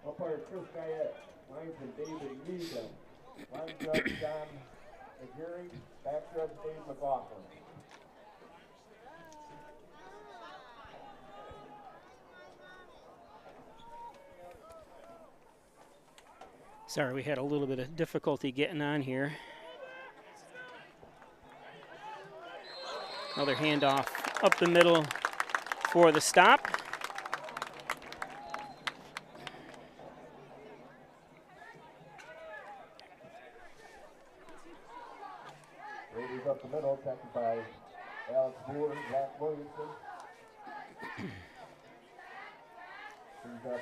Umpire Chris Guyette. Linesman David Needham. Line judge John McGarry. Back judge Dave McLaughlin. Sorry, we had a little bit of difficulty getting on here. Another handoff up the middle for the stop. Raiders up the middle, tackled by Alex Moore, Zach Williamson. Brings up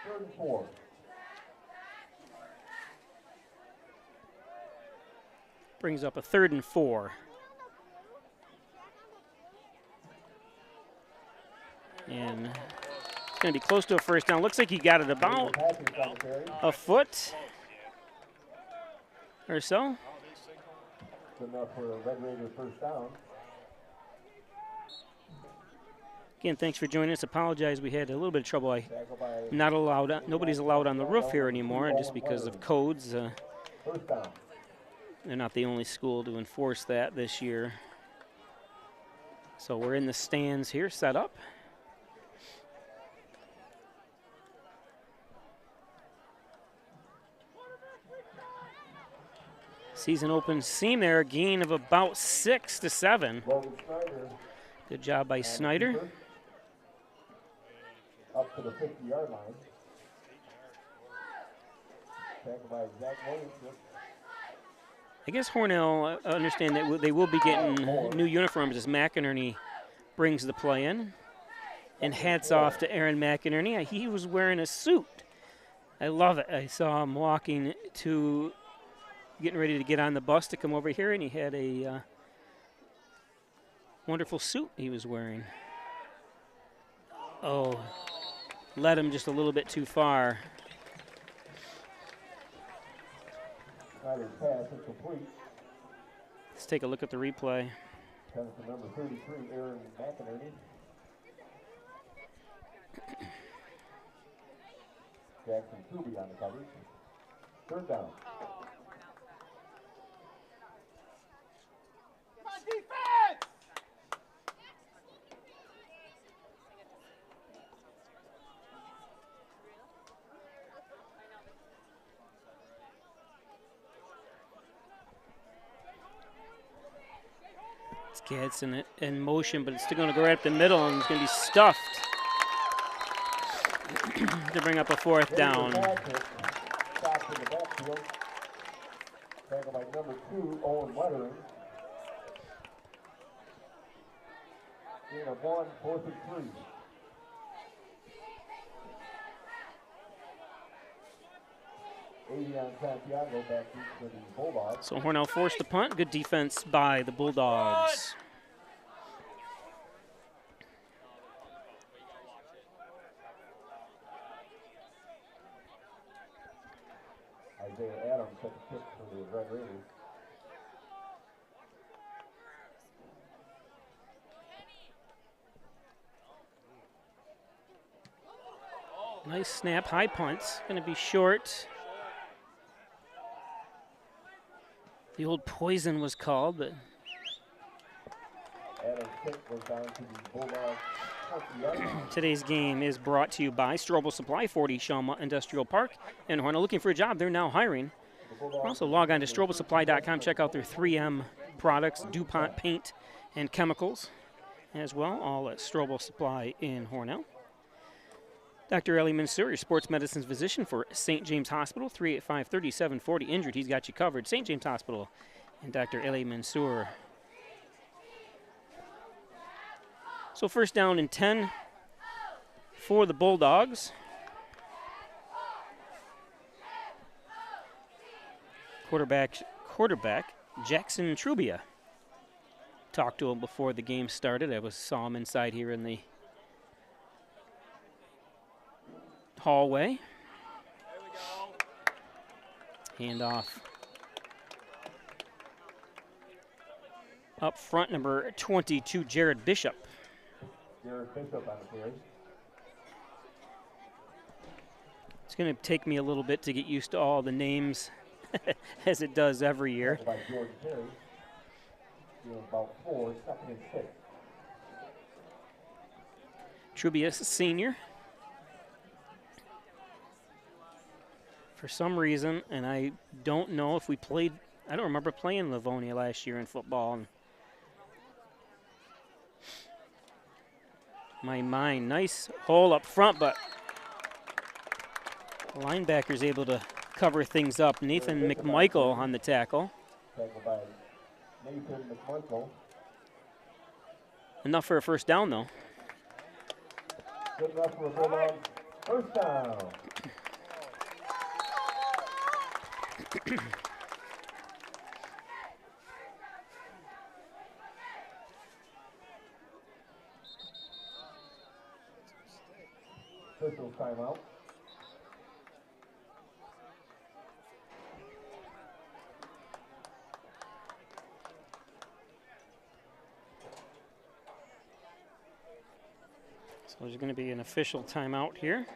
3rd and 4. Brings up a 3rd and 4. And it's going to be close to a first down. Looks like he got it about a foot or so. Good enough for a Red Raider first down. Again, thanks for joining us. Apologize, we had a little bit of trouble. Not allowed. Nobody's allowed on the roof here anymore, just because of codes. First down. They're not the only school to enforce that this year. So we're in the stands here, set up. Season open seam there, a gain of about 6 to 7. Good job by Snyder. Up to the 50-yard line. Tackled by Zach Williamson. I guess Hornell, understand that they will be getting new uniforms as McInerney brings the play in. And hats off to Aaron McInerney. He was wearing a suit. I love it. I saw him walking to, getting ready to get on the bus to come over here, and he had a wonderful suit he was wearing. Oh, led him just a little bit too far. Pass is complete. Let's take a look at the replay. Comes to number 33, Aaron McInerney. Jackson Truby on the coverage. 3rd down. Defense! Gadsden in motion, but it's still going to go right up the middle, and it's going to be stuffed to bring up a 4th down. Stopped in the backfield. Tackled by number 2, Owen Wettering. Gain of 1, 4th and 3. Santiago back for the Bulldogs. So Hornell forced the punt. Good defense by the Bulldogs. Isaiah Adams took a kick for the Red Raiders. Nice snap, high punts. Going to be short. The old poison was called, but Adams' kick was down to the Bulldogs. Today's game is brought to you by Strobel Supply, 40 Shawmut Industrial Park in Hornell. Looking for a job, they're now hiring. Also log on to strobelsupply.com, check out their 3M products, DuPont paint and chemicals as well, all at Strobel Supply in Hornell. Dr. Ellie Mansour, your sports medicine physician for St. James Hospital, 385-3740. Injured, he's got you covered. St. James Hospital and Dr. Ellie Mansour. So 1st down and 10 for the Bulldogs. Quarterback Jackson Trubia. Talked to him before the game started. I saw him inside here in the hallway. Handoff. Up front, number 22, Jared Bishop. Jared Bishop on the carry. It's going to take me a little bit to get used to all the names, as it does every year. By George Terry. About 4, 2nd and 6. Trubius Sr. For some reason, and I don't know if we played, I don't remember playing Livonia last year in football. And my mind, nice hole up front, but the linebacker's able to cover things up. Nathan McMichael on the tackle. Tackled by Nathan McMichael. Enough for a first down, though. Good enough for a Bulldogs first down. Official timeout. So there's going to be an official timeout here.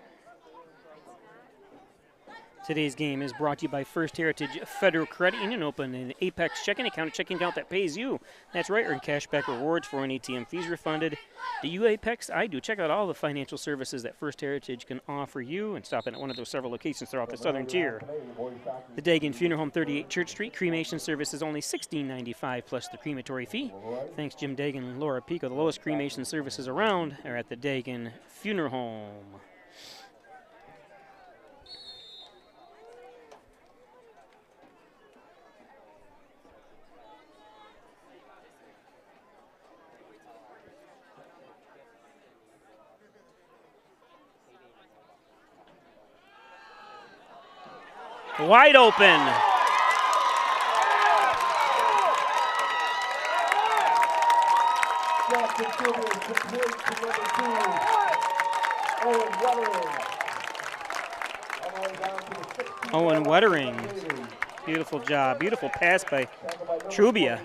Today's game is brought to you by First Heritage Federal Credit Union. Open an Apex checking account, a checking account that pays you. That's right, earn cashback rewards for an ATM fees refunded. Do you Apex? I do. Check out all the financial services that First Heritage can offer you and stop in at one of those several locations throughout the southern tier. The Dagan Funeral Home, 38 Church Street. Cremation service is only $16.95 plus the crematory fee. Thanks, Jim Dagan and Laura Pico. The lowest cremation services around are at the Dagan Funeral Home. Wide open. Owen Wettering. Beautiful job. Beautiful pass by Trubia.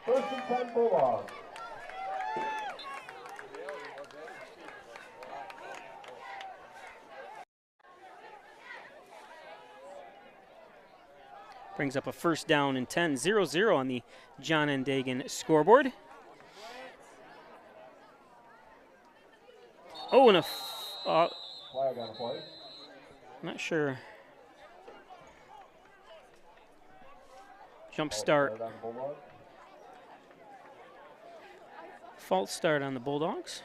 First and 10 Bulldogs. Brings up a first down and 10, 0-0 on the John N. Dagan scoreboard. Oh, and a flag on the play. Not sure. Jump start. False start on the Bulldogs.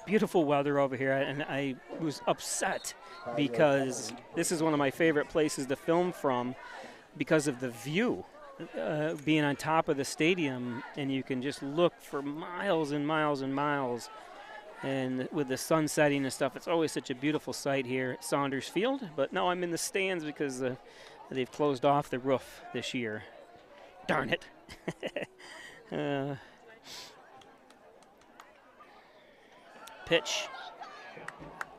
Beautiful weather over here, and I was upset because this is one of my favorite places to film from because of the view. Being on top of the stadium, and you can just look for miles and miles and miles. And with the sun setting and stuff, it's always such a beautiful sight here at Saunders Field. But now I'm in the stands because they've closed off the roof this year. Darn it. Pitch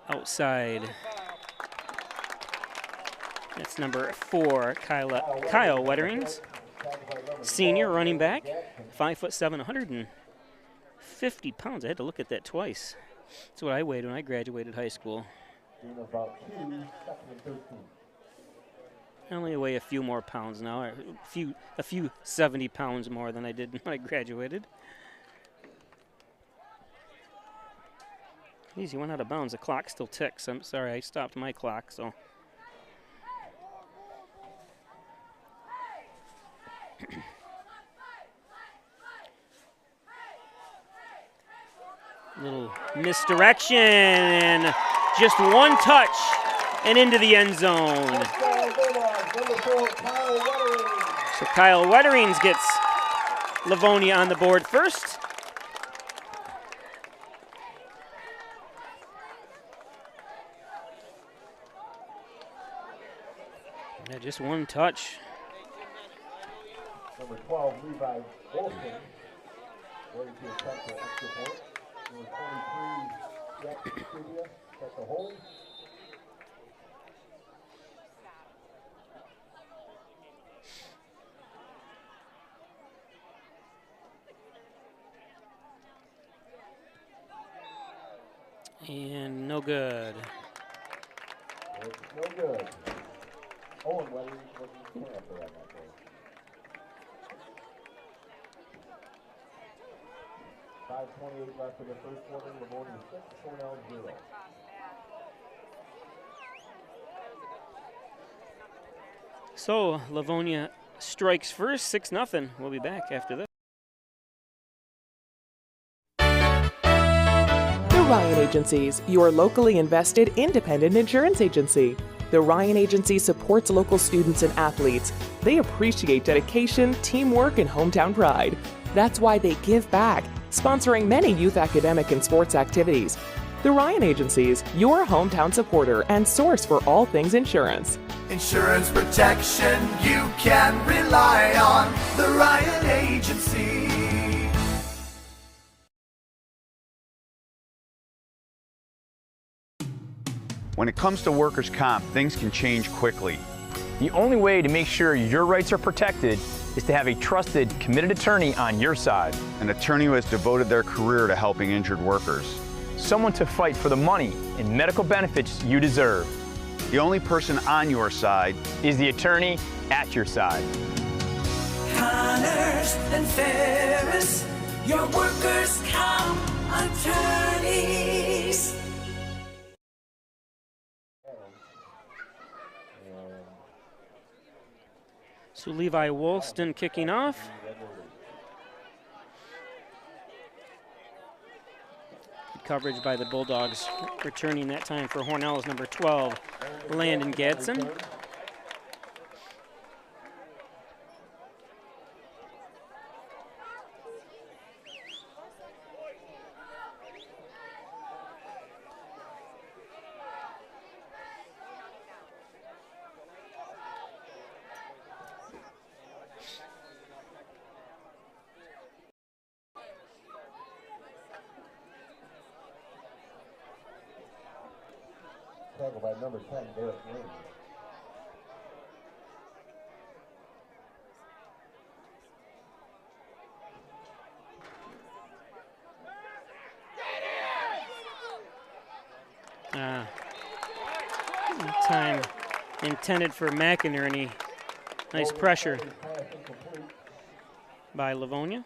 outside. That's number 4, Kyle Wetterings, senior running back, 5'7", 150 pounds. I had to look at that twice. That's what I weighed when I graduated high school. I only weigh a few more pounds now, or a few 70 pounds more than I did when I graduated. Geez, he went out of bounds. The clock still ticks. I'm sorry, I stopped my clock, so. Little misdirection, and just one touch and into the end zone. So Kyle Wetterings gets Livonia on the board first. Yeah, just one touch. Number 12, Levi Olson, ready to attempt the extra point. Number 23, Jack Trivia, at the hold. And no good. It's no good. Owen Weathers wasn't clean up for that play. 5:28 left in the first quarter. Livonia 6, Hronell 0. So Livonia strikes first, 6-0. We'll be back after this. The Ryan Agencies, your locally invested independent insurance agency. The Ryan Agency supports local students and athletes. They appreciate dedication, teamwork, and hometown pride. That's why they give back, sponsoring many youth academic and sports activities. The Ryan Agencies, your hometown supporter and source for all things insurance. Insurance protection you can rely on. The Ryan Agency. When it comes to workers' comp, things can change quickly. The only way to make sure your rights are protected is to have a trusted, committed attorney on your side. An attorney who has devoted their career to helping injured workers. Someone to fight for the money and medical benefits you deserve. The only person on your side is the attorney at your side. Connors and Ferris, your workers' comp attorneys. So Levi Woolston kicking off. Good coverage by the Bulldogs. Returning that time for Hornell is number 12, Landon Gadsden. Tackle by number 10, Derek Lane. Time intended for McInerney. Nice pressure by Livonia.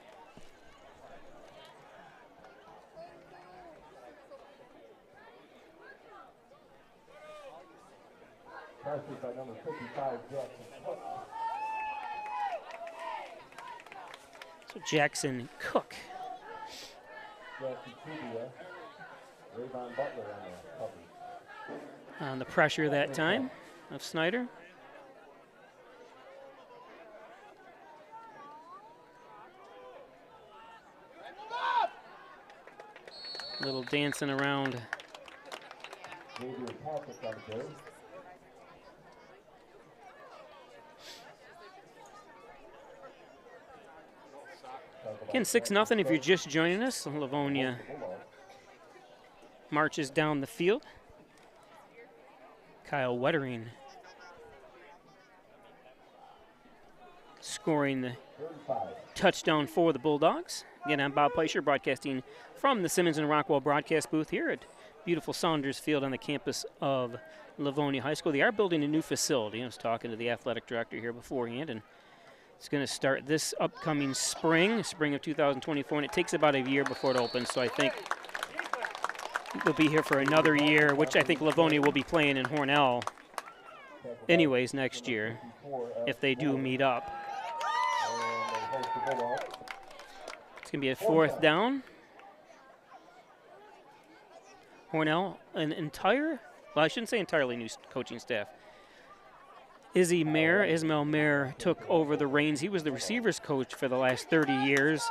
By number 55, Jackson Cook. So Jackson Cook. Jackson Kubia, Rayvon Butler on the cover. On the pressure that time of Snyder. Little dancing around. Xavier Patrick on the goal. Again, 6-0 if you're just joining us. Livonia marches down the field. Kyle Wettering scoring the touchdown for the Bulldogs. Again, I'm Bob Peischer, broadcasting from the Simmons and Rockwell broadcast booth here at beautiful Saunders Field on the campus of Livonia High School. They are building a new facility. I was talking to the athletic director here beforehand, and it's going to start this upcoming spring of 2024, and it takes about a year before it opens. So I think we'll be here for another year, which I think Livonia will be playing in Hornell anyways next year if they do meet up. It's going to be a 4th down. Hornell, an entire, well, I shouldn't say entirely new coaching staff. Ismail Mayer took over the reins. He was the receivers coach for the last 30 years,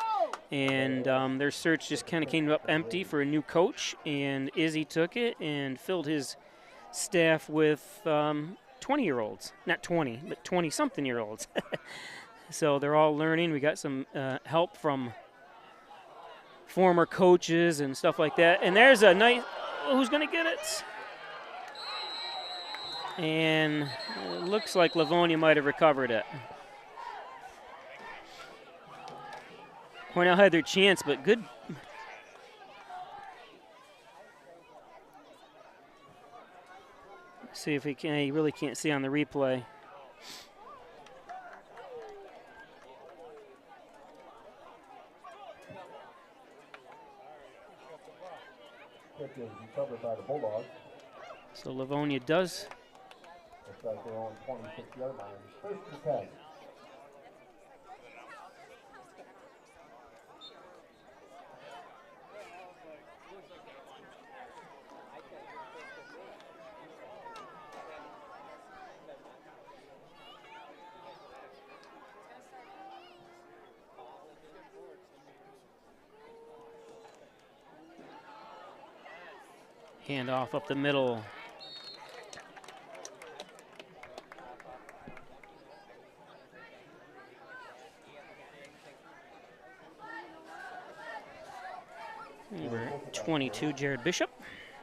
and their search just kind of came up empty for a new coach, and Izzy took it and filled his staff with 20-year-olds. Not 20, but 20-something-year-olds. So they're all learning. We got some help from former coaches and stuff like that. And there's a nice, who's going to get it? And it looks like Livonia might have recovered it. Hornell had their chance, but good See if he can. He really can't see on the replay. Kick is recovered by the Bulldogs. So Livonia does. Looks like they're on 26-yard line. First and 10. Hand off up the middle. Number 22, Jared Bishop.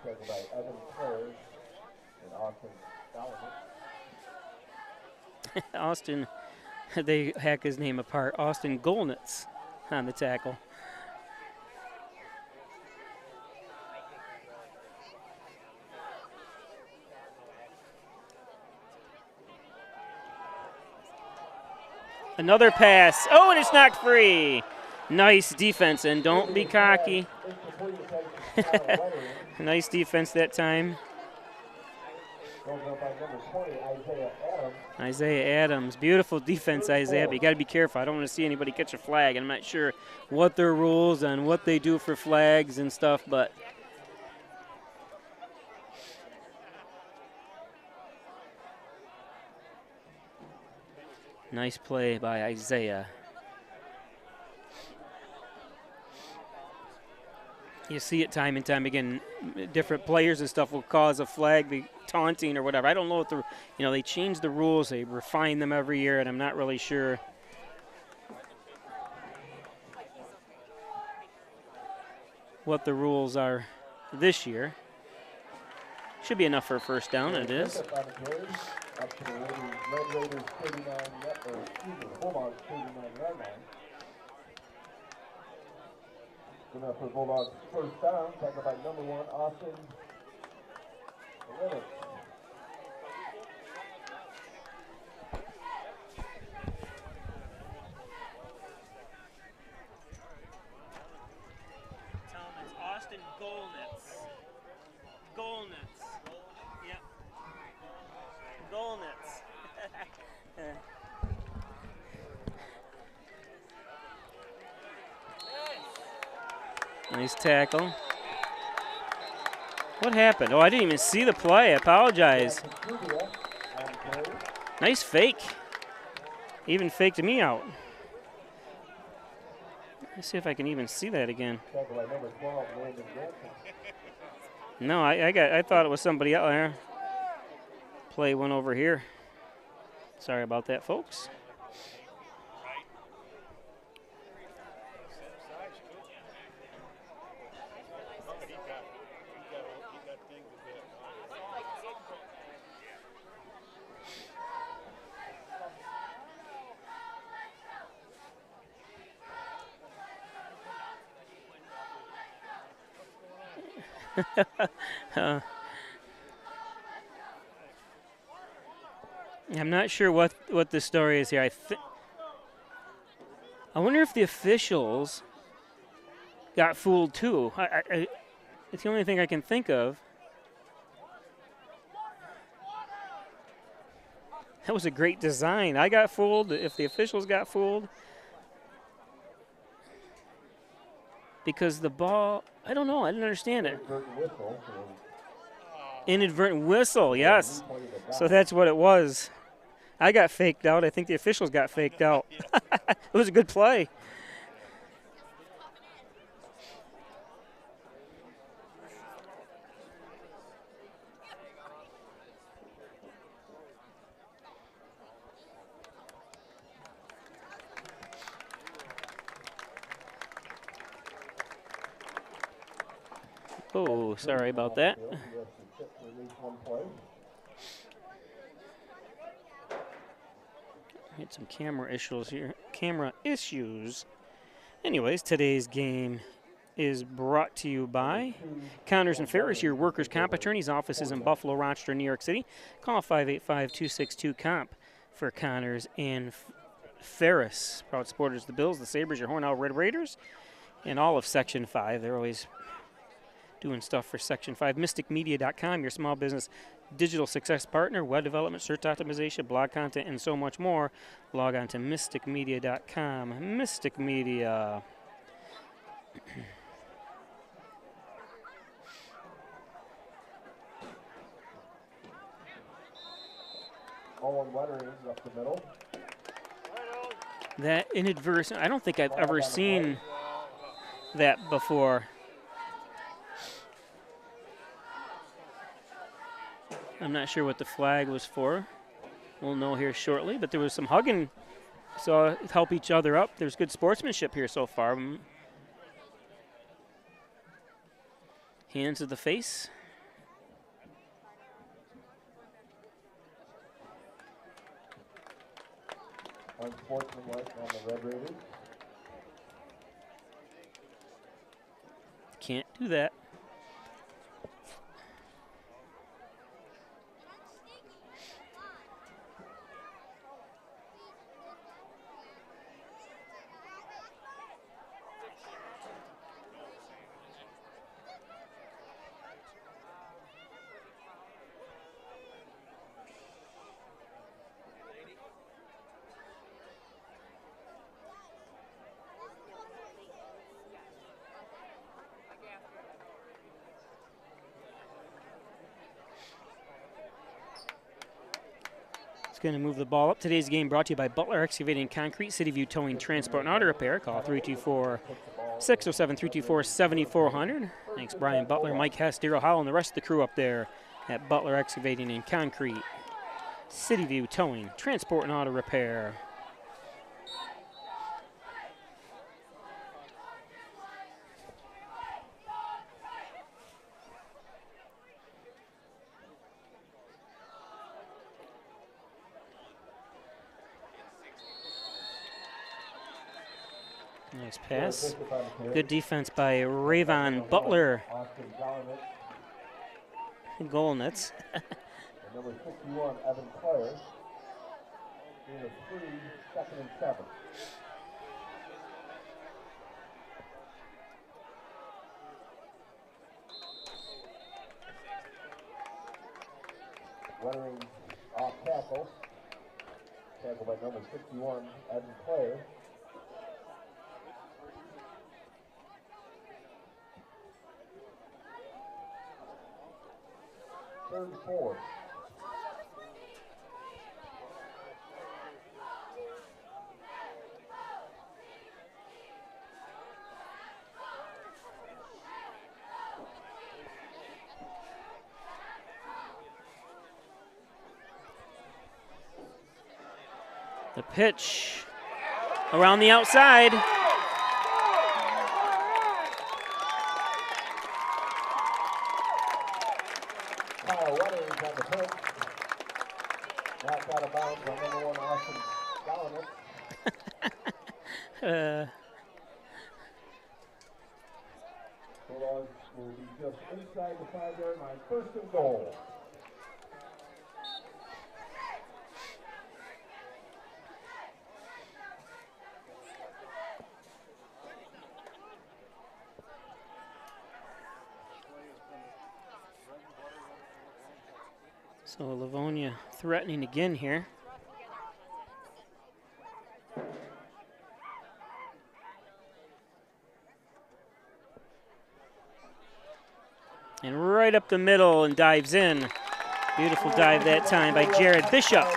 Tackled by Evan Clares and Austin Solomon. Austin, they hack his name apart. Austin Golnitz on the tackle. Another pass. Oh, and it's knocked free. Nice defense, and don't be cocky. Nice defense that time. Isaiah Adams. Beautiful defense, Isaiah, but you got to be careful. I don't want to see anybody catch a flag. I'm not sure what their rules and what they do for flags and stuff, but nice play by Isaiah. You see it time and time again. Different players and stuff will cause a flag, the taunting or whatever. I don't know what the, they change the rules. They refine them every year, and I'm not really sure. What the rules are this year. Should be enough for a first down, and it is. Up to the Red Raiders 39, Bulldogs 39-yard line. Enough for Bulldogs first down, tackled by number 1, Austin Linux. Tell him it's Austin Golnitz. Golnitz. Yep. Golnitz. Nice tackle. What happened? Oh, I didn't even see the play. I apologize. Nice fake. Even faked me out. Let's see if I can even see that again. No, I thought it was somebody out there. Play went over here. Sorry about that, folks. I'm not sure what the story is here. I wonder if the officials got fooled too. It's the only thing I can think of. That was a great design. I got fooled. If the officials got fooled. Because the ball, I don't know. I didn't understand it. Inadvertent whistle, yes. So that's what it was. I got faked out. I think the officials got faked out. It was a good play. Oh, sorry about that. Had some camera issues here. Anyways, today's game is brought to you by Connors and Ferris, your workers' comp attorney's offices in Buffalo, Rochester, New York City. Call 585-262-COMP for Connors and Ferris. Proud supporters of the Bills, the Sabres, your Hornell Red Raiders, and all of Section 5. They're always doing stuff for Section 5. MysticMedia.com, your small business digital success partner, web development, search optimization, blog content, and so much more. Log on to MysticMedia.com. Mystic Media. Owen Wettering up the middle. That inadvertent, I don't think I've ever seen that before. I'm not sure what the flag was for. We'll know here shortly, but there was some hugging, so help each other up. There's good sportsmanship here so far. Hands to the face. Unsportsmanlike on the Red Raiders. Can't do that. Going to move the ball up. Today's game brought to you by Butler Excavating and Concrete, City View Towing, Transport, and Auto Repair. Call 324-607-324-7400. Thanks, Brian Butler, Mike Hess, Daryl Howell, and the rest of the crew up there at Butler Excavating and Concrete, City View Towing, Transport, and Auto Repair. Nice pass. Good defense by Rayvon Butler. Goal nets. Number 61, Evan Clare. In a 3, 2nd and 7. Wettering off tackle. Tackle by number 61, Evan Clare. Third and 4. The pitch around the outside. Knocked out of bounds by number 1, Austin Gallinet. Bulldogs will be just inside the 5-yard line. 1st and goal. So Livonia threatening again here. And right up the middle and dives in. Beautiful dive that time by Jared Bishop.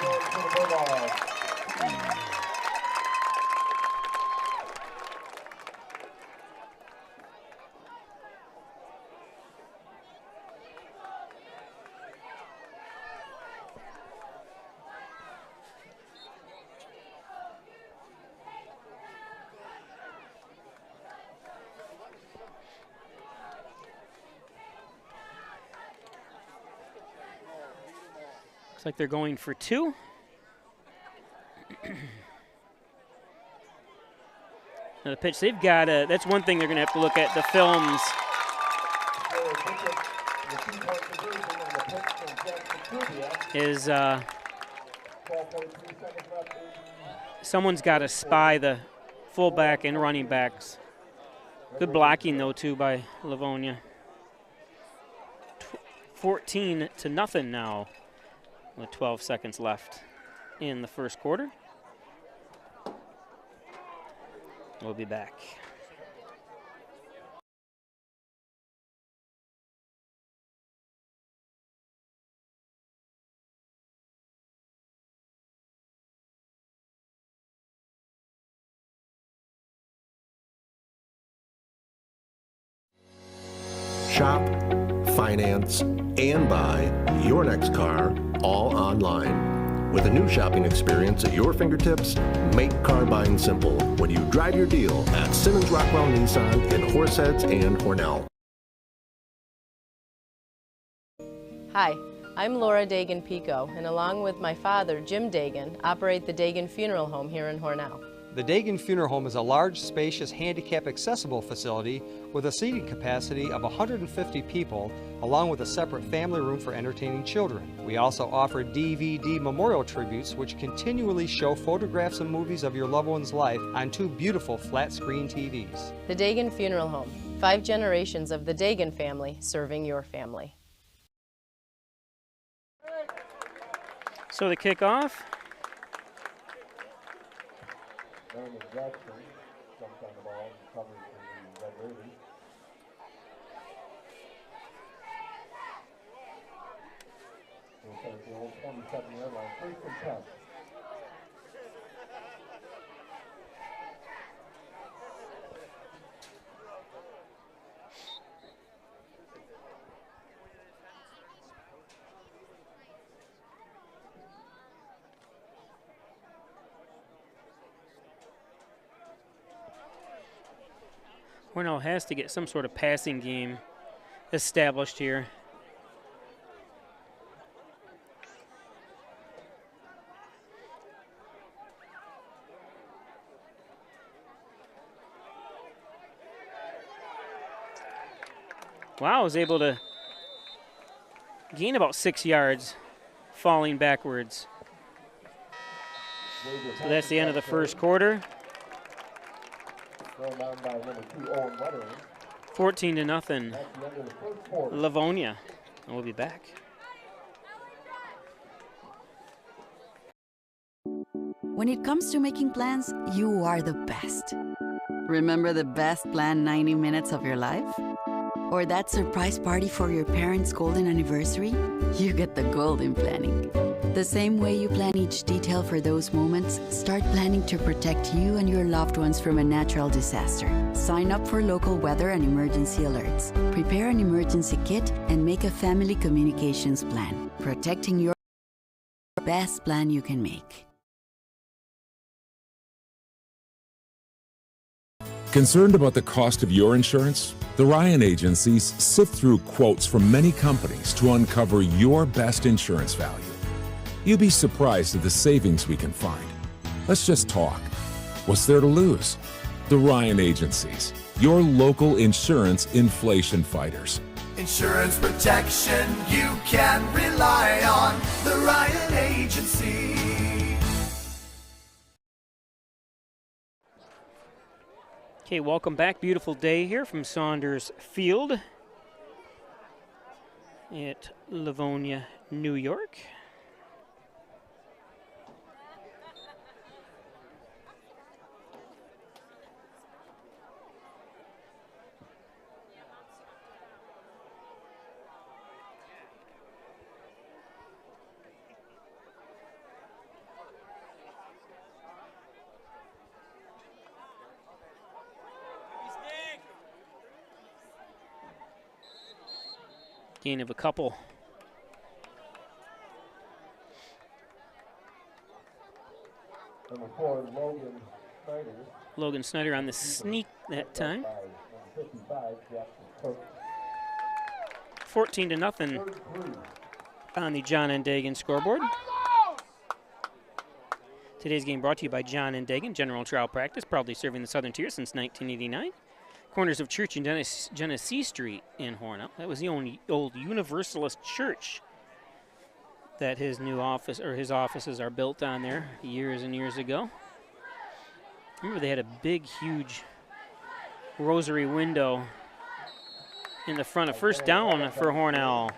Looks like they're going for 2. Now the pitch, they've got that's one thing they're going to have to look at the films. Is someone's got to spy the fullback and running backs. Good blocking though too by Livonia. 14-0 now with 12 seconds left in the first quarter. We'll be back. Shop, finance, and buy your next car all online. With a new shopping experience at your fingertips, make car buying simple when you drive your deal at Simmons Rockwell Nissan in Horseheads and Hornell. Hi, I'm Laura Dagan-Pico, and along with my father, Jim Dagan, operate the Dagan Funeral Home here in Hornell. The Dagan Funeral Home is a large, spacious, handicap-accessible facility with a seating capacity of 150 people, along with a separate family room for entertaining children. We also offer DVD memorial tributes, which continually show photographs and movies of your loved one's life on 2 beautiful flat-screen TVs. The Dagan Funeral Home, 5 generations of the Dagan family serving your family. So the kickoff. Brandon Jackson jumped on the ball and covered for the Red Raiders. We'll set at the old 27-yard line, 1st and 10. Hornell has to get some sort of passing game established here. Wow, was able to gain about 6 yards, falling backwards. So that's the end of the first quarter. 14-0. Livonia. And we'll be back. When it comes to making plans, you are the best. Remember the best planned 90 minutes of your life? Or that surprise party for your parents' golden anniversary? You get the golden planning. The same way you plan each detail for those moments, start planning to protect you and your loved ones from a natural disaster. Sign up for local weather and emergency alerts. Prepare an emergency kit and make a family communications plan. Protecting your best plan you can make. Concerned about the cost of your insurance? The Ryan agencies sift through quotes from many companies to uncover your best insurance value. You'd be surprised at the savings we can find. Let's just talk. What's there to lose? The Ryan agencies, your local insurance inflation fighters. Insurance protection you can rely on. The Ryan Agency. Okay, welcome back. Beautiful day here from Saunders Field at Livonia, New York. Gain of a couple. Number 4, Logan Snyder. Logan Snyder on the sneak that time. 14-0 on the John and Dagan scoreboard. Today's game brought to you by John and Dagan General Trial Practice, proudly serving the Southern Tier since 1989. Corners of Church and Genesee Street in Hornell. That was the only old Universalist church that his new office, or his offices are built on there years and years ago. Remember they had a big, huge rosary window in the front of first down for Hornell.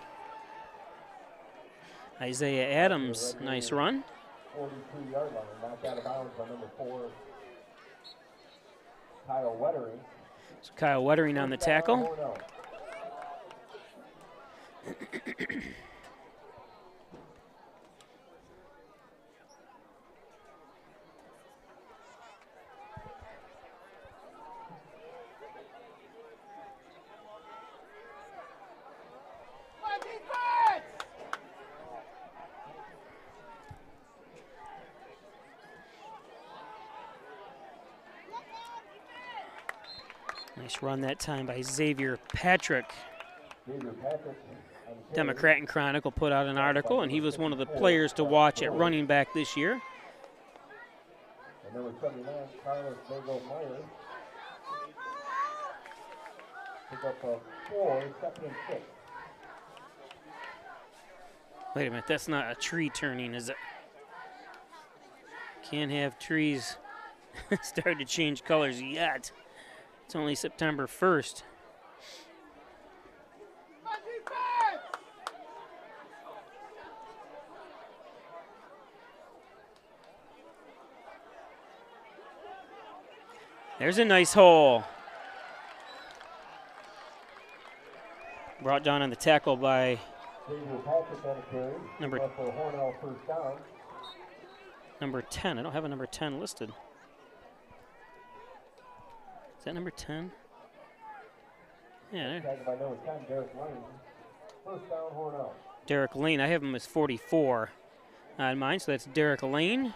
Isaiah Adams, nice run. 42-yard line, knocked out of bounds by number 4, Kyle Wettering. So Kyle Wettering on the tackle. Nice run that time by Xavier Patrick. Democrat and Chronicle put out an article, and he was one of the players to watch at running back this year. And number 79, Carlos Bago-Meyer. Pick up a 4, 2nd and 6. Wait a minute, that's not a tree turning, is it? Can't have trees start to change colors yet. It's only September 1st. There's a nice hole. Brought down on the tackle by number 10. I don't have a number 10 listed. Is that number 10? Yeah. Derek Lane. I have him as 44 on mine, so that's Derek Lane.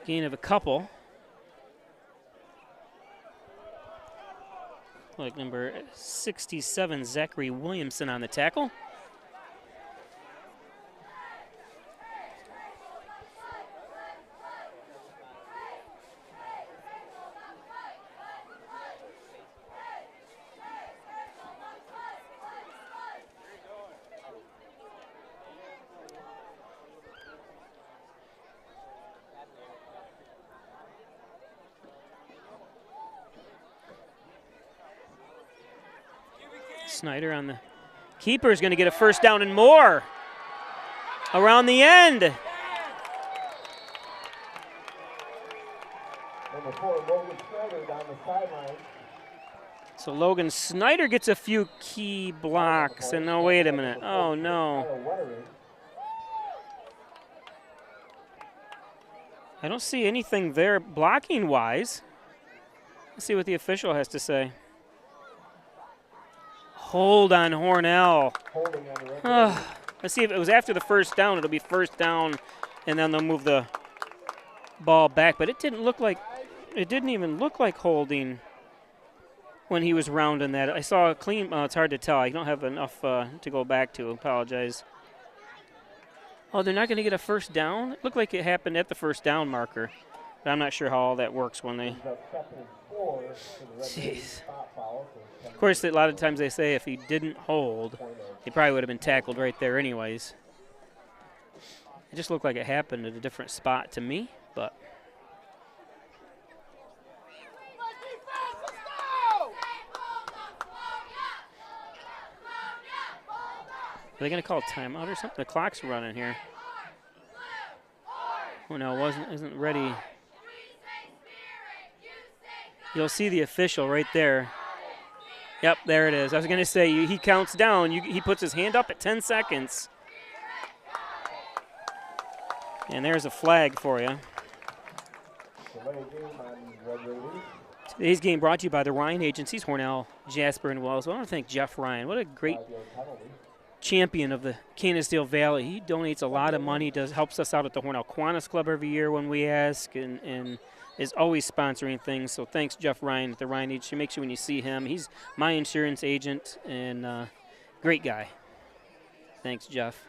Gain of a couple. Like number 67, Zachary Williamson on the tackle. Snyder on the keeper is going to get a first down and more around the end. Number 4, Logan Snyder down the sideline. So Logan Snyder gets a few key blocks, and no, wait a minute. Oh, no. I don't see anything there blocking-wise. Let's see what the official has to say. Hold on Hornell. Let's see if it was after the first down. It'll be first down, and then they'll move the ball back. But it didn't even look like holding when he was rounding that. I saw a clean. It's hard to tell. I don't have enough to go back to. Apologize. Oh, they're not going to get a first down? It looked like it happened at the first down marker. But I'm not sure how all that works when they. Jeez. Of course, a lot of times they say if he didn't hold, he probably would have been tackled right there anyways. It just looked like it happened at a different spot to me, but. Are they going to call a timeout or something? The clock's running here. Oh no, isn't ready. You'll see the official right there. Yep, there it is. I was going to say, he counts down. He puts his hand up at 10 seconds. And there's a flag for you. Today's game brought to you by the Ryan Agencies, Hornell, Jasper, and Wells. I want to thank Jeff Ryan. What a great champion of the Canistale Valley. He donates a lot of money, helps us out at the Hornell Kiwanis Club every year when we ask, and is always sponsoring things. So thanks, Jeff Ryan at the Ryan Agency. Make sure when you see him, he's my insurance agent and great guy. Thanks, Jeff.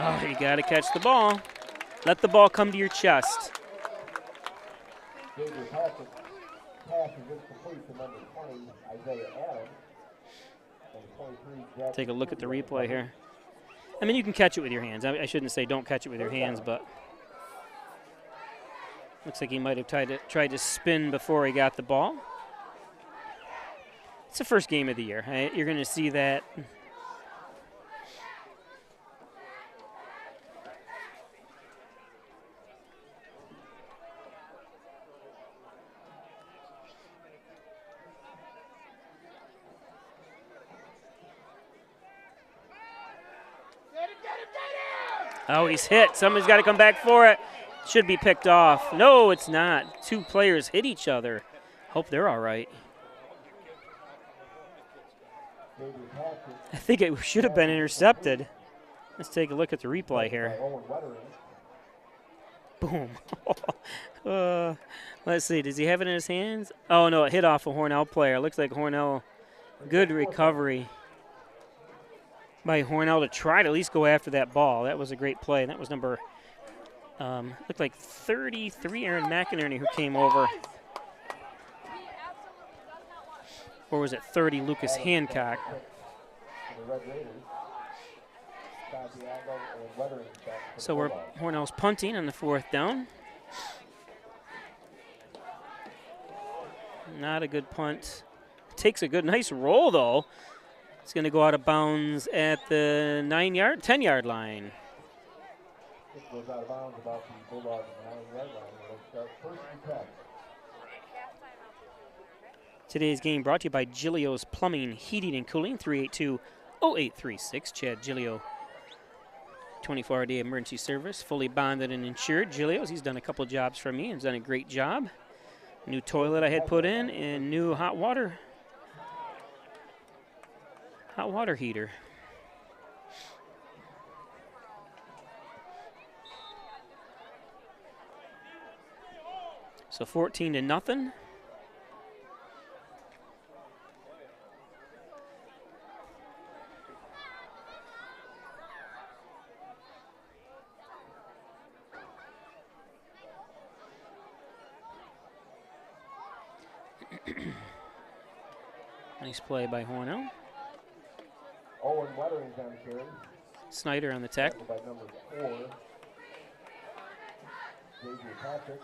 Oh, you got to catch the ball. Let the ball come to your chest. Take a look at the replay here. I mean, you can catch it with your hands. I shouldn't say don't catch it with your hands, but looks like he might have tried to spin before he got the ball. It's the first game of the year. You're going to see that. Oh, he's hit. Somebody's got to come back for it. Should be picked off. No, it's not. Two players hit each other. Hope they're all right. I think it should have been intercepted. Let's take a look at the replay here. Boom. Let's see. Does he have it in his hands? Oh, no, it hit off a Hornell player. Looks like Hornell. Good recovery by Hornell to try to at least go after that ball. That was a great play. That was number, looked like 33, Aaron McInerney, who came over. Or was it 30, Lucas Hancock? So Hornell's punting on the 4th down. Not a good punt. Takes a nice roll, though. It's going to go out of bounds at the 10-yard line. It goes out of bounds about the Bulldogs 9-yard line. They'll start first and 10. Today's game brought to you by Gilio's Plumbing, Heating, and Cooling, 382-0836. Chad Gilio, 24-hour day emergency service, fully bonded and insured. Gilio's, he's done a couple jobs for me and has done a great job. New toilet I had put in and new hot water heater. So 14-0. Nice play by Hornell. Owen Wettering's on the carry. Snyder on the tack. By number 4, J.J. Patrick.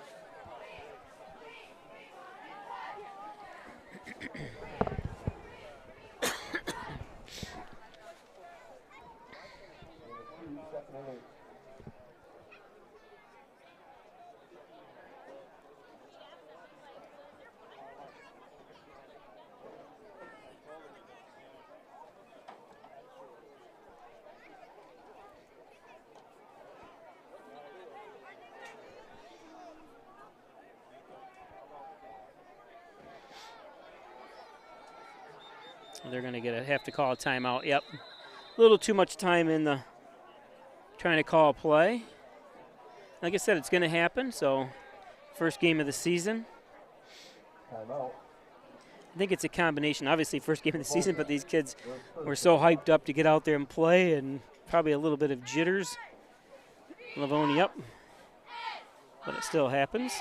They're going to have to call a timeout. Yep. A little too much time in the trying to call a play. Like I said, it's going to happen. So, first game of the season. Timeout. I think it's a combination. Obviously, first game of the season, but these kids were so hyped up to get out there and play, and probably a little bit of jitters. Livonia up. But it still happens.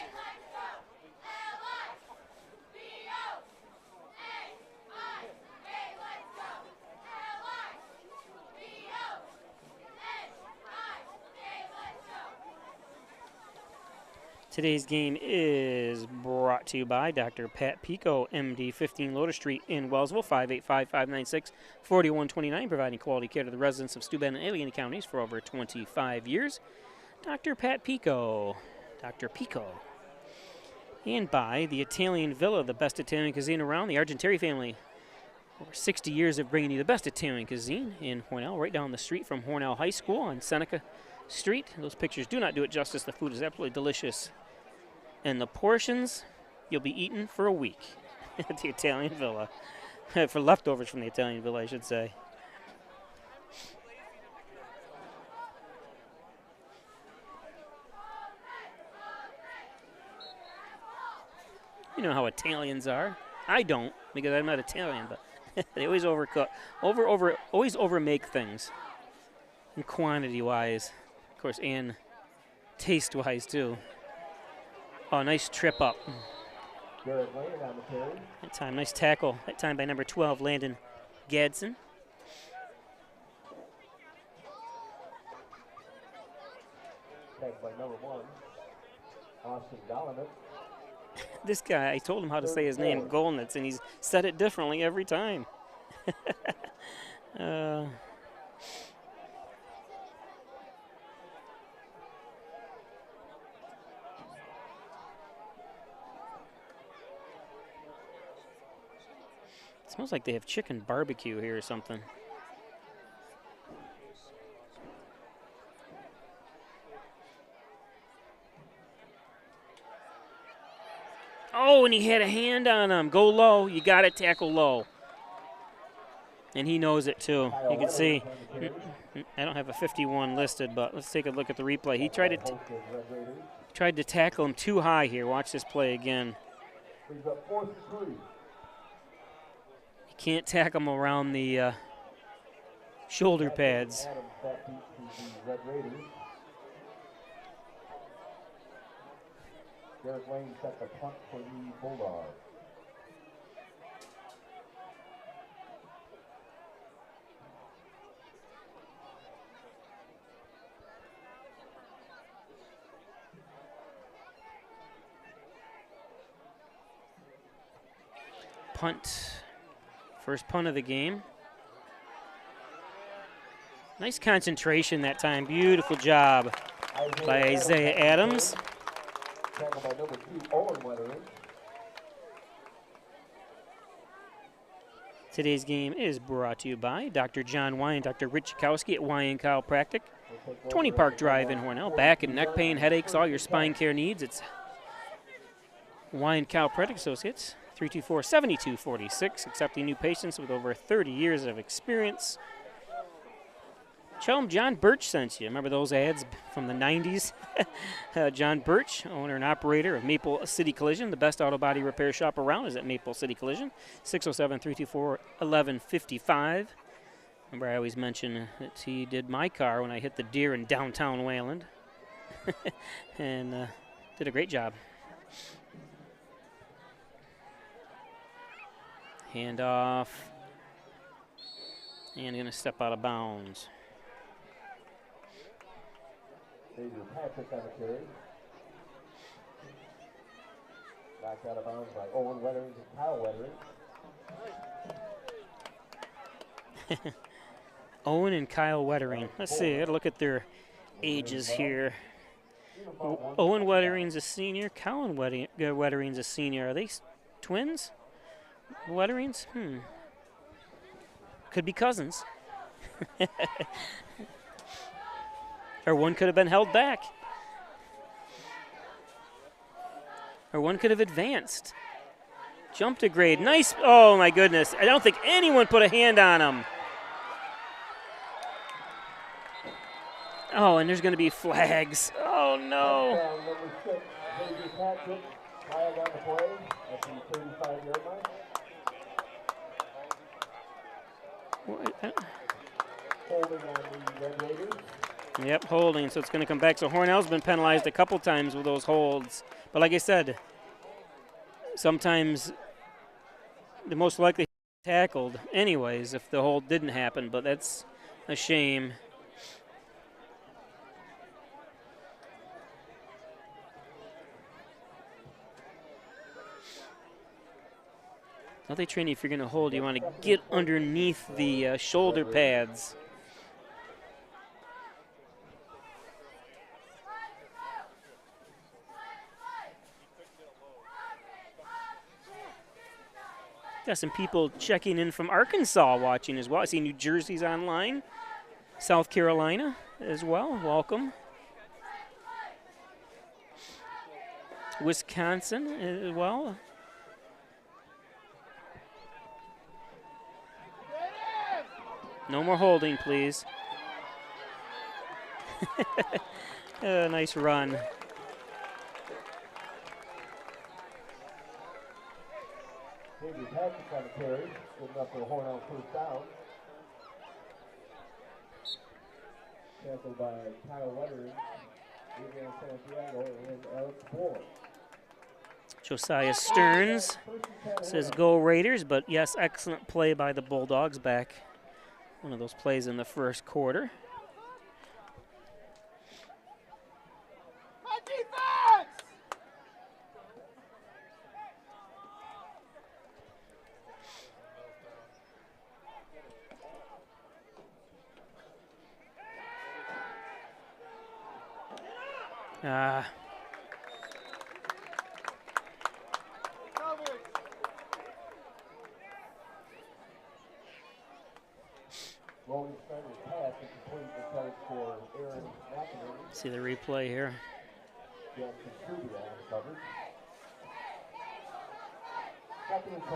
Today's game is brought to you by Dr. Pat Pico, MD, 15 Lotus Street in Wellsville, 585-596-4129, providing quality care to the residents of Steuben and Allegheny counties for over 25 years. Dr. Pat Pico, Dr. Pico. And by the Italian Villa, the best Italian cuisine around, the Argenteri family. Over 60 years of bringing you the best Italian cuisine in Hornell, right down the street from Hornell High School on Seneca Street. Those pictures do not do it justice. The food is absolutely delicious. And the portions, you'll be eating for a week at the Italian Villa. For leftovers from the Italian Villa, I should say. You know how Italians are. I don't, because I'm not Italian, but they always overcook, always overmake things, and quantity-wise, of course, and taste-wise too. Oh, nice trip up. That time, nice tackle. That time by number 12, Landon Gadsden. Tagged by number 1, Austin Donovan. This guy, I told him how to say his name, Golnitz, and he's said it differently every time. It smells like they have chicken barbecue here or something. Oh, and he had a hand on him. Go low. You got to tackle low. And he knows it, too. You can see. I don't have a 51 listed, but let's take a look at the replay. He tried to tackle him too high here. Watch this play again. You can't tackle him around the shoulder pads. Derek Lane set the punt for the Bulldogs. Punt. First punt of the game. Nice concentration that time. Beautiful job by Isaiah Adams. Tackled by number 2, Owen Weathering. Today's game is brought to you by Dr. John Wine and Dr. Rich Chikowski at Wine Chiropractic. 20 Park Drive in Hornell. Back and neck pain, headaches, all your spine care needs. It's Wine Chiropractic Associates. 324-7246. Accepting new patients with over 30 years of experience. Tell them John Birch sent you. Remember those ads from the 90s? John Birch, owner and operator of Maple City Collision. The best auto body repair shop around is at Maple City Collision. 607-324-1155. Remember I always mention that he did my car when I hit the deer in downtown Wayland. And did a great job. Hand off. And going to step out of bounds. Xavier Patrick on the carry. Knocked out of bounds by Owen Weathering and Kyle Weathering. Owen and Kyle Weathering. Let's see, I gotta look at their ages here. Owen Weathering's a senior, Kyle Weathering's a senior. Are they twins? Weatherings? Could be cousins. Or one could have been held back. Or one could have advanced. Jumped a grade. Nice. Oh, my goodness. I don't think anyone put a hand on him. Oh, and there's going to be flags. Oh, no. Number 6, Xavier Patrick, filed on the play at the 35-yard line. Holding on the Red Raiders. Yep, holding, so it's going to come back. So Hornell's been penalized a couple times with those holds. But like I said, sometimes the most likely tackled anyways if the hold didn't happen, but that's a shame. Now they train you, if you're going to hold, you want to get underneath the shoulder pads. Got some people checking in from Arkansas watching as well. I see New Jersey's online. South Carolina as well. Welcome. Wisconsin as well. No more holding, please. Nice run. David Patrick on the carry. Good enough for a Hornell first down. Tackled by Kyle Weathering, Adrian Santiago, and Alex Bohr. Josiah Stearns says go Raiders, but yes, excellent play by the Bulldogs back. One of those plays in the first quarter. See the replay here. Second and 10.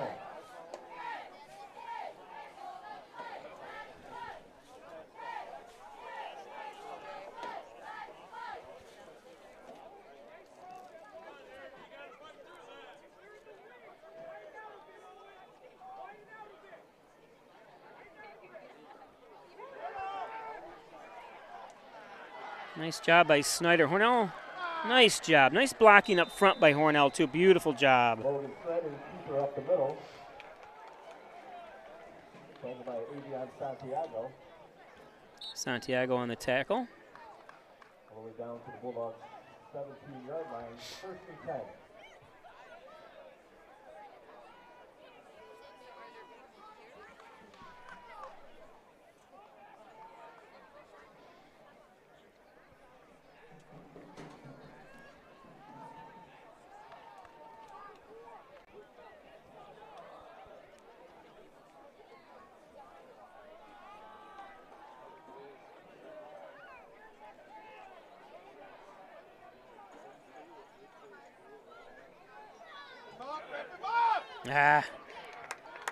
Nice job by Snyder. Hornell, nice job. Nice blocking up front by Hornell, too. Beautiful job. Logan Snyder, keeper up the middle. Tackled by Adrian Santiago. Santiago on the tackle. All the way down to the Bulldogs' 17-yard line. First and 10.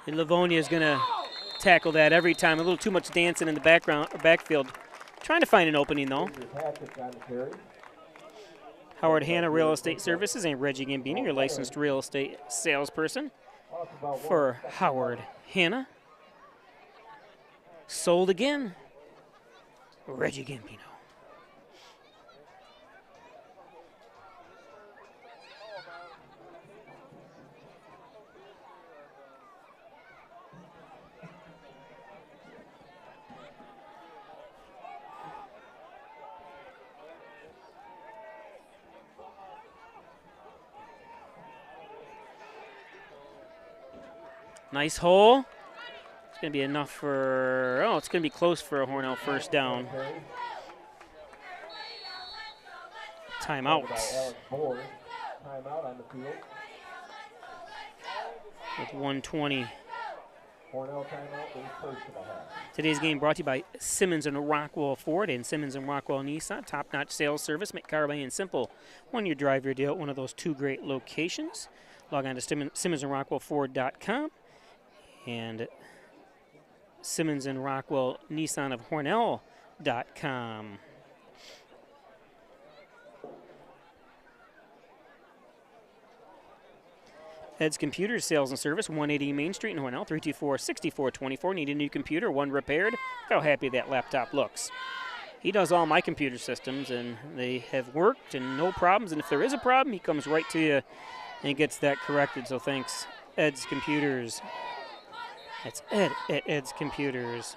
Livonia is going to tackle that every time. A little too much dancing in the backfield. Trying to find an opening, though. Howard Hanna Real Estate Services and Reggie Gambino, your licensed real estate salesperson for Howard Hanna. Sold again. Reggie Gambino. Nice hole. It's going to be enough for, it's going to be close for a Hornell first down. Timeout. Timeout on the field. With 1:20. Hornell timeout, first of the half. Today's game brought to you by Simmons and Rockwell Ford and Simmons and Rockwell Nissan. Top-notch sales service, make car buying simple. One-year drive your deal at one of those two great locations. Log on to SimmonsandRockwellFord.com. And Simmons and Rockwell Nissan of Hornell.com. Ed's Computer Sales and Service, 180 Main Street in Hornell, 324-6424. Need a new computer, one repaired? Look how happy that laptop looks. He does all my computer systems, and they have worked and no problems. And if there is a problem, he comes right to you and gets that corrected. So thanks, Ed's Computers. That's Ed at Ed's Computers.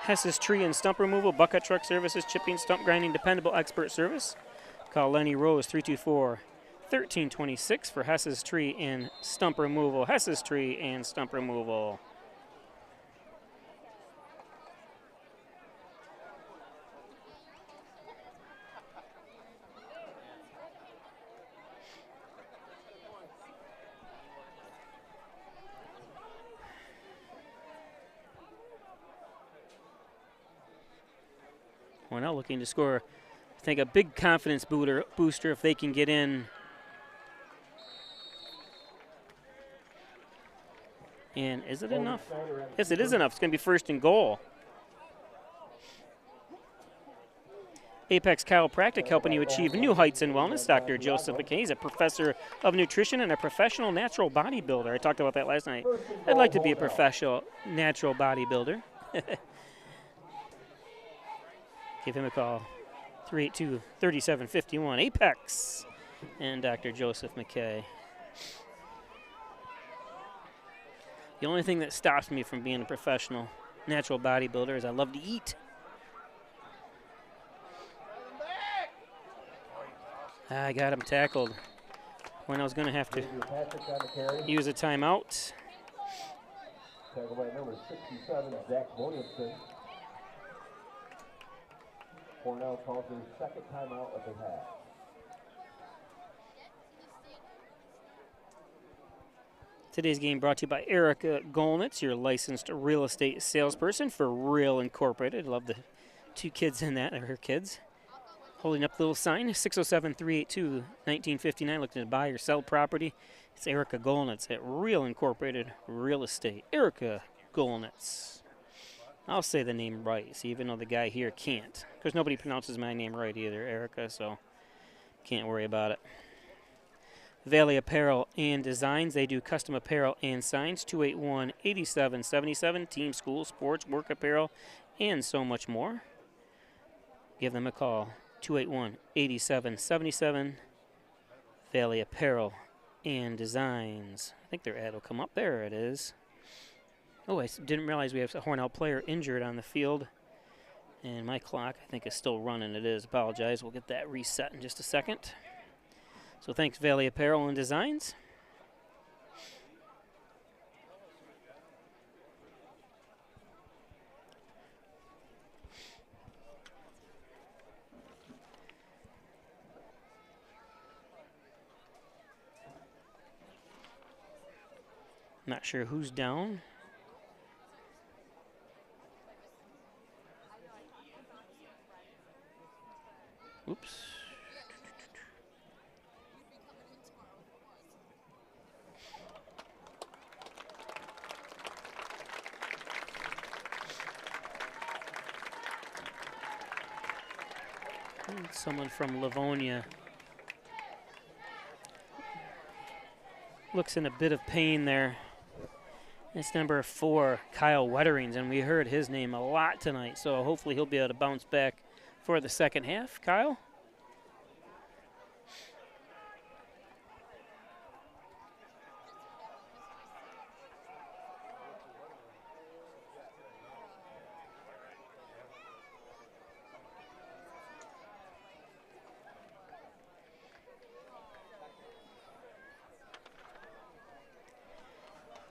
Hess's Tree and Stump Removal, Bucket Truck Services, Chipping, Stump Grinding, Dependable Expert Service. Call Lenny Rose, 324-1326 for Hess's Tree and Stump Removal. Hess's Tree and Stump Removal. Hornell looking to score, I think, a big confidence booster if they can get in. And is it enough? Yes, it is enough. It's going to be first and goal. Apex Chiropractic helping you achieve new heights in wellness. Dr. Joseph McKay is a professor of nutrition and a professional natural bodybuilder. I talked about that last night. I'd like to be a professional natural bodybuilder. Give him a call. 382-3751. Apex and Dr. Joseph McKay. The only thing that stops me from being a professional natural bodybuilder is I love to eat. I got him tackled. Hornell's going to have to use a timeout. Tackle by number 67, Zach Williamson. Hornell calls their second timeout of the half. Today's game brought to you by Erica Golnitz, your licensed real estate salesperson for Real Incorporated. Love the two kids in that, her kids. Holding up the little sign, 607-382-1959, looking to buy or sell property. It's Erica Golnitz at Real Incorporated Real Estate. Erica Golnitz. I'll say the name right, so even though the guy here can't. Because nobody pronounces my name right either, Erica, so can't worry about it. Valley Apparel and Designs. They do custom apparel and signs. 281-8777. Team, school, sports, work apparel, and so much more. Give them a call. 281-8777. Valley Apparel and Designs. I think their ad will come up. There it is. Oh, I didn't realize we have a Hornell player injured on the field. And my clock, I think, is still running. It is. Apologize. We'll get that reset in just a second. So thanks, Valley Apparel and Designs. Not sure who's down. Oops. Someone from Livonia looks in a bit of pain there. It's number 4, Kyle Wetterings, and we heard his name a lot tonight, so hopefully he'll be able to bounce back for the second half. Kyle?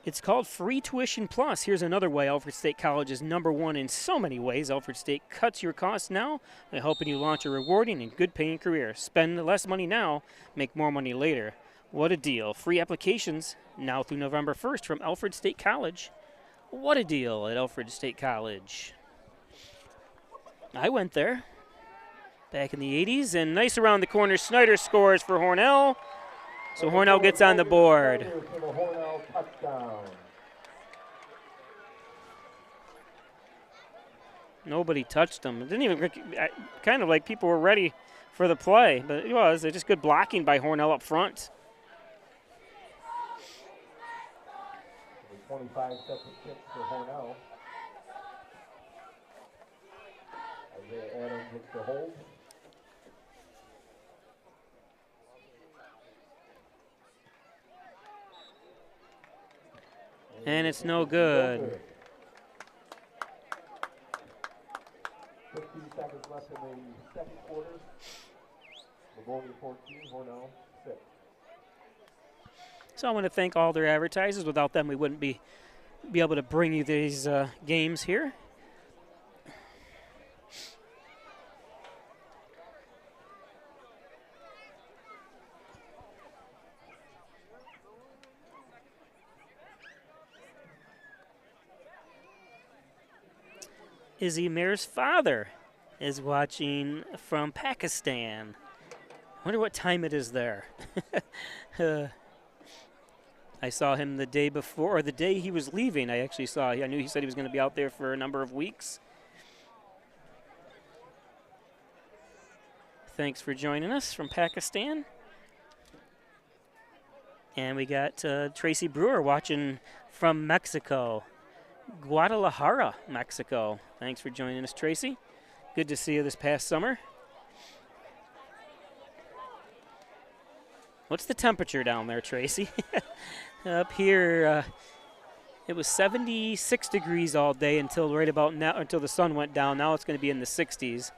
It's called Free Tuition Plus. Here's another way Alfred State College is #1 in so many ways. Alfred State cuts your costs now by helping you launch a rewarding and good-paying career. Spend less money now, make more money later. What a deal. Free applications now through November 1st from Alfred State College. What a deal at Alfred State College. I went there back in the 80s, and nice around the corner. Snyder scores for Hornell. So Hornell gets on the board. Nobody touched them. It didn't even kind of like people were ready for the play, but it was. Just good blocking by Hornell up front. 25-second kick for Hornell. Isaiah Adams gets the hold. And it's no good. 15 seconds left in the second quarter. Livonia 14, Hornell 6. So I want to thank all their advertisers. Without them, we wouldn't be able to bring you these games here. Izzy Mayr's father is watching from Pakistan. Wonder what time it is there. I saw him the day before, or the day he was leaving. I knew he said he was going to be out there for a number of weeks. Thanks for joining us from Pakistan. And we got Tracy Brewer watching from Mexico, Guadalajara, Mexico. Thanks for joining us, Tracy. Good to see you this past summer. What's the temperature down there, Tracy? Up here, it was 76 degrees all day until right about now, until the sun went down. Now it's going to be in the 60s.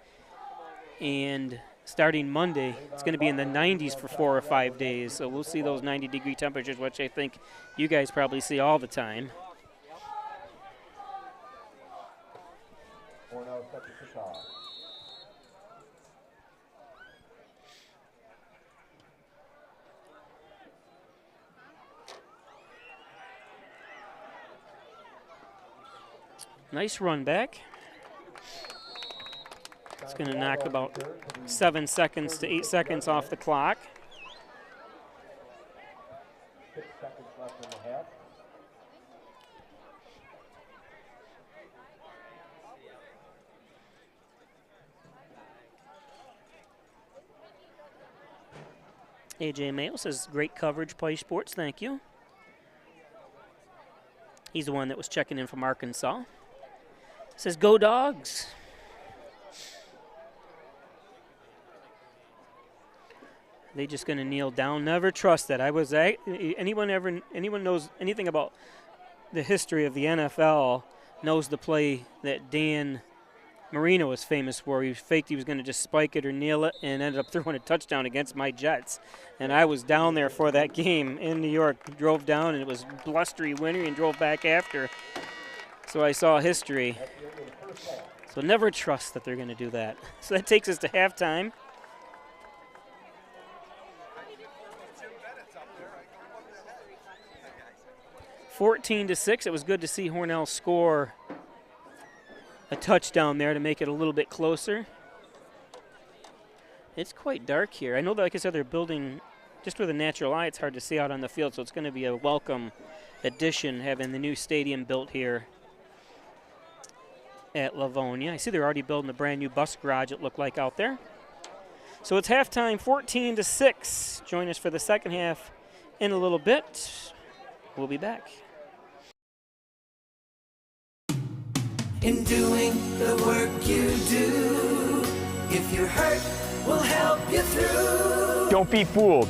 And starting Monday, it's going to be in the 90s for 4 or 5 days. So we'll see those 90-degree temperatures, which I think you guys probably see all the time. Hornell set to kick off. Nice run back. It's going to knock about 7 seconds to 8 seconds off the clock. 6 seconds left in the half. AJ Mayo says, great coverage, Play Sports, thank you. He's the one that was checking in from Arkansas. Says, go Dogs. They just going to kneel down. Never trust that. Anyone knows anything about the history of the NFL knows the play that Dan Marino was famous for. He faked he was going to just spike it or kneel it and ended up throwing a touchdown against my Jets. And I was down there for that game in New York. Drove down, and it was blustery, wintry, and drove back after. So I saw history. So never trust that they're going to do that. So that takes us to halftime. (14-6). It was good to see Hornell score a touchdown there to make it a little bit closer. It's quite dark here. I know that, like I said, they're building just with a natural eye. It's hard to see out on the field, so it's going to be a welcome addition having the new stadium built here at Livonia. I see they're already building a brand new bus garage, it looked like, out there. So it's halftime, 14-6. Join us for the second half in a little bit. We'll be back. In doing the work you do, if you're hurt, we'll help you through. Don't be fooled.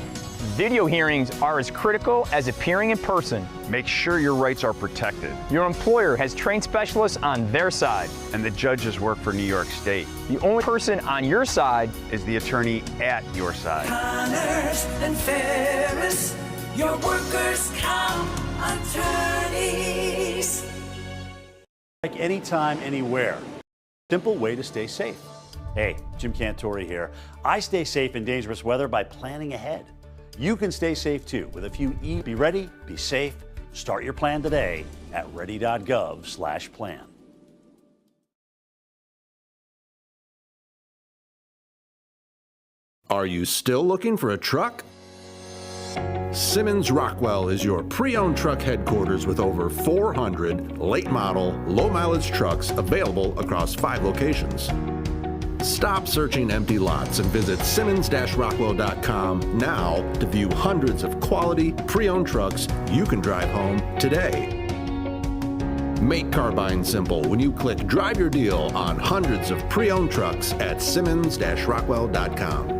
Video hearings are as critical as appearing in person. Make sure your rights are protected. Your employer has trained specialists on their side. And the judges work for New York State. The only person on your side is the attorney at your side. Connors and Ferris, your workers' comp attorneys. Like anytime, anywhere. Simple way to stay safe. Hey, Jim Cantore here. I stay safe in dangerous weather by planning ahead. You can stay safe too with a few Be ready, be safe. Start your plan today at ready.gov/plan. Are you still looking for a truck? Simmons Rockwell is your pre-owned truck headquarters with over 400 late model, low mileage trucks available across 5 locations. Stop searching empty lots and visit simmons-rockwell.com now to view hundreds of quality pre-owned trucks you can drive home today. Make car buying simple when you click Drive Your Deal on hundreds of pre-owned trucks at simmons-rockwell.com.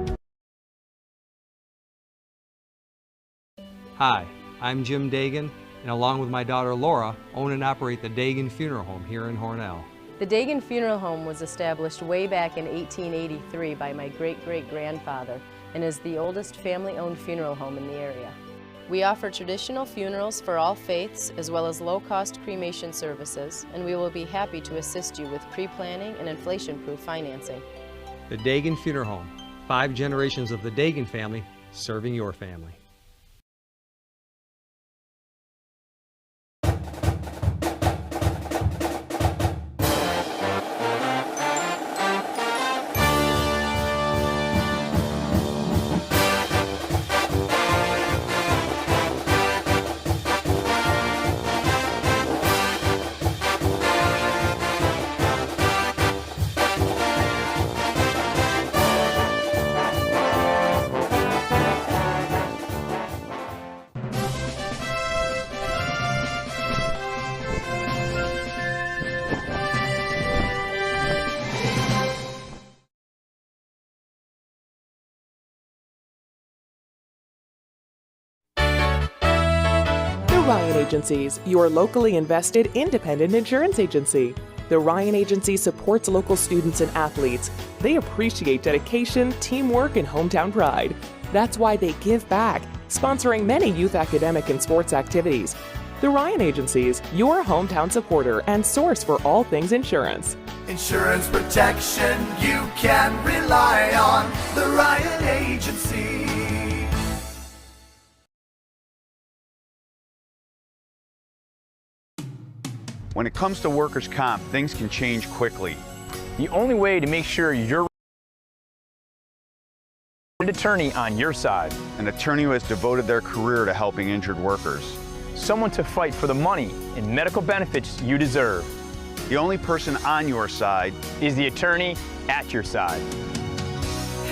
Hi, I'm Jim Dagan, and along with my daughter Laura, own and operate the Dagan Funeral Home here in Hornell. The Dagan Funeral Home was established way back in 1883 by my great-great-grandfather and is the oldest family-owned funeral home in the area. We offer traditional funerals for all faiths as well as low-cost cremation services, and we will be happy to assist you with pre-planning and inflation-proof financing. The Dagan Funeral Home, 5 generations of the Dagan family serving your family. Ryan Agencies, your locally invested independent insurance agency. The Ryan Agency supports local students and athletes. They appreciate dedication, teamwork, and hometown pride. That's why they give back, sponsoring many youth academic and sports activities. The Ryan Agencies, your hometown supporter and source for all things insurance. Insurance protection you can rely on. The Ryan Agency. When it comes to workers' comp, things can change quickly. The only way to make sure you're an attorney on your side. An attorney who has devoted their career to helping injured workers. Someone to fight for the money and medical benefits you deserve. The only person on your side is the attorney at your side.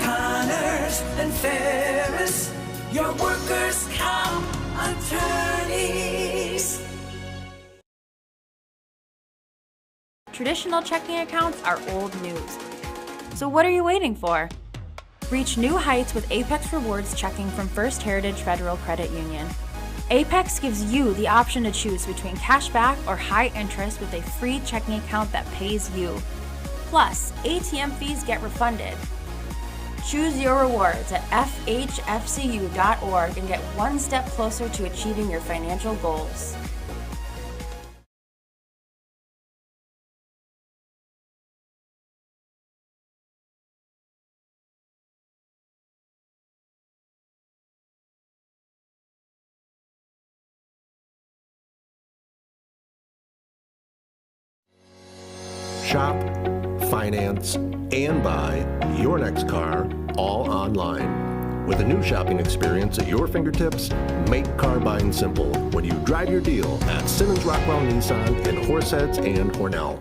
Connors and Ferris, your workers' comp attorneys. Traditional checking accounts are old news. So what are you waiting for? Reach new heights with Apex Rewards checking from First Heritage Federal Credit Union. Apex gives you the option to choose between cashback or high interest with a free checking account that pays you. Plus, ATM fees get refunded. Choose your rewards at FHFCU.org and get one step closer to achieving your financial goals. Shop, finance, and buy your next car all online. With a new shopping experience at your fingertips, make car buying simple when you drive your deal at Simmons Rockwell Nissan in Horseheads and Hornell.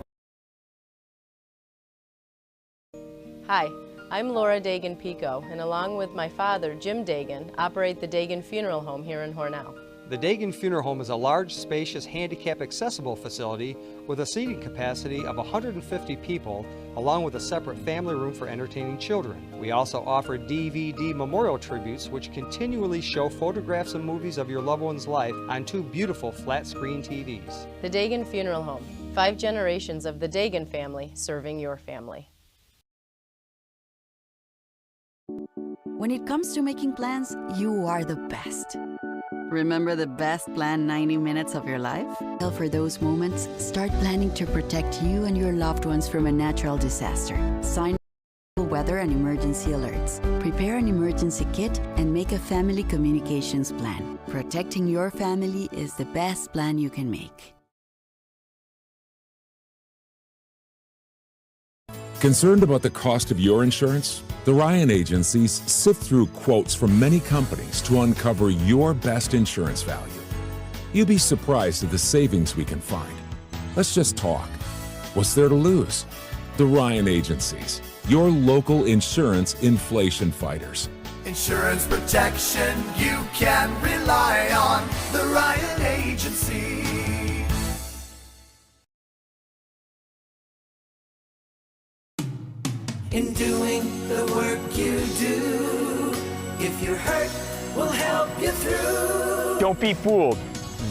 Hi, I'm Laura Dagan-Pico, and along with my father, Jim Dagan, operate the Dagan Funeral Home here in Hornell. The Dagan Funeral Home is a large, spacious, handicap-accessible facility with a seating capacity of 150 people, along with a separate family room for entertaining children. We also offer DVD memorial tributes, which continually show photographs and movies of your loved one's life on two beautiful flat-screen TVs. The Dagan Funeral Home, 5 generations of the Dagan family serving your family. When it comes to making plans, you are the best. Remember the best planned 90 minutes of your life? Well, for those moments, start planning to protect you and your loved ones from a natural disaster. Sign weather and emergency alerts. Prepare an emergency kit and make a family communications plan. Protecting your family is the best plan you can make. Concerned about the cost of your insurance? The Ryan Agencies sift through quotes from many companies to uncover your best insurance value. You'll be surprised at the savings we can find. Let's just talk. What's there to lose? The Ryan Agencies, your local insurance inflation fighters. Insurance protection you can rely on. The Ryan Agency. In doing the work you do, if you're hurt, we'll help you through. Don't be fooled.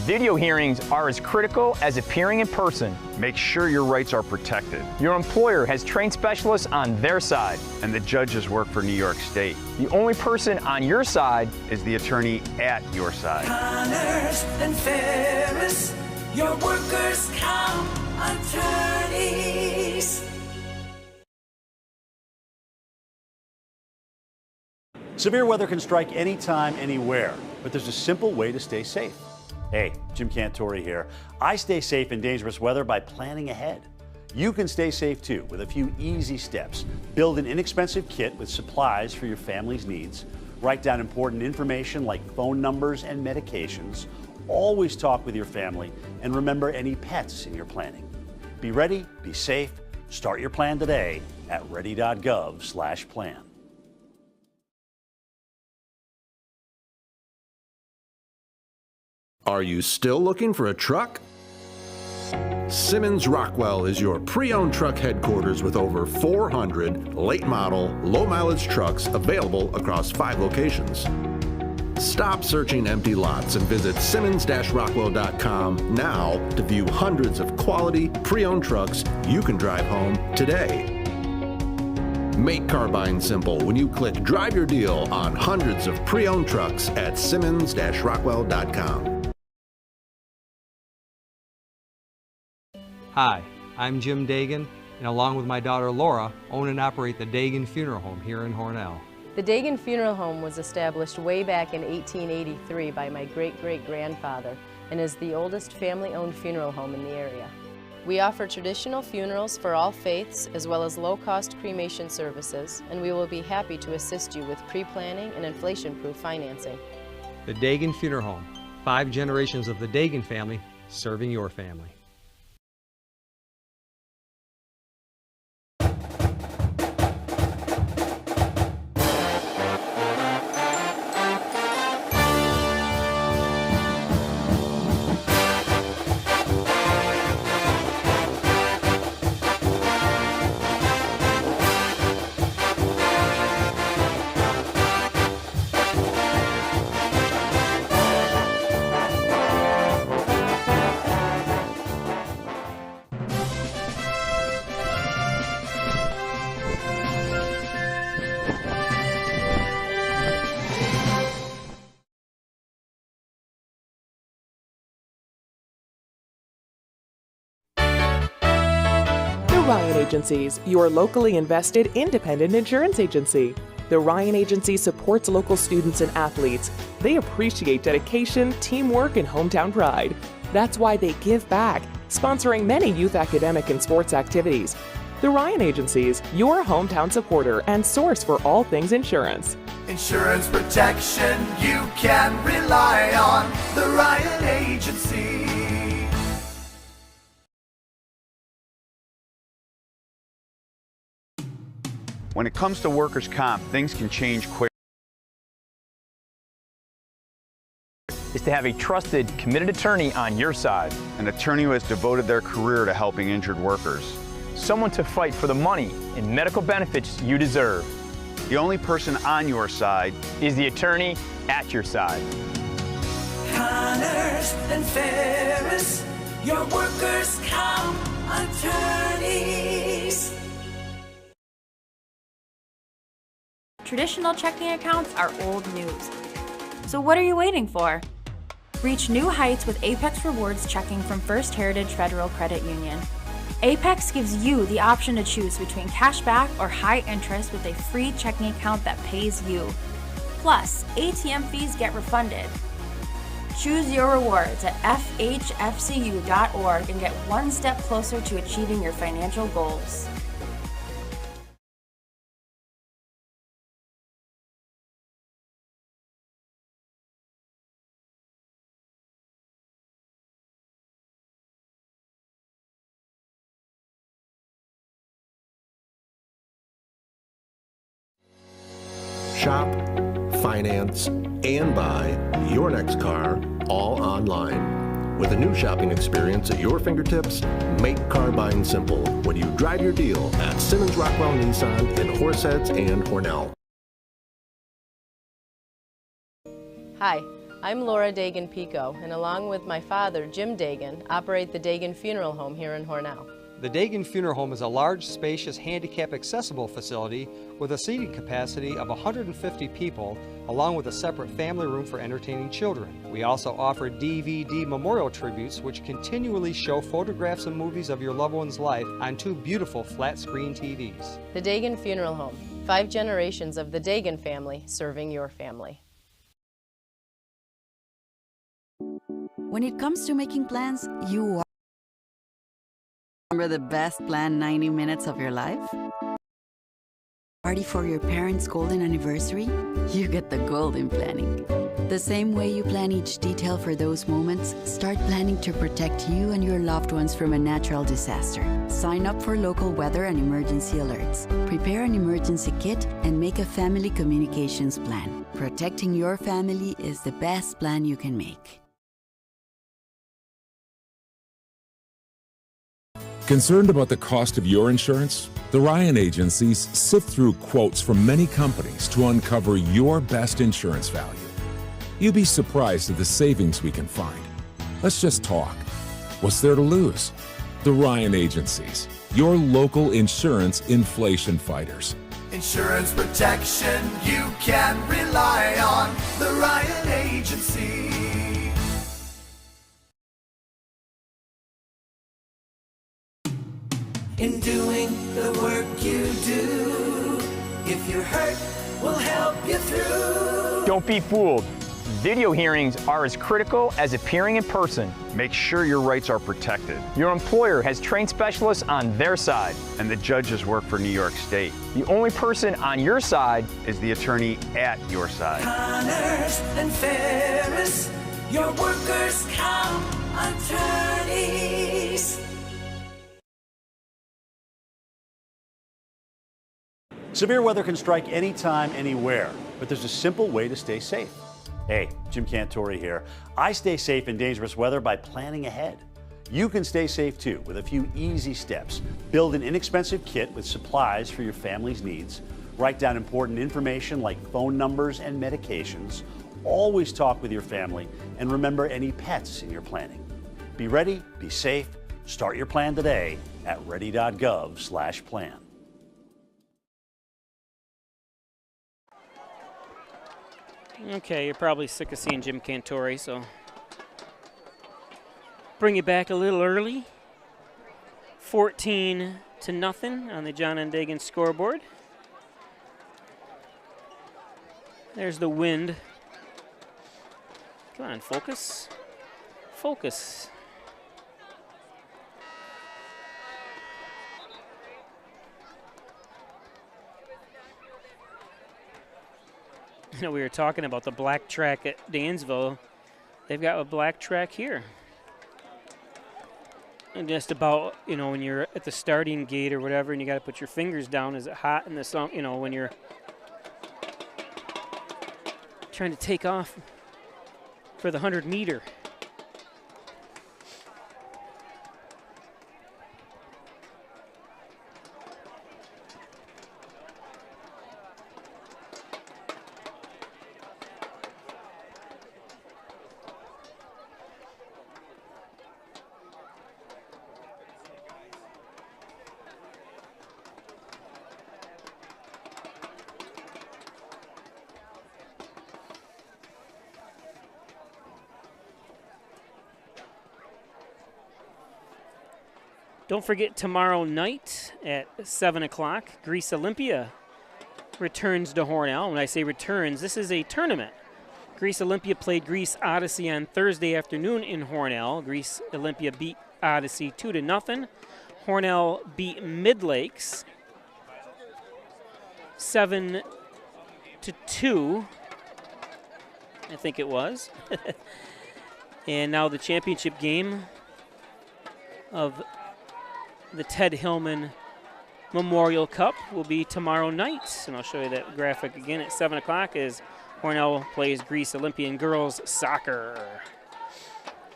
Video hearings are as critical as appearing in person. Make sure your rights are protected. Your employer has trained specialists on their side. And the judges work for New York State. The only person on your side is the attorney at your side. Connors and Ferris, your workers' comp attorneys. Severe weather can strike anytime, anywhere, but there's a simple way to stay safe. Hey, Jim Cantore here. I stay safe in dangerous weather by planning ahead. You can stay safe too with a few easy steps. Build an inexpensive kit with supplies for your family's needs. Write down important information like phone numbers and medications. Always talk with your family and remember any pets in your planning. Be ready, be safe. Start your plan today at ready.gov/plan. Are you still looking for a truck? Simmons Rockwell is your pre-owned truck headquarters with over 400 late model, low mileage trucks available across 5 locations. Stop searching empty lots and visit Simmons-Rockwell.com now to view hundreds of quality, pre-owned trucks you can drive home today. Make car buying simple when you click Drive Your Deal on hundreds of pre-owned trucks at Simmons-Rockwell.com. Hi, I'm Jim Dagan, and along with my daughter Laura, own and operate the Dagan Funeral Home here in Hornell. The Dagan Funeral Home was established way back in 1883 by my great-great-grandfather and is the oldest family-owned funeral home in the area. We offer traditional funerals for all faiths as well as low-cost cremation services, and we will be happy to assist you with pre-planning and inflation-proof financing. The Dagan Funeral Home, 5 generations of the Dagan family serving your family. Ryan Agencies, your locally invested independent insurance agency. The Ryan Agency supports local students and athletes. They appreciate dedication, teamwork, and hometown pride. That's why they give back, sponsoring many youth academic and sports activities. The Ryan Agencies, your hometown supporter and source for all things insurance. Insurance protection you can rely on. The Ryan Agency. When it comes to workers' comp, things can change quickly. Is to have a trusted, committed attorney on your side. An attorney who has devoted their career to helping injured workers. Someone to fight for the money and medical benefits you deserve. The only person on your side is the attorney at your side. Connors and Ferris, your workers' comp attorneys. Traditional checking accounts are old news. So what are you waiting for? Reach new heights with Apex Rewards checking from First Heritage Federal Credit Union. Apex gives you the option to choose between cash back or high interest with a free checking account that pays you. Plus, ATM fees get refunded. Choose your rewards at FHFCU.org and get one step closer to achieving your financial goals. Shop, finance, and buy your next car all online. With a new shopping experience at your fingertips, make car buying simple when you drive your deal at Simmons Rockwell Nissan in Horseheads and Hornell. Hi, I'm Laura Dagan-Pico, and along with my father, Jim Dagan, operate the Dagan Funeral Home here in Hornell. The Dagan Funeral Home is a large, spacious, handicap-accessible facility with a seating capacity of 150 people, along with a separate family room for entertaining children. We also offer DVD memorial tributes, which continually show photographs and movies of your loved one's life on 2 beautiful flat-screen TVs. The Dagan Funeral Home, 5 generations of the Dagan family serving your family. When it comes to making plans, you are. Remember the best planned 90 minutes of your life? Party for your parents' golden anniversary? You get the golden planning. The same way you plan each detail for those moments, start planning to protect you and your loved ones from a natural disaster. Sign up for local weather and emergency alerts. Prepare an emergency kit and make a family communications plan. Protecting your family is the best plan you can make. Concerned about the cost of your insurance? The Ryan Agencies sift through quotes from many companies to uncover your best insurance value. You'd be surprised at the savings we can find. Let's just talk. What's there to lose? The Ryan Agencies, your local insurance inflation fighters. Insurance protection you can rely on. The Ryan Agency. In doing the work you do, if you're hurt, we'll help you through. Don't be fooled. Video hearings are as critical as appearing in person. Make sure your rights are protected. Your employer has trained specialists on their side. And the judges work for New York State. The only person on your side is the attorney at your side. Connors and Ferris, your workers' comp attorneys. Severe weather can strike anytime, anywhere, but there's a simple way to stay safe. Hey, Jim Cantori here. I stay safe in dangerous weather by planning ahead. You can stay safe too with a few easy steps. Build an inexpensive kit with supplies for your family's needs. Write down important information like phone numbers and medications. Always talk with your family and remember any pets in your planning. Be ready, be safe. Start your plan today at ready.gov/plan. Okay, you're probably sick of seeing Jim Cantori, so bring you back a little early. 14-0 on the John and Dagan scoreboard. There's the wind. Come on, focus. Focus. You know, we were talking about the black track at Dansville. They've got a black track here. And just about, you know, when you're at the starting gate or whatever and you got to put your fingers down, is it hot in the sun? You know, when you're trying to take off for the 100-meter. Don't forget tomorrow night at 7 o'clock, Greece Olympia returns to Hornell. When I say returns, this is a tournament. Greece Olympia played Greece Odyssey on Thursday afternoon in Hornell. Greece Olympia beat Odyssey 2-0. Hornell beat Mid-Lakes 7-2, I think it was. And now the championship game of the Ted Hillman Memorial Cup will be tomorrow night. And I'll show you that graphic again at 7 o'clock as Hornell plays Greece Olympian girls soccer.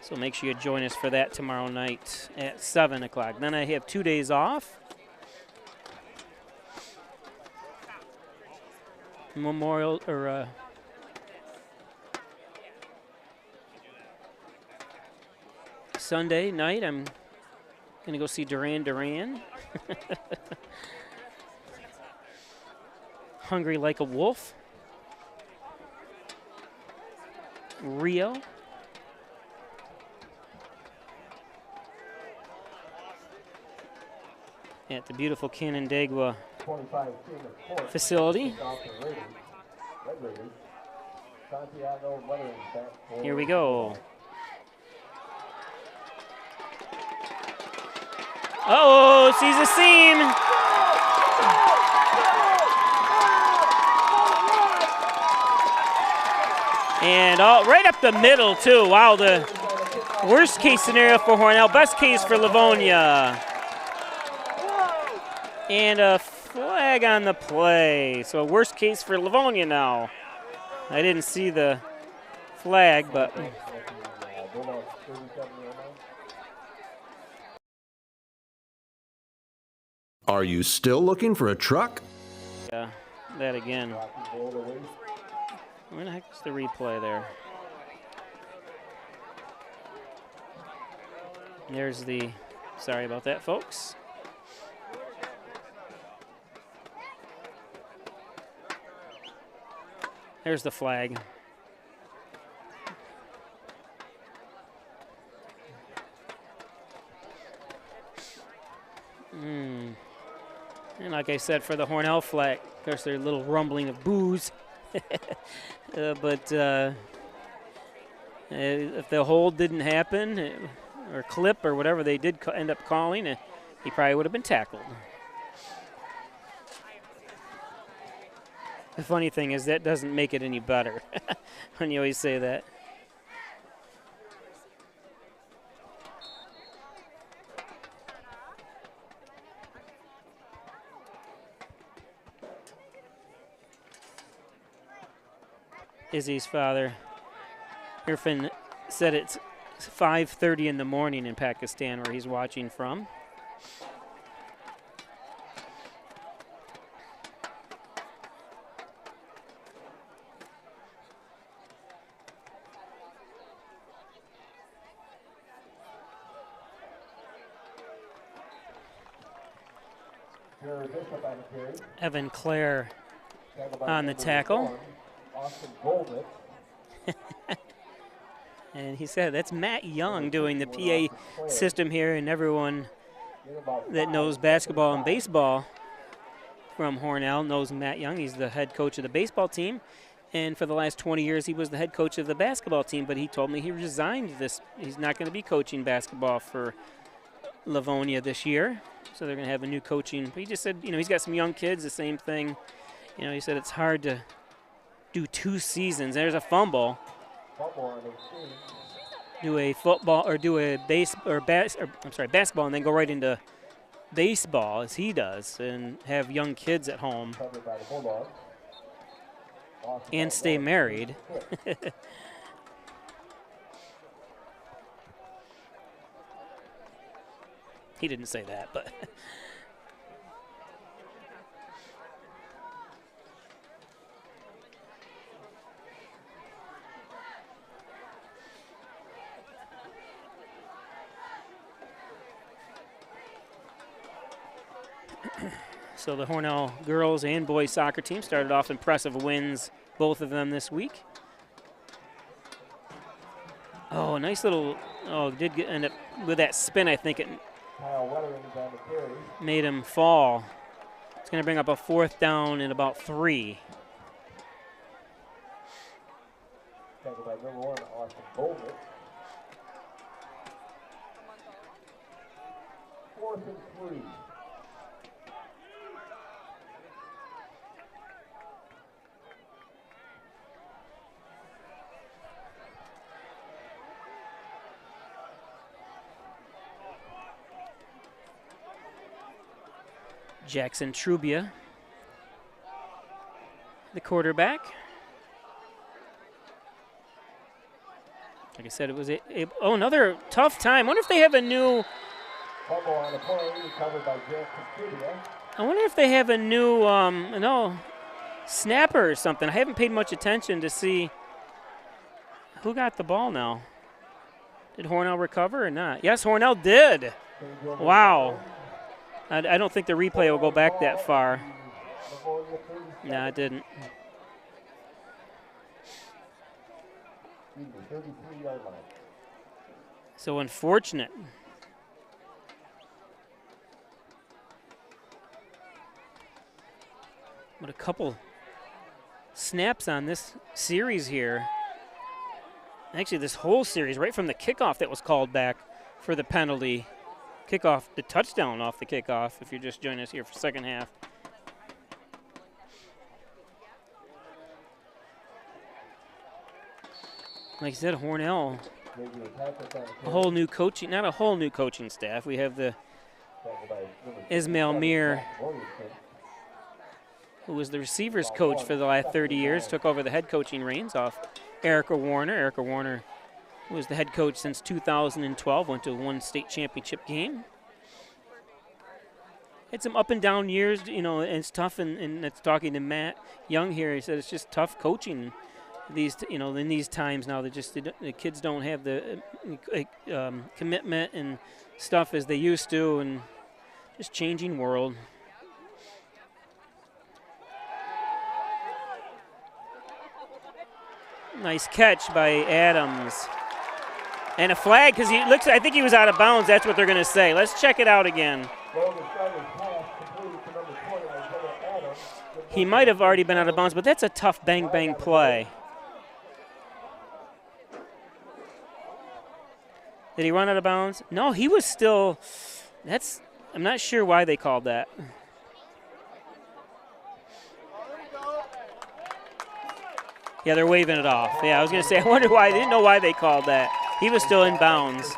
So make sure you join us for that tomorrow night at 7 o'clock. Then I have 2 days off. Memorial, or Sunday night, I'm gonna go see Duran. Hungry Like a Wolf. Rio. At the beautiful Canandaigua facility. Here we go. Oh, sees a seam. And right up the middle, too. Wow, the worst case scenario for Hornell, best case for Livonia. And a flag on the play. So worst case for Livonia now. I didn't see the flag, but... Are you still looking for a truck? Yeah, that again. Where the heck is the replay there? There's the, sorry about that, folks. There's the flag. And like I said, for the Hornell flag, of course, there's a little rumbling of boos. But if the hold didn't happen, or clip, or whatever they did end up calling, he probably would have been tackled. The funny thing is that doesn't make it any better when you always say that. Izzy's father, Irfan, said it's 5:30 in the morning in Pakistan where he's watching from. Evan Clare on the tackle. And he said that's Matt Young doing the PA system here, and everyone that knows basketball and baseball from Hornell knows Matt Young. He's the head coach of the baseball team, and for the last 20 years he was the head coach of the basketball team, but he told me he resigned this. He's not going to be coaching basketball for Livonia this year, so they're going to have a new coaching. But he just said, you know, he's got some young kids, the same thing. You know, he said it's hard to do 2 seasons. There's a fumble. Do a football or do a basketball, and then go right into baseball as he does, and have young kids at home and stay married. He didn't say that, but so the Hornell girls and boys soccer team started off impressive wins, both of them this week. Oh, nice little, end up with that spin. I think it made him fall. It's going to bring up a 4th down and about 3. Tackled by number 1, Austin Goldman. 4th and 3. Jackson Trubia, the quarterback. Like I said, it was another tough time. I wonder if they have a new. On the play, covered by Jackson Trubia. I wonder if they have a new, snapper or something. I haven't paid much attention to see who got the ball now. Did Hornell recover or not? Yes, Hornell did. Wow. I don't think the replay will go back that far. No, it didn't. So unfortunate. But a couple snaps on this series here. Actually, this whole series, right from the kickoff that was called back for the penalty. Kickoff, the touchdown off the kickoff, if you're just joining us here for second half. Like I said, Hornell, a whole new coaching, not a whole new coaching staff. We have the Ismail Mir, who was the receivers coach for the last 30 years, took over the head coaching reins off Erica Warner. Erica Warner was the head coach since 2012, went to 1 state championship game. Had some up and down years, you know, and it's tough, and it's talking to Matt Young here. He said it's just tough coaching these, in these times now, the kids don't have the commitment and stuff as they used to, and just changing world. Nice catch by Adams. And a flag because I think he was out of bounds. That's what they're going to say. Let's check it out again. He might have already been out of bounds, but that's a tough bang play. Did he run out of bounds? No, he was still. I'm not sure why they called that. Yeah, they're waving it off. Yeah, I was going to say, I wonder why. I didn't know why they called that. He was still in bounds.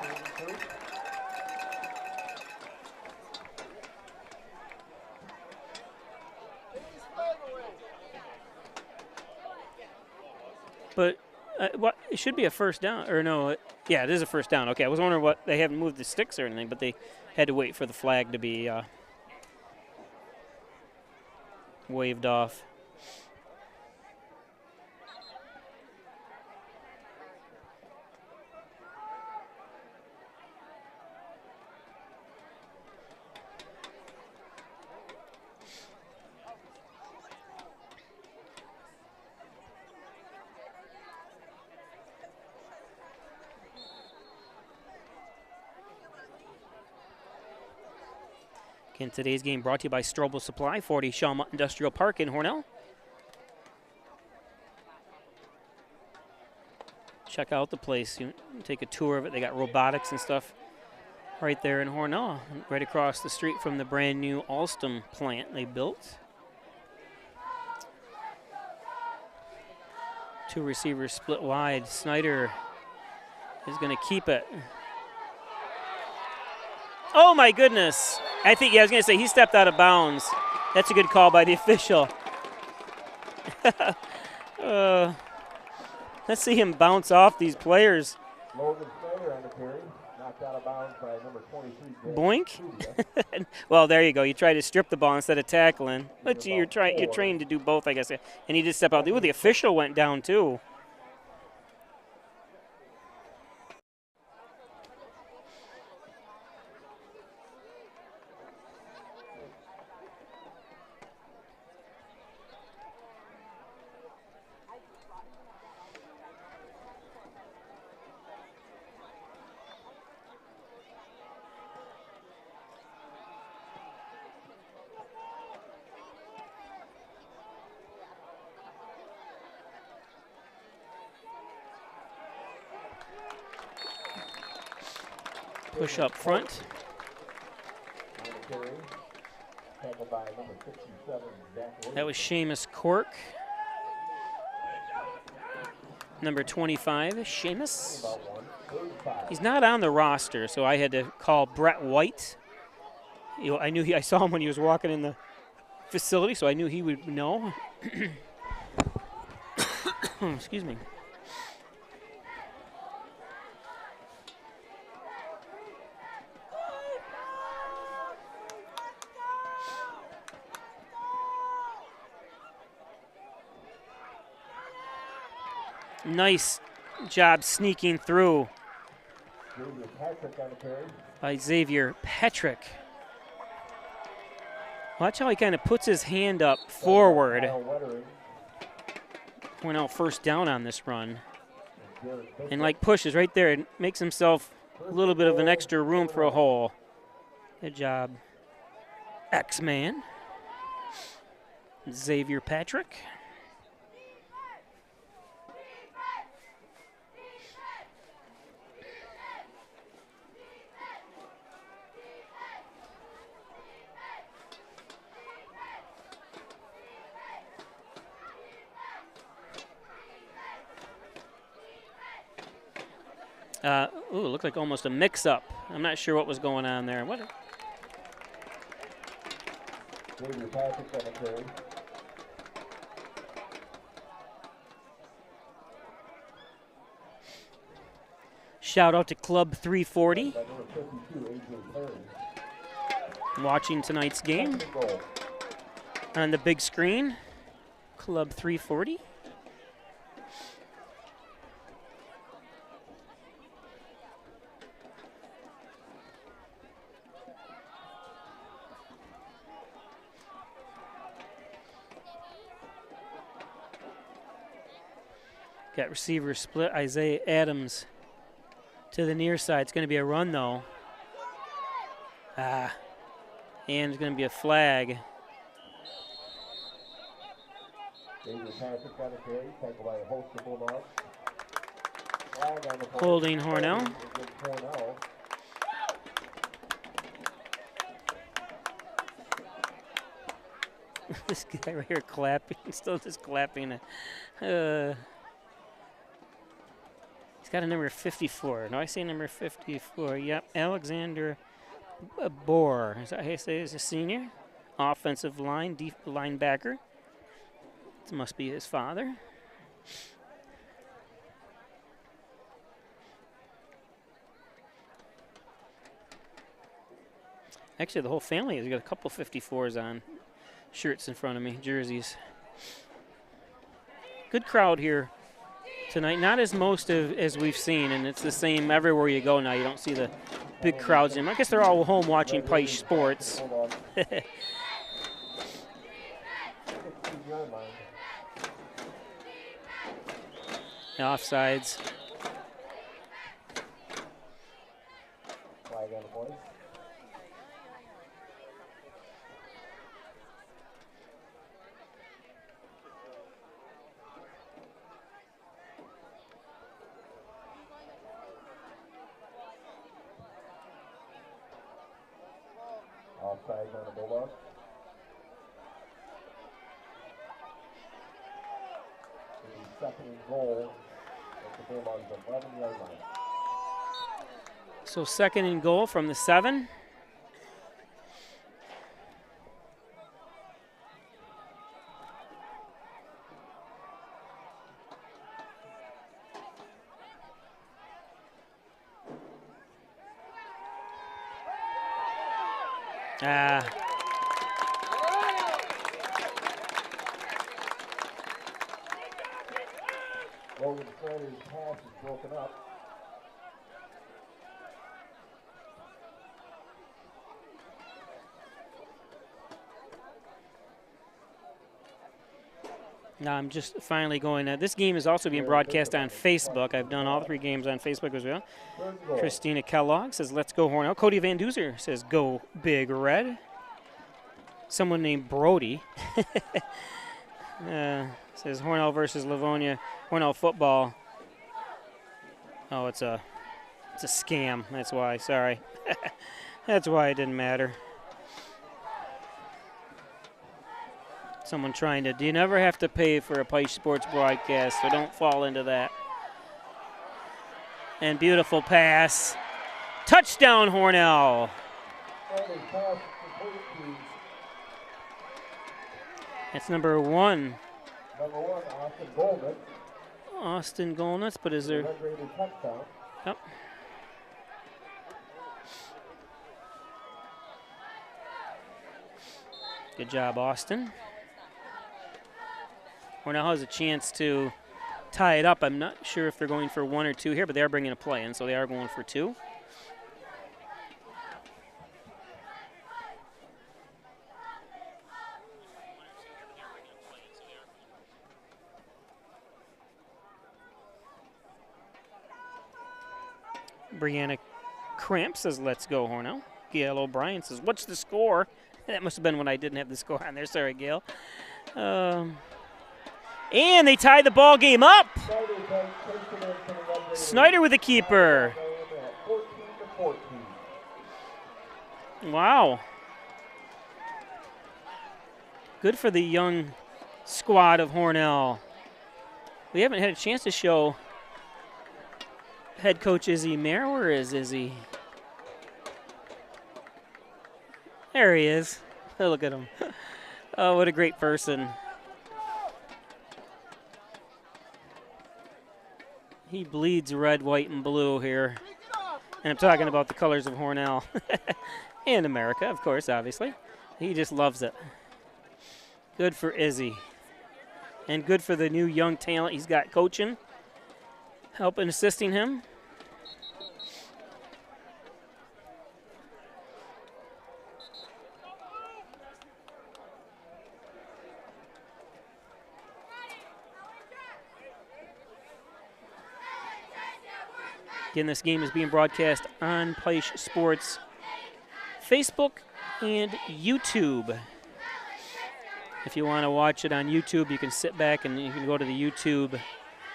But it should be a first down. Or no, yeah, it is a first down. Okay, I was wondering what, they haven't moved the sticks or anything, but they had to wait for the flag to be waved off. Again, today's game brought to you by Strobel Supply, 40 Shawmut Industrial Park in Hornell. Check out the place. You take a tour of it. They got robotics and stuff right there in Hornell, right across the street from the brand new Alstom plant they built. Two receivers split wide. Snyder is going to keep it. Oh my goodness. I was going to say he stepped out of bounds. That's a good call by the official. Let's see him bounce off these players. Logan Snyder on the carry, knocked out of bounds by number 23. Boink. Well, there you go. You try to strip the ball instead of tackling. But you're trained to do both, I guess. And he did step out. Ooh, the official went down too. Push up front. That was Seamus Cork. Number 25, Seamus. He's not on the roster, so I had to call Brett White. I saw him when he was walking in the facility, so I knew he would know. Excuse me. Nice job sneaking through by Xavier Patrick. Watch how he kind of puts his hand up forward. Hornell first down on this run. And pushes right there and makes himself a little bit of an extra room for a hole. Good job, X-Man. Xavier Patrick. Ooh, looked like almost a mix-up. I'm not sure what was going on there. What? Shout out to Club 340. Watching tonight's game on the big screen. Club 340. Got receiver split. Isaiah Adams to the near side. It's going to be a run, though. And it's going to be a flag. Holding Hornell. This guy right here clapping, still just clapping. He's got a number 54. No, I say number 54. Yep, Alexander Bohr. Is that how you say he's a senior? Offensive line, linebacker. This must be his father. Actually, the whole family has got a couple 54s on. Shirts in front of me, jerseys. Good crowd here tonight. Not as as we've seen, and it's the same everywhere you go now. You don't see the big crowds in. I guess they're all home watching Pike Sports. Offsides. Flag on the play. Offside on the Bulldogs. The second and goal at the Bulldogs' 11-yard line. So second and goal from the 7. Logan Snyder's pass is broken up. Now I'm just finally going. This game is also being broadcast on Facebook. I've done all 3 games on Facebook as well. Christina Kellogg says, "Let's go Hornell." Cody Van Duzer says, "Go Big Red." Someone named Brody says, "Hornell versus Livonia. Hornell football." Oh, it's a scam. That's why. Sorry. That's why it didn't matter. Someone trying to, you never have to pay for a Pike Sports broadcast, so don't fall into that. And beautiful pass. Touchdown, Hornell. That's number 1. Number 1, Austin Goldman. Austin Golnuts, but is there? Yep. Good job, Austin. Hornell has a chance to tie it up. I'm not sure if they're going for 1 or 2 here, but they are bringing a play in, so they are going for 2. Brianna Cramp says, "Let's go, Hornell." Gail O'Brien says, "What's the score?" That must have been when I didn't have the score on there. Sorry, Gail. And they tied the ball game up. Snyder with the keeper. Wow. Good for the young squad of Hornell. We haven't had a chance to show head coach Izzy Mayer. Where is Izzy? There he is. Oh, look at him. Oh, what a great person. He bleeds red, white, and blue here. And I'm talking about the colors of Hornell. And America, of course, obviously. He just loves it. Good for Izzy. And good for the new young talent he's got coaching, helping, assisting him. Again, this game is being broadcast on Peisch Sports Facebook and YouTube. If you want to watch it on YouTube, you can sit back and you can go to the YouTube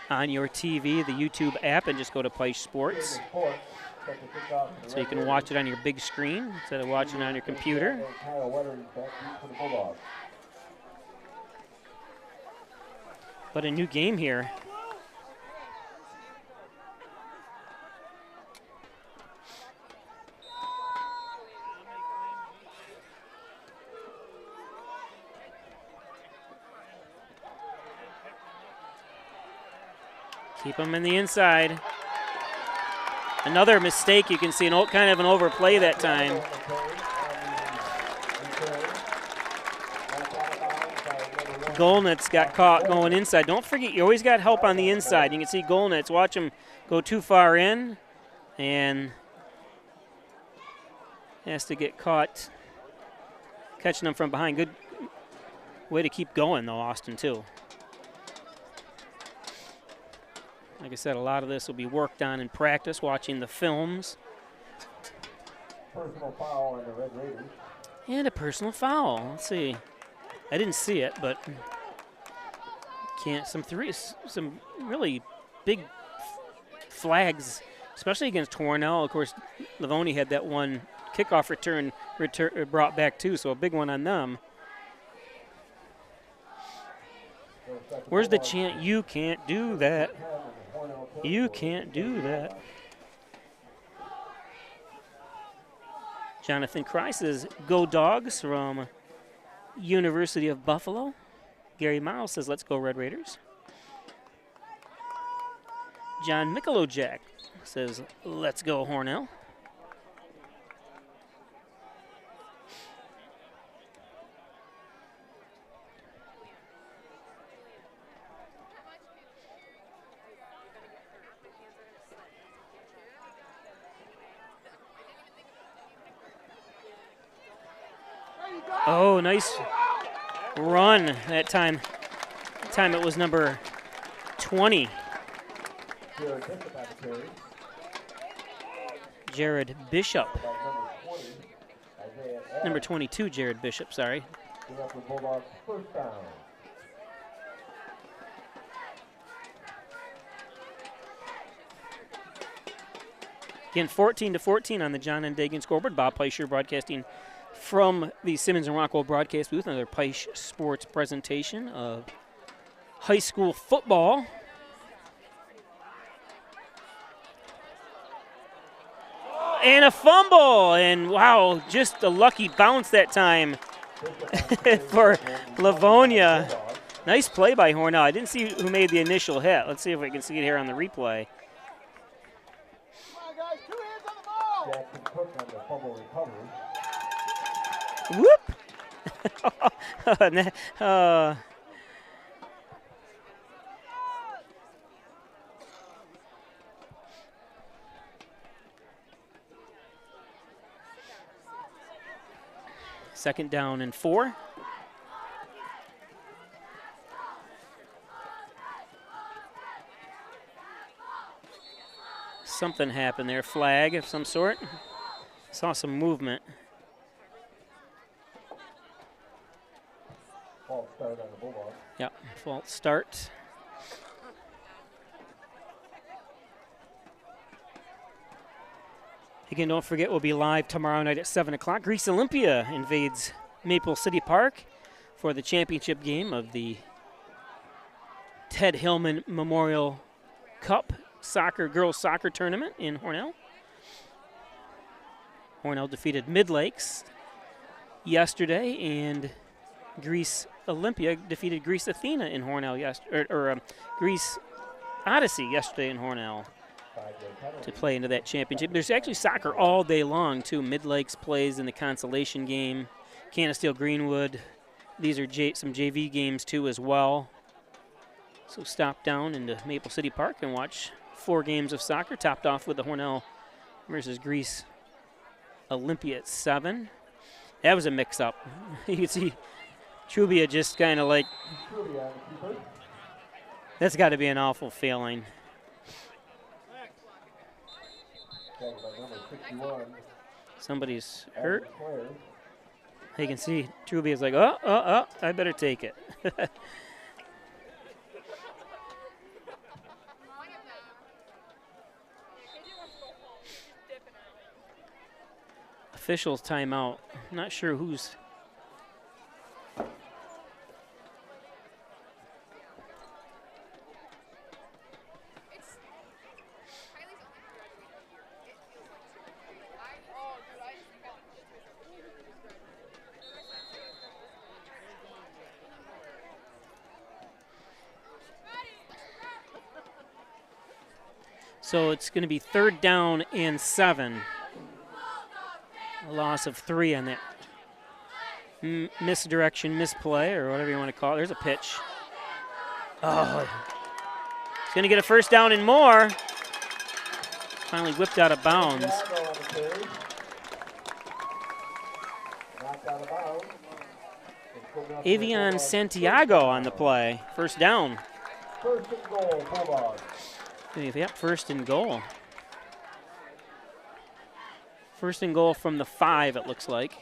on your TV, the YouTube app, and just go to Peisch Sports. So you can watch it on your big screen instead of watching it on your computer. But a new game here. Keep them in the inside. Another mistake. You can see kind of an overplay that time. Golnitz got caught going inside. Don't forget, you always got help on the inside. You can see Golnitz. Watch him go too far in, and has to get caught catching them from behind. Good way to keep going, though, Austin, too. Like I said, a lot of this will be worked on in practice, watching the films. Personal foul on the Red Raiders. And a personal foul. Let's see. I didn't see it, but some really big flags, especially against Hornell. Of course, Livonia had that one kickoff return brought back too, so a big one on them. Where's the chant? You can't do that. You can't do that. Jonathan Kreis says, go Dogs from University of Buffalo. Gary Miles says, let's go Red Raiders. John Mikolojak says, let's go Hornell. Oh, nice run that time. That time it was number 20. Jared Bishop. Number 22, Jared Bishop, sorry. Again, 14-14 on the John and Dagan scoreboard. Bob Peisch broadcasting from the Simmons and Rockwell broadcast booth. Another Peisch Sports presentation of high school football. And a fumble, and wow, just a lucky bounce that time for Livonia. Nice play by Hornell. I didn't see who made the initial hit. Let's see if we can see it here on the replay. Whoop! Second down and 4. Something happened there. Flag of some sort. Saw some movement. False start on the Bulldogs. Yep, false start. Again, don't forget, we'll be live tomorrow night at 7 o'clock. Greece Olympia invades Maple City Park for the championship game of the Ted Hillman Memorial Cup girls soccer tournament in Hornell. Hornell defeated Mid-Lakes yesterday, and Greece Olympia defeated Greece Athena in Hornell Greece Odyssey yesterday in Hornell to play into that championship. There's actually soccer all day long, too. Mid-Lakes plays in the consolation game. Canisteel Greenwood. These are some JV games, too, as well. So stop down into Maple City Park and watch 4 games of soccer, topped off with the Hornell versus Greece Olympia at 7. That was a mix-up. You can see Trubia just kind of like, that's got to be an awful feeling. Tackled by number 61. Somebody's hurt. Claire. You can see Truby is like, oh, I better take it. Officials timeout. I'm not sure who's. So it's going to be 3rd down and 7. A loss of 3 on that misdirection, misplay, or whatever you want to call it. There's a pitch. Oh, he's going to get a 1st down and more. Finally whipped out of bounds. Avion Santiago on the play. 1st down. 1st and goal, Bulldogs. Yep, 1st and goal. 1st and goal from the 5, it looks like.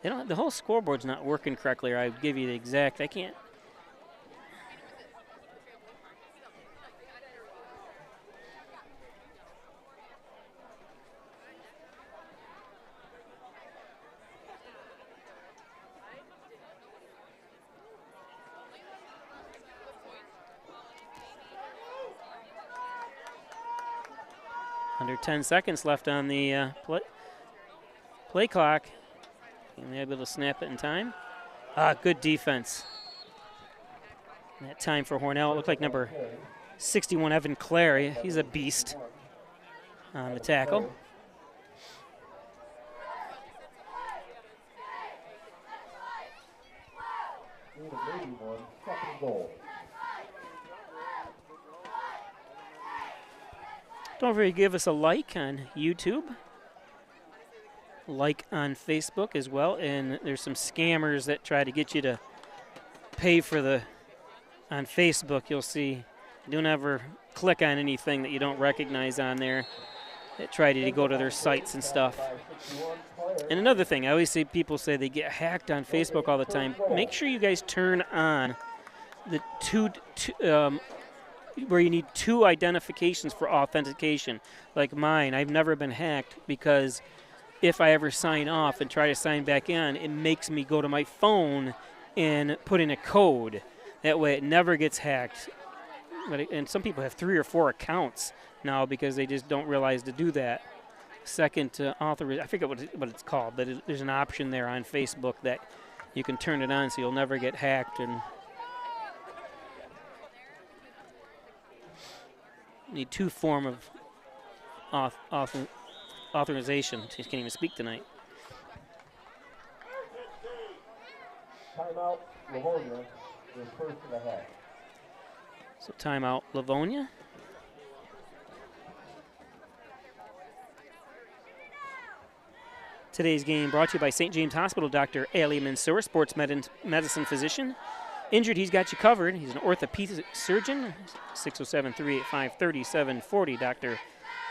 They don't. The whole scoreboard's not working correctly, or I'd give you the exact. I can't. Under 10 seconds left on the play clock. And they're able to snap it in time. Good defense. That time for Hornell. It looked like number 61, Evan Clary. He's a beast on the tackle. Don't forget to give us a like on YouTube. Like on Facebook as well. And there's some scammers that try to get you to pay for the, on Facebook, you'll see, don't ever click on anything that you don't recognize on there. They try to go to their sites and stuff. And another thing, I always see people say they get hacked on Facebook all the time. Make sure you guys turn on the where you need 2 identifications for authentication. Like mine, I've never been hacked because if I ever sign off and try to sign back in, it makes me go to my phone and put in a code. That way it never gets hacked. And some people have 3 or 4 accounts now because they just don't realize to do that. Second authorization, I forget what it's called, but there's an option there on Facebook that you can turn it on so you'll never get hacked. And need 2 form of authorization. Just can't even speak tonight. Timeout, Livonia is 1st and a half. So timeout, Livonia. Today's game brought to you by St. James Hospital, Dr. Ali Mansour, sports medicine physician. Injured, he's got you covered. He's an orthopedic surgeon. 607-385-3740, Dr.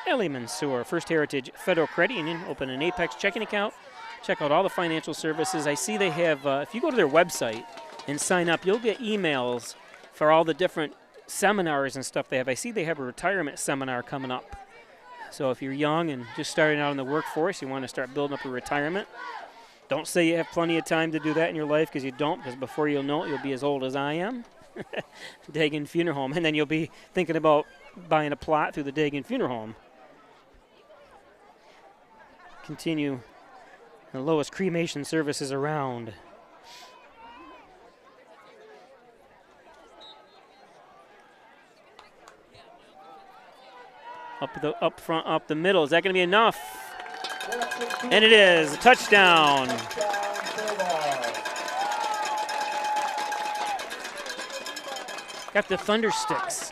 Ali Mansour. First Heritage Federal Credit Union. Open an Apex checking account. Check out all the financial services. I see they have, if you go to their website and sign up, you'll get emails for all the different seminars and stuff they have. I see they have a retirement seminar coming up. So if you're young and just starting out in the workforce, you want to start building up a retirement, don't say you have plenty of time to do that in your life, because you don't, because before you'll know it, you'll be as old as I am. Dagan Funeral Home. And then you'll be thinking about buying a plot through the Dagan Funeral Home. Continue the lowest cremation services around. Up front, up the middle. Is that going to be enough? And it is. A touchdown. Got the thunder sticks.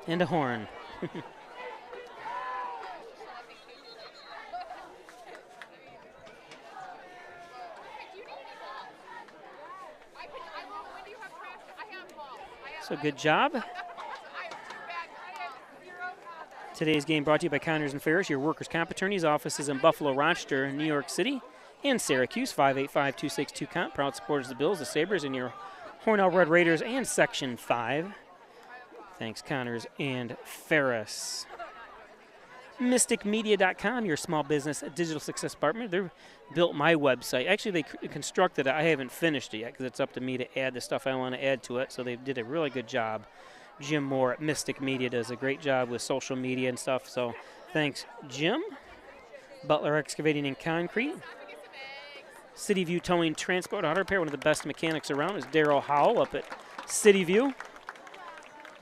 And a horn. So good job. Today's game brought to you by Connors and Ferris, your workers' comp attorneys. Offices in Buffalo, Rochester, New York City, and Syracuse. 585-262-COMP. Proud supporters of the Bills, the Sabres, and your Hornell Red Raiders and Section 5. Thanks, Connors and Ferris. MysticMedia.com, your small business digital success partner. They built my website. Actually, they constructed it. I haven't finished it yet because it's up to me to add the stuff I want to add to it. So they did a really good job. Jim Moore at Mystic Media does a great job with social media and stuff. So thanks, Jim. Butler Excavating and Concrete. City View Towing Transport Auto Repair. One of the best mechanics around is Daryl Howell up at City View.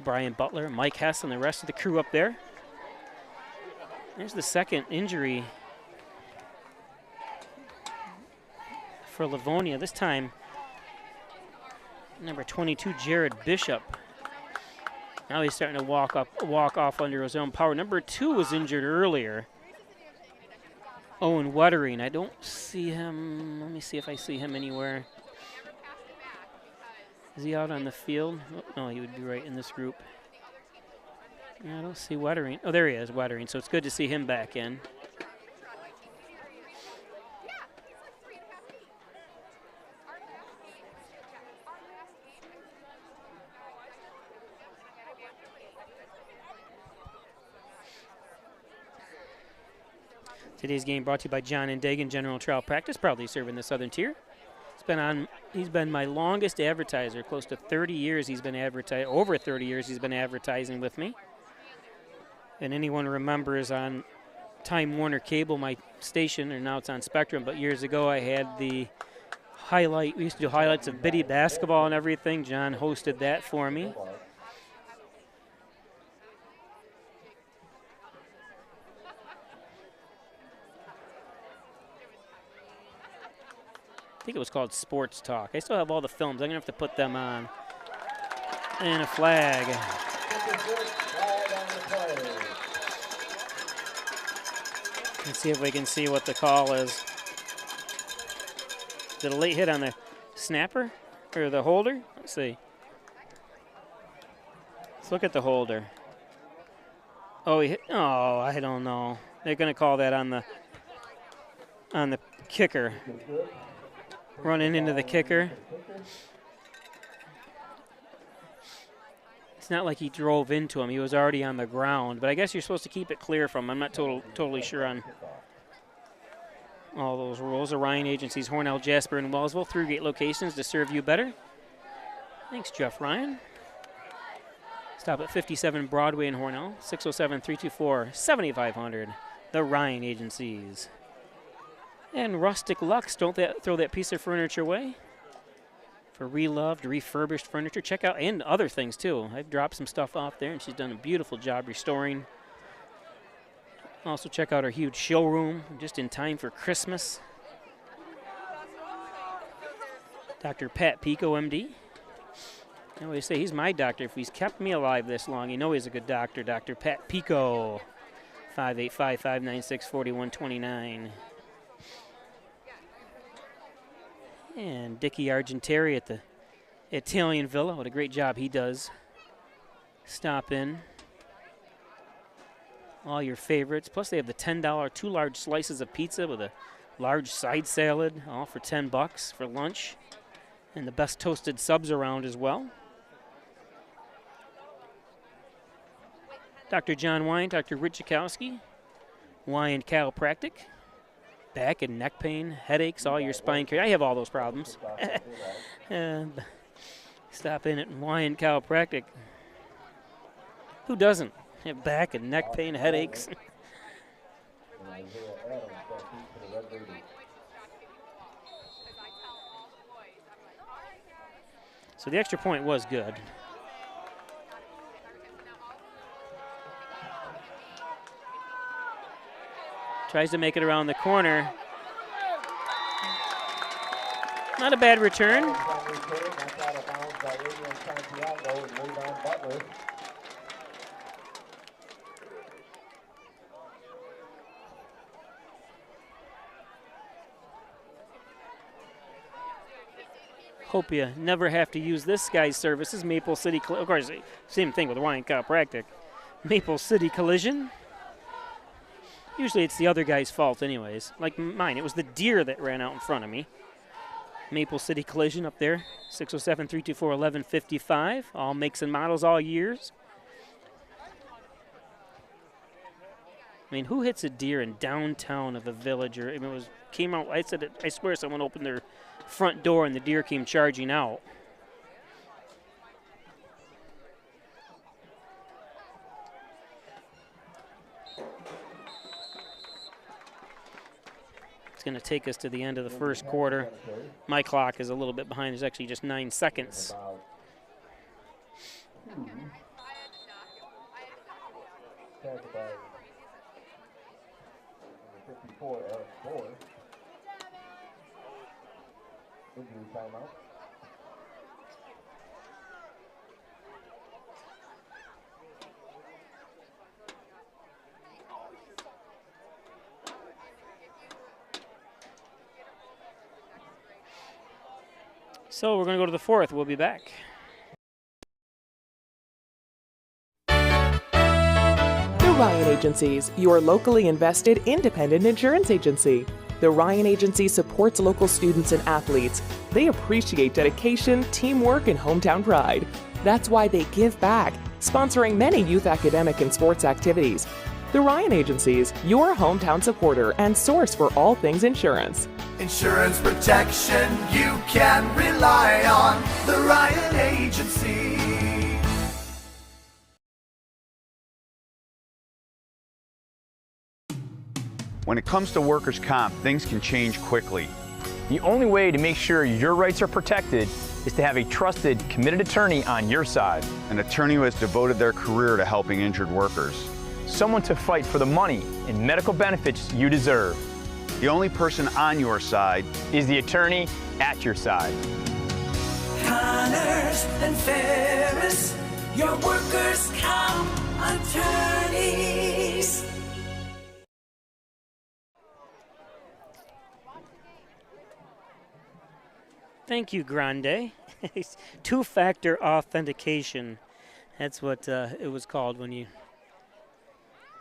Brian Butler, Mike Hess, and the rest of the crew up there. There's the second injury for Livonia. This time, number 22, Jared Bishop. Now he's starting to walk off under his own power. Number 2 was injured earlier. Owen Wettering. I don't see him. Let me see if I see him anywhere. Is he out on the field? Oh, no, he would be right in this group. Yeah, I don't see Wettering. Oh, there he is, Wettering. So it's good to see him back in. Today's game brought to you by John and Dagan General Trial Practice, proudly serving the Southern Tier. He's been my longest advertiser, close to 30 years he's been over 30 years he's been advertising with me. And anyone remembers on Time Warner Cable, my station, or now it's on Spectrum, but years ago I had the we used to do highlights of Biddy basketball and everything. John hosted that for me. I think it was called Sports Talk. I still have all the films. I'm going to have to put them on. And a flag. Let's see if we can see what the call is. Is it a late hit on the snapper or the holder? Let's see. Let's look at the holder. Oh, he hit. Oh, I don't know. They're going to call that on the kicker. Running into the kicker. It's not like he drove into him. He was already on the ground. But I guess you're supposed to keep it clear from him. I'm not totally sure on all those rules. Orion Agencies, Hornell, Jasper, and Wellsville. 3 great locations to serve you better. Thanks, Jeff Ryan. Stop at 57 Broadway in Hornell. 607-324-7500. The Ryan Agencies. And Rustic Lux, don't throw that piece of furniture away. For reloved, refurbished furniture. Check out, and other things too. I've dropped some stuff off there, and she's done a beautiful job restoring. Also check out our huge showroom, just in time for Christmas. Dr. Pat Pico, MD. I always say he's my doctor. If he's kept me alive this long, you know he's a good doctor. Dr. Pat Pico, 585-596-4129. And Dickie Argenteri at the Italian Villa. What a great job he does. Stop in. All your favorites. Plus they have the $10 2 large slices of pizza with a large side salad, all for $10 for lunch. And the best toasted subs around as well. Dr. John Wine, Dr. Rich Chakowski, Wine Chiropractic. Back and neck pain, headaches, all your spine care. I have all those problems. Stop in at Wine Chiropractic. Who doesn't have back and neck pain, headaches? So the extra point was good. Tries to make it around the corner. Not a bad return. Hope you never have to use this guy's services. Maple City, of course, same thing with Ryan Chiropractic. Maple City Collision. Usually it's the other guy's fault anyways. Like mine, it was the deer that ran out in front of me. Maple City Collision up there, 607-324-1155. All makes and models, all years. I mean, who hits a deer in downtown of a village? Or I mean, came out. I swear someone opened their front door and the deer came charging out. It's going to take us to the end of the first quarter. My clock is a little bit behind. There's actually just 9 seconds. So we're going to go to the fourth. We'll be back. The Ryan Agencies, your locally invested independent insurance agency. The Ryan Agency supports local students and athletes. They appreciate dedication, teamwork, and hometown pride. That's why they give back, sponsoring many youth academic and sports activities. The Ryan Agencies, your hometown supporter and source for all things insurance. Insurance protection you can rely on. The Ryan Agency. When it comes to workers' comp, things can change quickly. The only way to make sure your rights are protected is to have a trusted, committed attorney on your side. An attorney who has devoted their career to helping injured workers. Someone to fight for the money and medical benefits you deserve. The only person on your side is the attorney at your side. Connors and Ferris, your workers' comp attorneys. Thank you, Grande. Two-factor authentication. That's what it was called when you...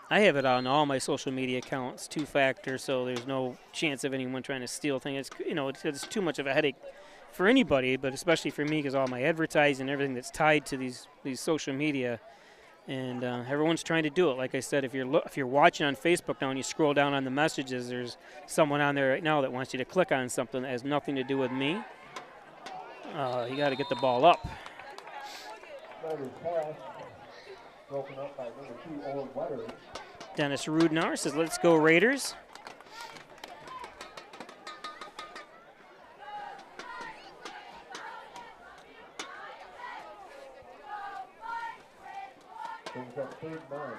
I have it on all my social media accounts, two-factor, so there's no chance of anyone trying to steal things. It's too much of a headache for anybody, but especially for me because all my advertising and everything that's tied to these social media, and everyone's trying to do it. Like I said, if you're watching on Facebook now and you scroll down on the messages, there's someone on there right now that wants you to click on something that has nothing to do with me. You got to get the ball up. Broken up by number 2, Owen Weathers. Dennis Rudnar says, let's go Raiders. Brings up 3rd down.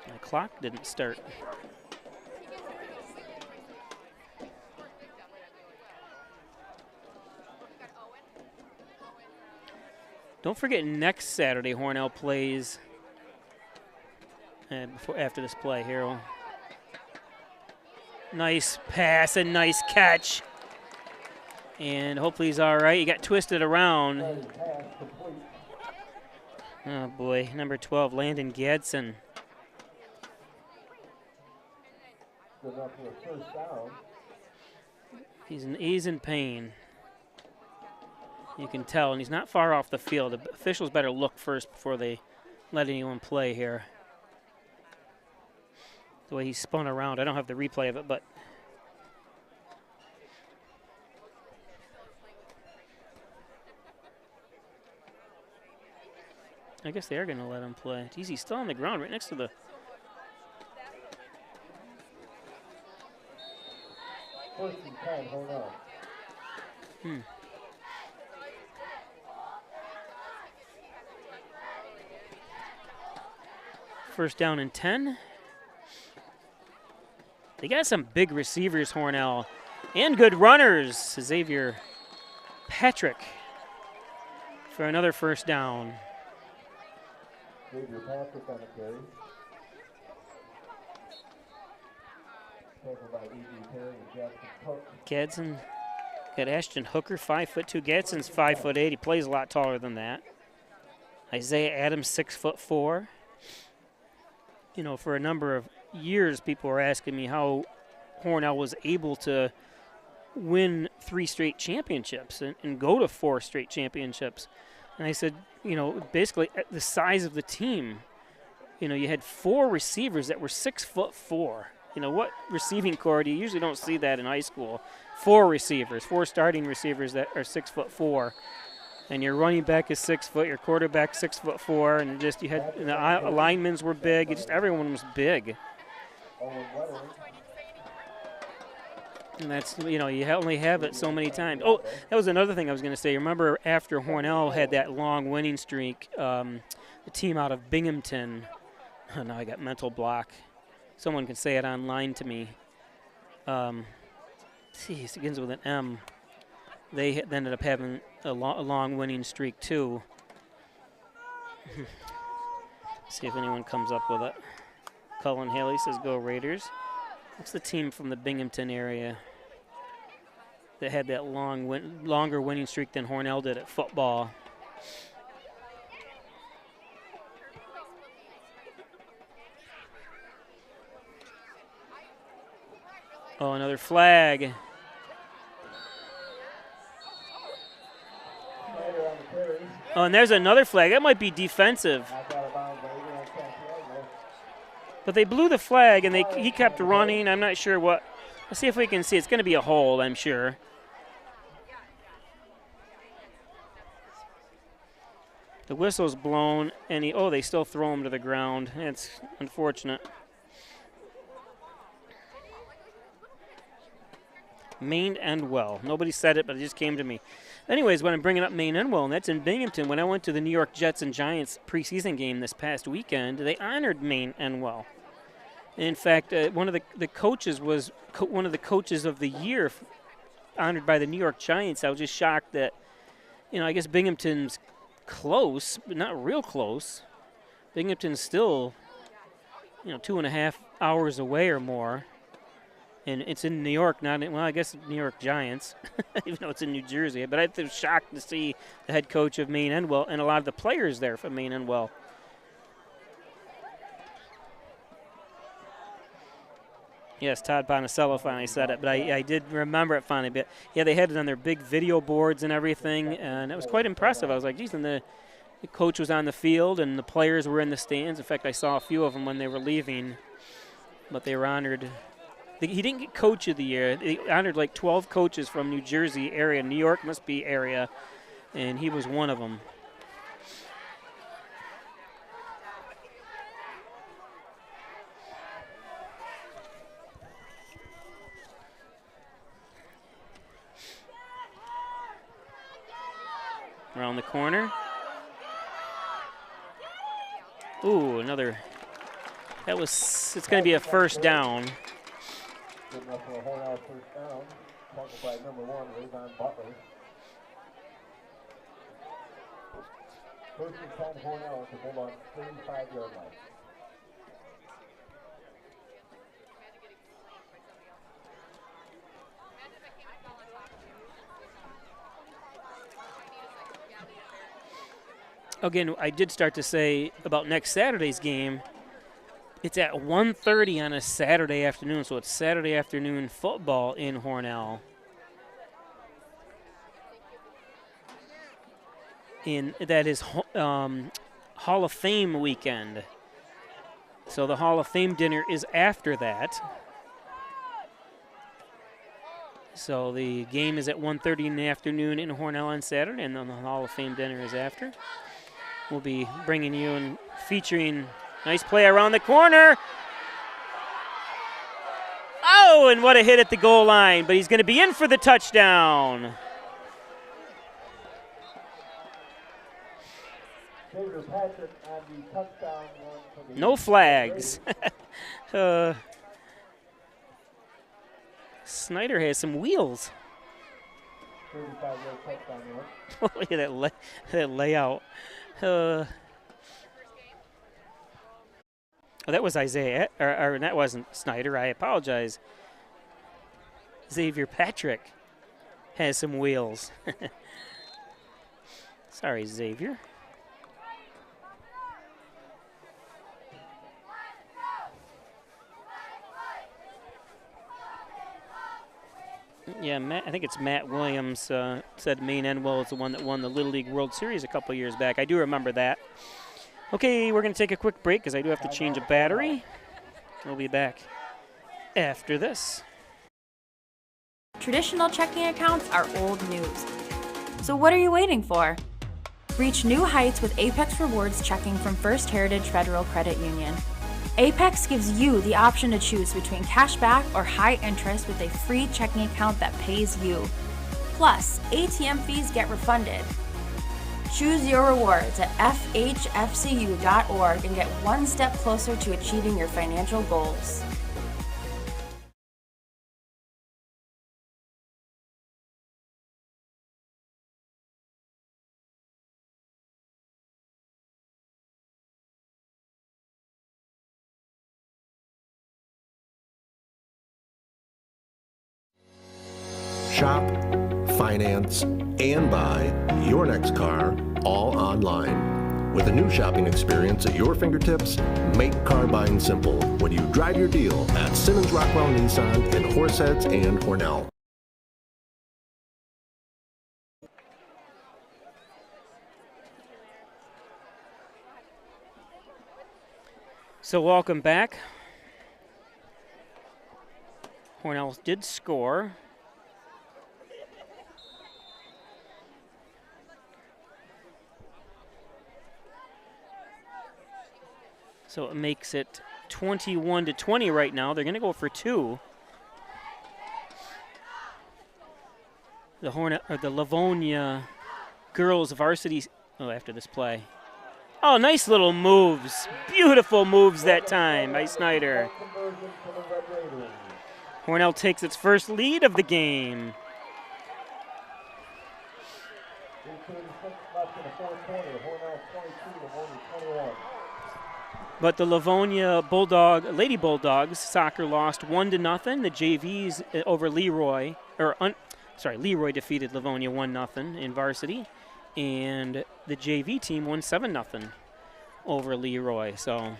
My clock didn't start. Don't forget, next Saturday, Hornell plays after this play here. Nice pass and nice catch. And hopefully he's all right. He got twisted around. Oh, boy. Number 12, Landon Gadsden. He's in pain. You can tell, and he's not far off the field. The officials better look first before they let anyone play here. The way he spun around, I don't have the replay of it, but I guess they are going to let him play. Geez, he's still on the ground right next to the... First and 10, Hronell. First down and 10. They got some big receivers, Hornell, and good runners. Xavier Patrick for another first down. Xavier Patrick on the carry. Tackled by E.J. Perry and Jackson Cook. Gadsden got Ashton Hooker, 5'2". Gadsden's 5'8". He plays a lot taller than that. Isaiah Adams, 6'4". You know, for a number of years, people were asking me how Hornell was able to win 3 straight championships and go to 4 straight championships. And I said, you know, basically at the size of the team, you know, you had 4 receivers that were 6'4". You know, what receiving core do you usually don't see that in high school? 4 receivers, 4 starting receivers that are 6'4". And your running back is 6 foot, your quarterback 6'4", and just you had and the linemen were big. Just everyone was big. And that's, you know, you only have it so many times. Oh, that was another thing I was going to say. Remember after Hornell had that long winning streak, the team out of Binghamton, oh, now I got mental block. Someone can say it online to me. See, it begins with an M. They ended up having a long winning streak too. See if anyone comes up with it. Cullen Haley says go Raiders. What's the team from the Binghamton area that had that longer winning streak than Hornell did at football? Oh, another flag. Oh, and there's another flag. That might be defensive. But they blew the flag, and he kept running. I'm not sure what. Let's see if we can see. It's going to be a hold, I'm sure. The whistle's blown, and they still throw him to the ground. It's unfortunate. Maine Endwell. Nobody said it, but it just came to me. Anyways, when I'm bringing up Maine Endwell, and that's in Binghamton, when I went to the New York Jets and Giants preseason game this past weekend, they honored Maine Endwell. In fact, one of the coaches was one of the coaches of the year honored by the New York Giants. I was just shocked that, you know, I guess Binghamton's close, but not real close. Binghamton's still, you know, 2.5 hours away or more. And it's in New York, I guess New York Giants, even though it's in New Jersey. But I was shocked to see the head coach of Maine Endwell and a lot of the players there from Maine Endwell. Yes, Todd Bonicello finally said it, but I did remember it finally. But yeah, they had it on their big video boards and everything, and it was quite impressive. I was like, geez, and the coach was on the field and the players were in the stands. In fact, I saw a few of them when they were leaving, but they were honored. He didn't get Coach of the Year. They honored like 12 coaches from New Jersey area. New York must be area, and he was one of them. Around the corner. Ooh, another. It's going to be a first down. Good enough for a Hornell first down. Tackled by number 1, Rayvon Butler. First and 10 Hornell at the Bulldogs 35-yard line. Again, I did start to say about next Saturday's game. It's at 1:30 on a Saturday afternoon, so it's Saturday afternoon football in Hornell. That is Hall of Fame weekend. So the Hall of Fame dinner is after that. So the game is at 1:30 in the afternoon in Hornell on Saturday, and then the Hall of Fame dinner is after. We'll be bringing you and featuring nice play around the corner. Oh, and what a hit at the goal line, but he's going to be in for the touchdown. Patrick on the touchdown run for the No flags. Snyder has some wheels. 35-yard touchdown run. Look at that layout. Oh, that was Isaiah, or that wasn't Snyder. I apologize. Xavier Patrick has some wheels. Sorry, Xavier. Yeah, I think it's Matt Williams said Maine Enwell is the one that won the Little League World Series a couple years back. I do remember that. Okay, we're going to take a quick break because I do have to change a battery. We'll be back after this. Traditional checking accounts are old news. So what are you waiting for? Reach new heights with Apex Rewards checking from First Heritage Federal Credit Union. Apex gives you the option to choose between cash back or high interest with a free checking account that pays you. Plus, ATM fees get refunded. Choose your rewards at FHFCU.org and get one step closer to achieving your financial goals. Shop, finance, and buy your next car all online. With a new shopping experience at your fingertips, make car buying simple when you drive your deal at Simmons Rockwell Nissan in Horseheads and Hornell. So welcome back. Hornell did score. So it makes it 21-20 right now. They're going to go for two. The Livonia girls varsity. Oh, after this play. Oh, nice little moves. Beautiful moves that time by Snyder. Hornell takes its first lead of the game. But the Livonia Lady Bulldogs soccer lost 1-0. The JVs over Leroy, Leroy defeated Livonia 1-0 in varsity, and the JV team won 7-0 over Leroy. So.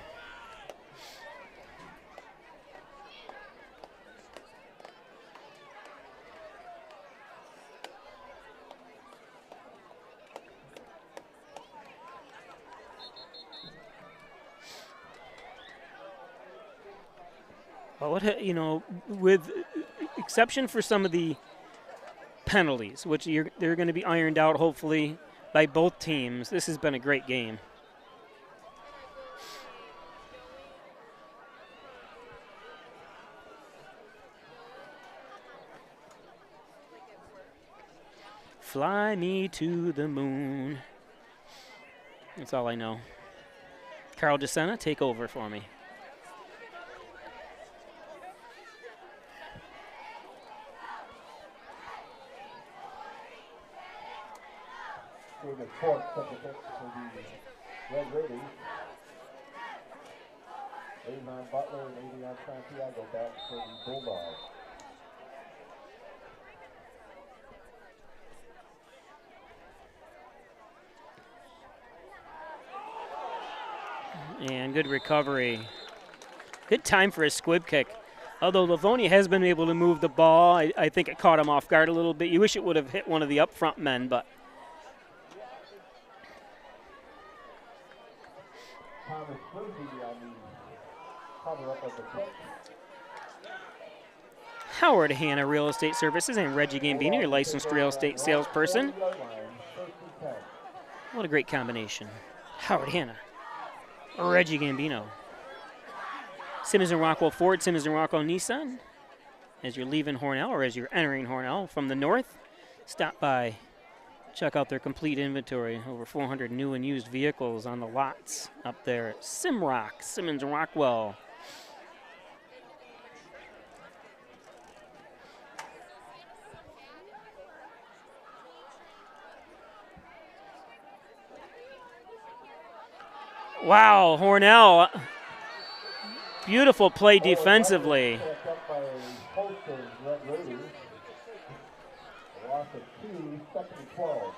Well, with exception for some of the penalties, which they're going to be ironed out hopefully by both teams, this has been a great game. Fly me to the moon. That's all I know. Carl DeSena, take over for me. David Ford took the pick for the Red Raiders. Avon Butler and Avion Santiago back for the Bulldogs. And good recovery. Good time for a squib kick. Although Livonia has been able to move the ball, I think it caught him off guard a little bit. You wish it would have hit one of the up front men, but. Howard Hanna Real Estate Services and Reggie Gambino, your licensed real estate salesperson. What a great combination. Howard Hanna, Reggie Gambino. Simmons and Rockwell Ford, Simmons and Rockwell Nissan. As you're leaving Hornell or as you're entering Hornell from the north, stop by. Check out their complete inventory. Over 400 new and used vehicles on the lots up there at Simrock, Simmons and Rockwell. Wow, Hornell. Beautiful play defensively. Loss of 2, second and 12.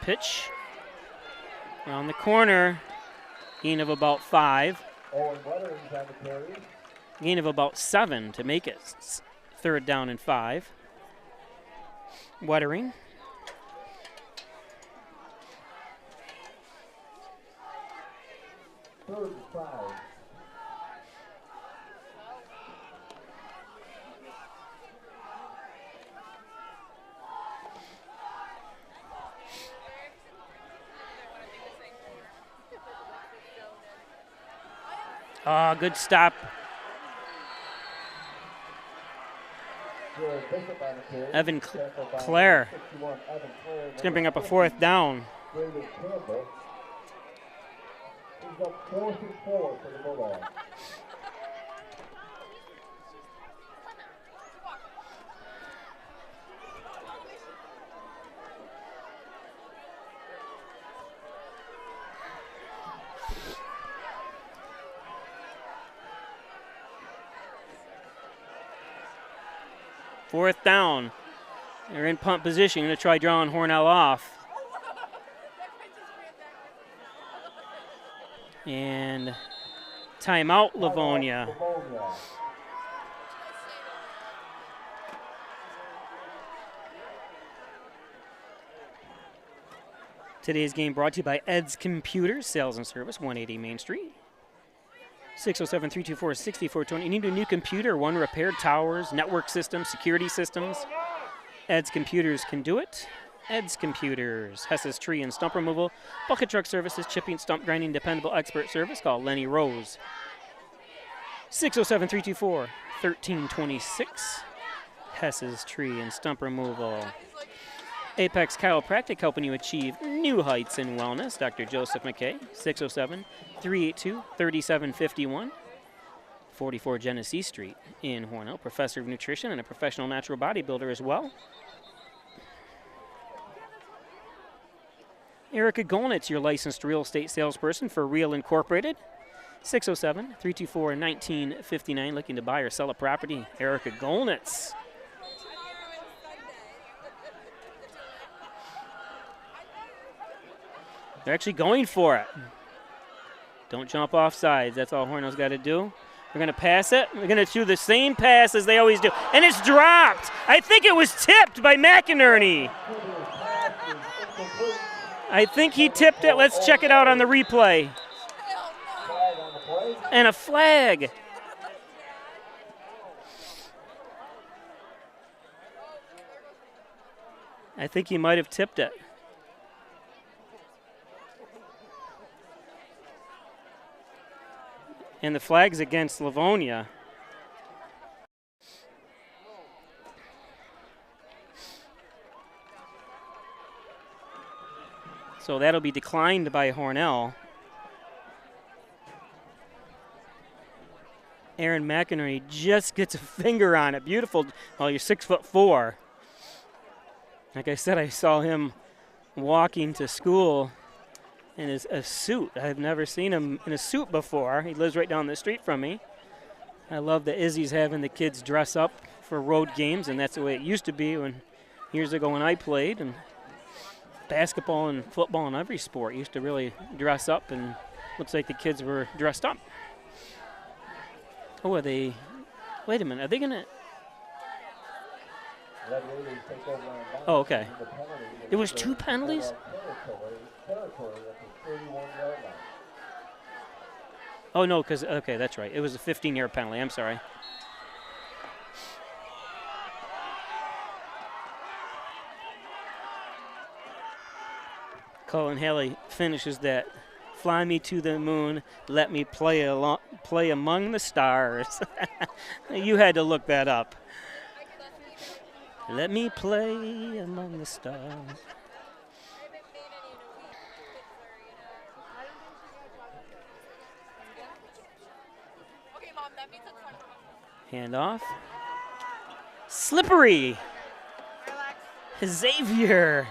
Pitch around the corner. Gain of about 5. Gain of about 7 to make it 3rd down and 5. Wettering. Third and 5. Oh, good stop. Evan Clare. It's going to bring up a 4th down. He's up 4th and 4 for the Bulldogs. Fourth down. They're in punt position. Going to try drawing Hornell off. And timeout, Livonia. Today's game brought to you by Ed's Computers, Sales and Service, 180 Main Street. 607-324-6420. You need a new computer, one repaired, towers, network systems, security systems. Ed's Computers can do it. Ed's Computers, Hess's tree and stump removal, bucket truck services, chipping, stump grinding, dependable expert service. Call Lenny Rose. 607-324-1326. Hess's tree and stump removal. Apex Chiropractic, helping you achieve new heights in wellness. Dr. Joseph McKay, 607-382-3751. 44 Genesee Street in Hornell. Professor of nutrition and a professional natural bodybuilder as well. Erica Golnitz, your licensed real estate salesperson for Real Incorporated. 607-324-1959. Looking to buy or sell a property. Erica Golnitz. They're actually going for it. Don't jump off sides. That's all Hornell's got to do. We're going to pass it. We're going to do the same pass as they always do. And it's dropped. I think it was tipped by McInerney. I think he tipped it. Let's check it out on the replay. And a flag. I think he might have tipped it. And the flag's against Livonia. So that'll be declined by Hornell. Aaron McInerney just gets a finger on it. Beautiful. Oh, you're 6'4". Like I said, I saw him walking to school in a suit. I've never seen him in a suit before. He lives right down the street from me. I love that Izzy's having the kids dress up for road games, and that's the way it used to be years ago when I played. And basketball and football and every sport used to really dress up, and looks like the kids were dressed up. Oh, are they? Wait a minute. Are they going to? Oh, okay. It was 2 penalties? Oh, no, because, okay, that's right. It was a 15-yard penalty. I'm sorry. Colin Haley finishes that. Fly me to the moon, let me play among the stars. You had to look that up. Let me play among the stars. Hand off. Slippery. Xavier.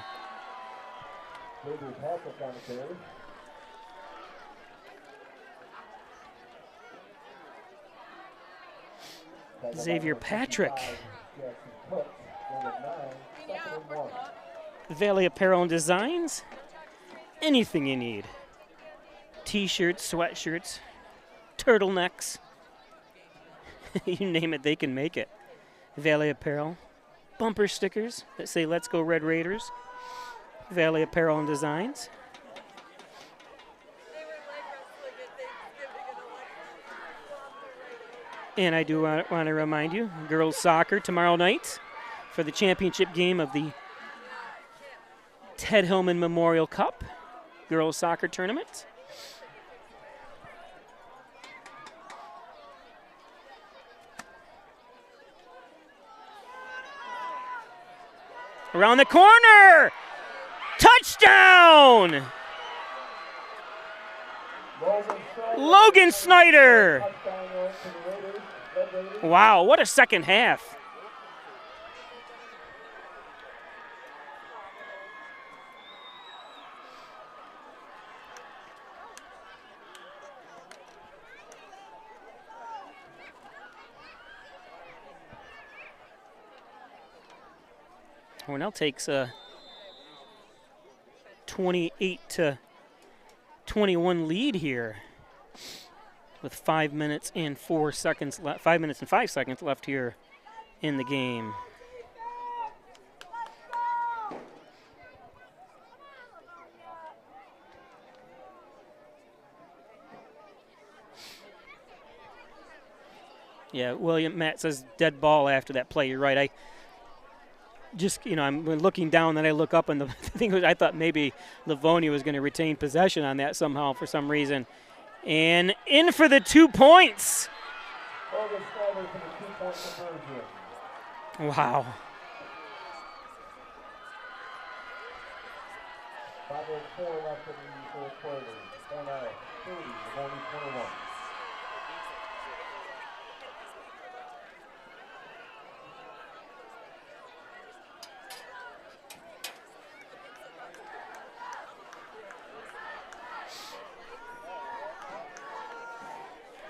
Xavier Patrick. Valley Apparel and Designs. Anything you need. T-shirts, sweatshirts, turtlenecks. You name it, they can make it. Valley Apparel. Bumper stickers that say "Let's Go Red Raiders." Valley Apparel and Designs. And I do want to remind you, girls soccer tomorrow night for the championship game of the Ted Hillman Memorial Cup girls soccer tournament. Around the corner! Touchdown! Logan Snyder! Wow, what a second half. Hornell takes a 28-21 lead here with 5 minutes and 4 seconds left. 5 minutes and 5 seconds left here in the game. Yeah, William Matt says dead ball after that play. You're right. I'm looking down, then I look up, and the thing was, I thought maybe Livonia was going to retain possession on that somehow for some reason. And in for the 2 points. Wow. 5:04 left in the fourth quarter. Hornell 30, Livonia 21.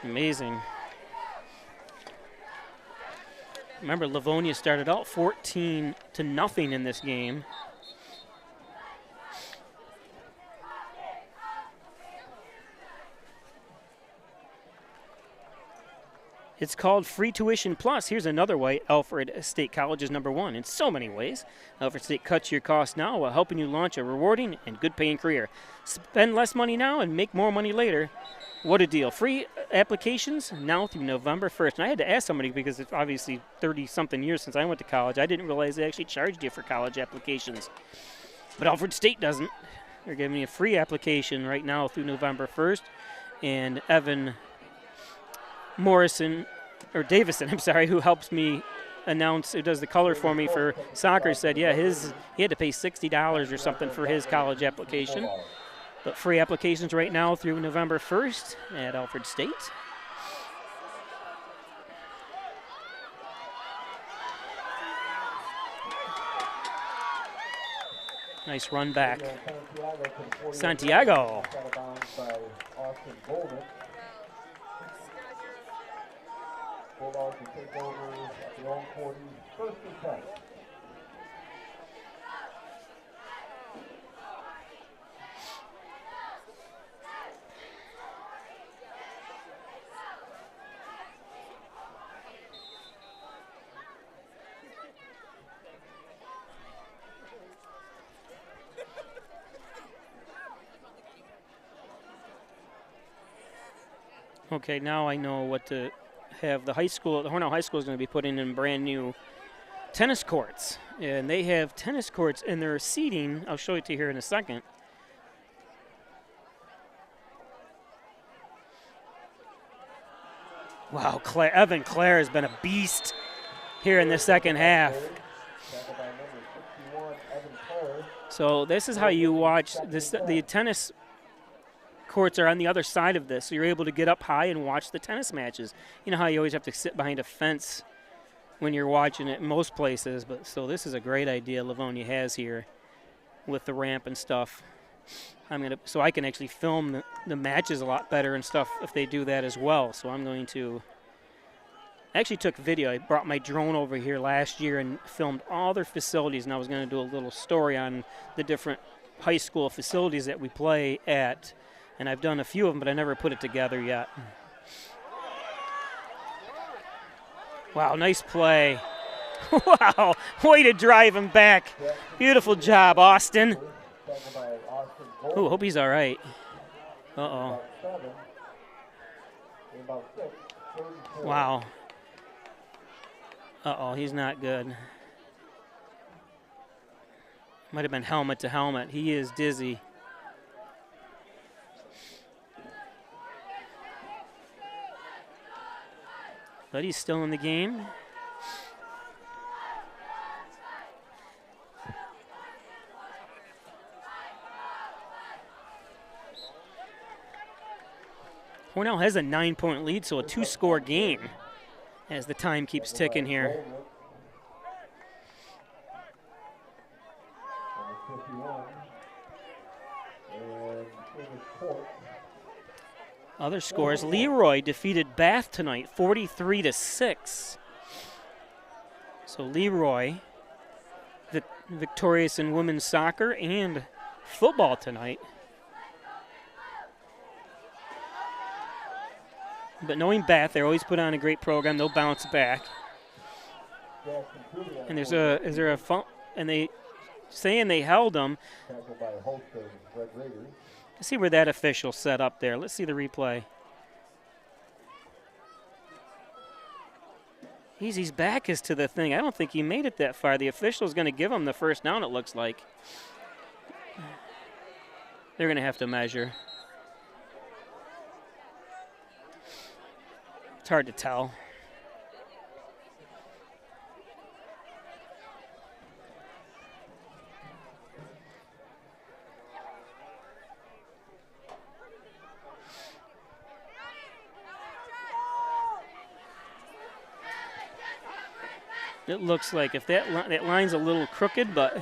Amazing. Remember, Livonia started out 14-0 in this game. It's called Free Tuition Plus. Here's another way Alfred State College is #1 in so many ways. Alfred State cuts your costs now while helping you launch a rewarding and good-paying career. Spend less money now and make more money later. What a deal. Free applications now through November 1st. And I had to ask somebody because it's obviously 30-something years since I went to college. I didn't realize they actually charged you for college applications. But Alfred State doesn't. They're giving me a free application right now through November 1st. And Evan Davison, who helps me announce, who does the color for me for soccer, said, yeah, he had to pay $60 or something for his college application. But free applications right now through November 1st at Alfred State. Nice run back. Santiago. Bulldogs will take over at their own 40, 1st and 10. Okay, now I know what to have. The Hornell High School is going to be putting in brand new tennis courts. And they have tennis courts, and their seating, I'll show it to you here in a second, Wow, Evan Clare has been a beast here in the second half. So this is how you watch this. The tennis courts are on the other side of this, so you're able to get up high and watch the tennis matches. You know how you always have to sit behind a fence when you're watching it in most places, but so this is a great idea Livonia has here with the ramp and stuff. So I can actually film the matches a lot better and stuff if they do that as well. So I'm going to, I actually took video. I brought my drone over here last year and filmed all their facilities, and I was going to do a little story on the different high school facilities that we play at, and I've done a few of them, but I never put it together yet. Wow, nice play. Wow, way to drive him back. Beautiful job, Austin. Ooh, hope he's all right. Uh-oh. Wow. Uh-oh, he's not good. Might have been helmet to helmet. He is dizzy. But he's still in the game. Hornell has a 9-point lead, so a 2-score game as the time keeps ticking here. Other scores, Leroy defeated Bath tonight, 43-6. So Leroy, victorious in women's soccer and football tonight. But knowing Bath, they always put on a great program. They'll bounce back. And is there a phone? And they saying they held them. Let's see where that official set up there. Let's see the replay. His back is to the thing. I don't think he made it that far. The official's going to give him the first down, it looks like. They're going to have to measure. It's hard to tell. It looks like if that line's a little crooked, but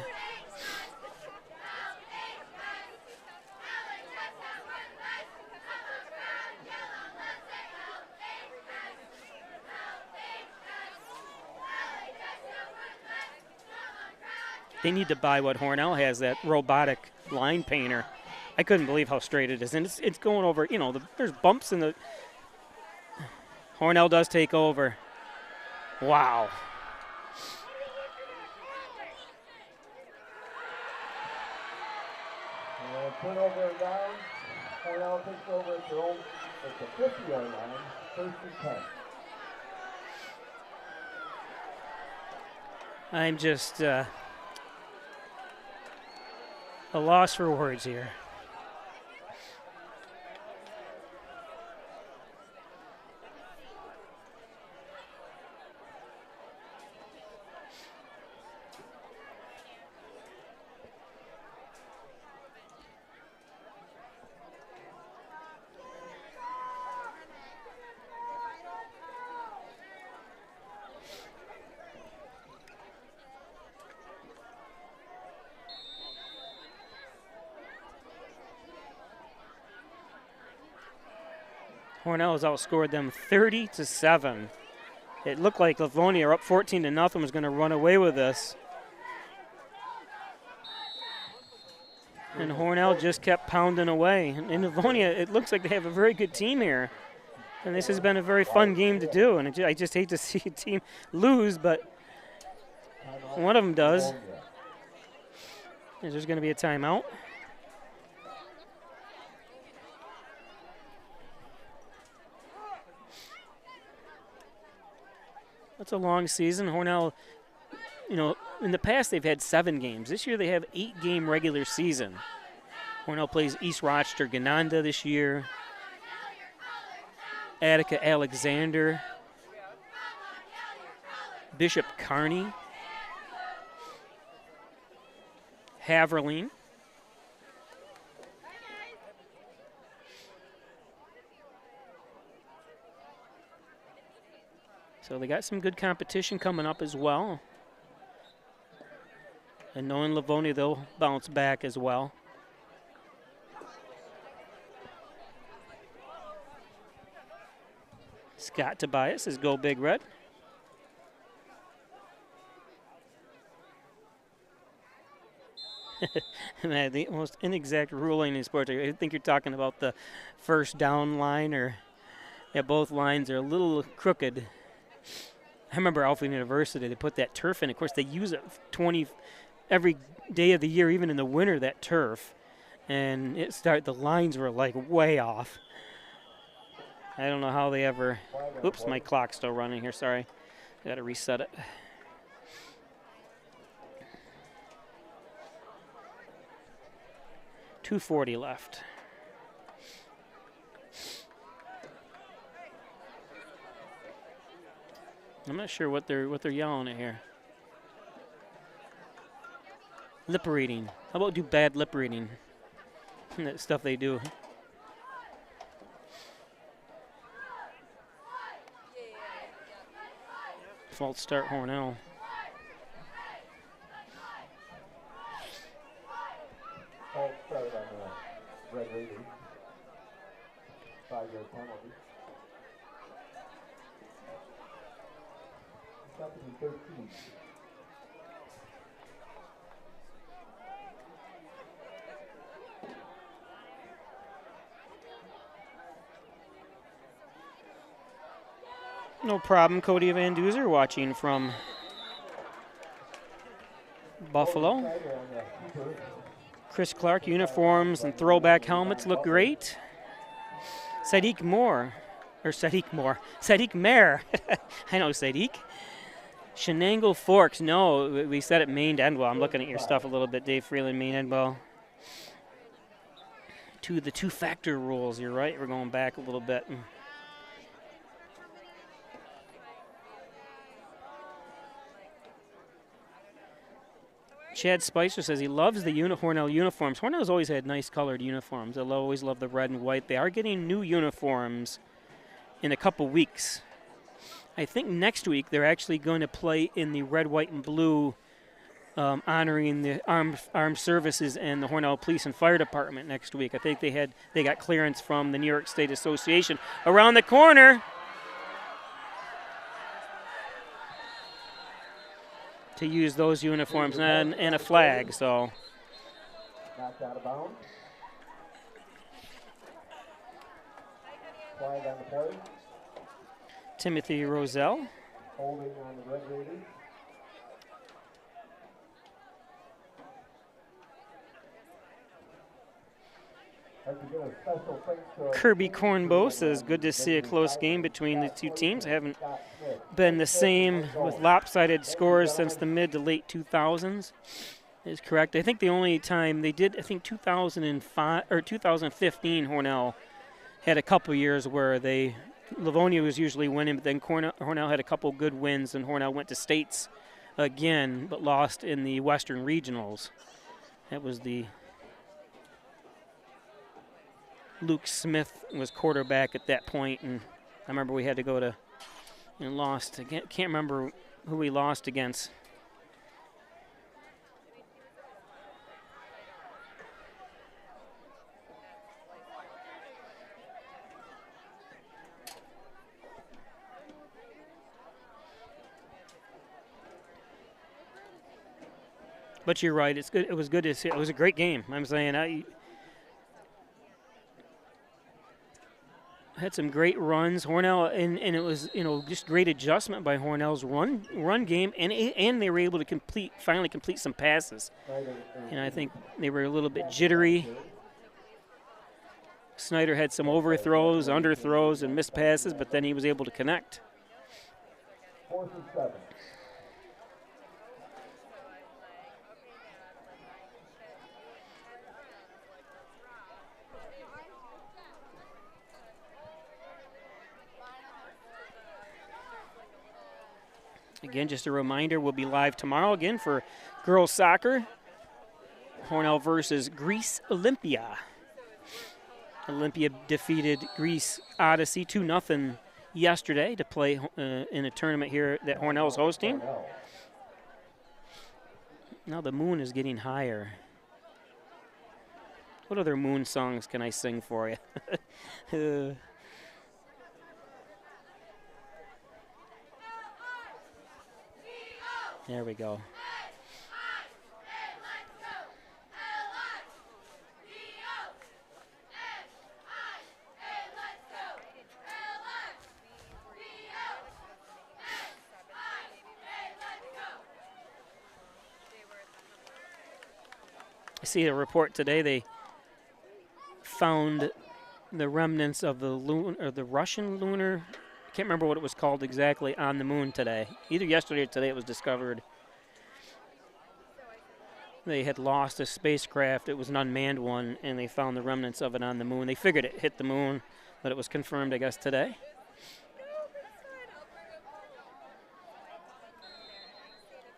they need to buy what Hornell has, that robotic line painter. I couldn't believe how straight it is, and it's going over. You know, there's bumps in the. Hornell does take over. Wow. Turnover and down. Hornell takes over at the 50-yard line, first and 10. I'm just a loss for words here. Hornell has outscored them 30-7. It looked like Livonia up 14-0 was going to run away with this. And Hornell just kept pounding away. In Livonia, it looks like they have a very good team here. And this has been a very fun game to do. And I just hate to see a team lose, but one of them does. Is there going to be a timeout? That's a long season. Hornell, you know, in the past they've had 7 games. This year they have 8-game regular season. Hornell plays East Rochester Gananda this year. Attica Alexander, Bishop Kearney, Haverline, so they got some good competition coming up as well. And knowing Livonia, they'll bounce back as well. Scott Tobias says go Big Red. Man, the most inexact ruling in sports. I think you're talking about the first down line, or yeah, both lines are a little crooked. I remember Alpha University, they put that turf in. Of course, they use it every day of the year, even in the winter, that turf. And the lines were like way off. I don't know how they ever, oops, my clock's still running here, sorry. I gotta reset it. .240 left. I'm not sure what they're yelling at here. Lip reading. How about do bad lip reading? That stuff they do. False start, Hornell. False start on the Red Raiders. 5-yard penalty. Second and 13. No problem. Cody Van Duzer watching from Buffalo. Chris Clark, uniforms and throwback helmets look great. Sadiq Mayer. I know Sadiq. Shenango Forks. No, we said it Maine Endwell. I'm looking at your stuff a little bit, Dave Freeland, Maine Endwell. To the two-factor rules. You're right. We're going back a little bit. Chad Spicer says he loves the Hornell uniforms. Hornell's always had nice colored uniforms. They'll always love the red and white. They are getting new uniforms in a couple weeks. I think next week they're actually going to play in the red, white, and blue, honoring the armed services and the Hornell Police and Fire Department next week. I think they got clearance from the New York State Association. Around the corner to use those uniforms and a flag, so. Knocked out of bounds. Flag on the play. Timothy Roselle. Holding on the Red Raiders. Kirby Cornbow says, good to see a close game between the two teams. Haven't been the same with lopsided scores since the mid to late 2000s. Is correct. I think the only time they did, I think 2005 or 2015, Hornell had a couple years where Livonia was usually winning, but then Hornell had a couple good wins, and Hornell went to states again, but lost in the Western Regionals. That was the Luke Smith was quarterback at that point, and I remember we had to go to and lost again. Can't remember who we lost against. But you're right. It's good. It was good to see. It was a great game. I'm saying had some great runs. Hornell, and it was, just great adjustment by Hornell's run game, and they were able to finally complete some passes. I think they were a little bit jittery. Snyder had some overthrows, underthrows, and missed passes, but then he was able to connect. 4th and 7. Again, just a reminder, we'll be live tomorrow again for girls soccer. Hornell versus Greece Olympia. Olympia defeated Greece Odyssey 2-0 yesterday to play in a tournament here that Hornell is hosting. Now the moon is getting higher. What other moon songs can I sing for you? There we go. I see a report today they found the remnants of the Russian lunar, I can't remember what it was called exactly, on the moon today. Either yesterday or today it was discovered. They had lost a spacecraft. It was an unmanned one, and they found the remnants of it on the moon. They figured it hit the moon, but it was confirmed, I guess, today.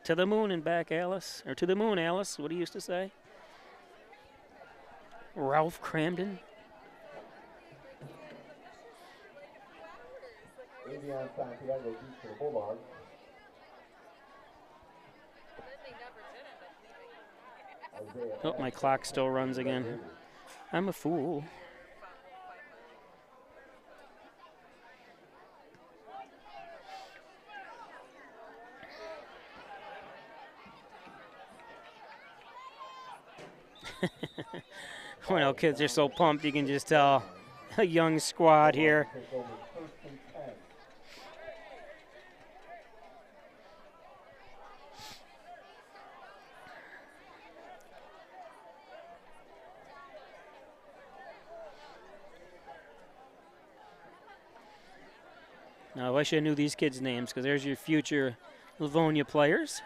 To the moon and back, Alice. Or to the moon, Alice. What do you used to say? Ralph Cramden. Avion Santiago beats the Bulldogs. Oh, my clock still runs again. I'm a fool. Hornell kids are so pumped, you can just tell. A young squad here. Now, I wish I knew these kids' names, because there's your future Livonia players.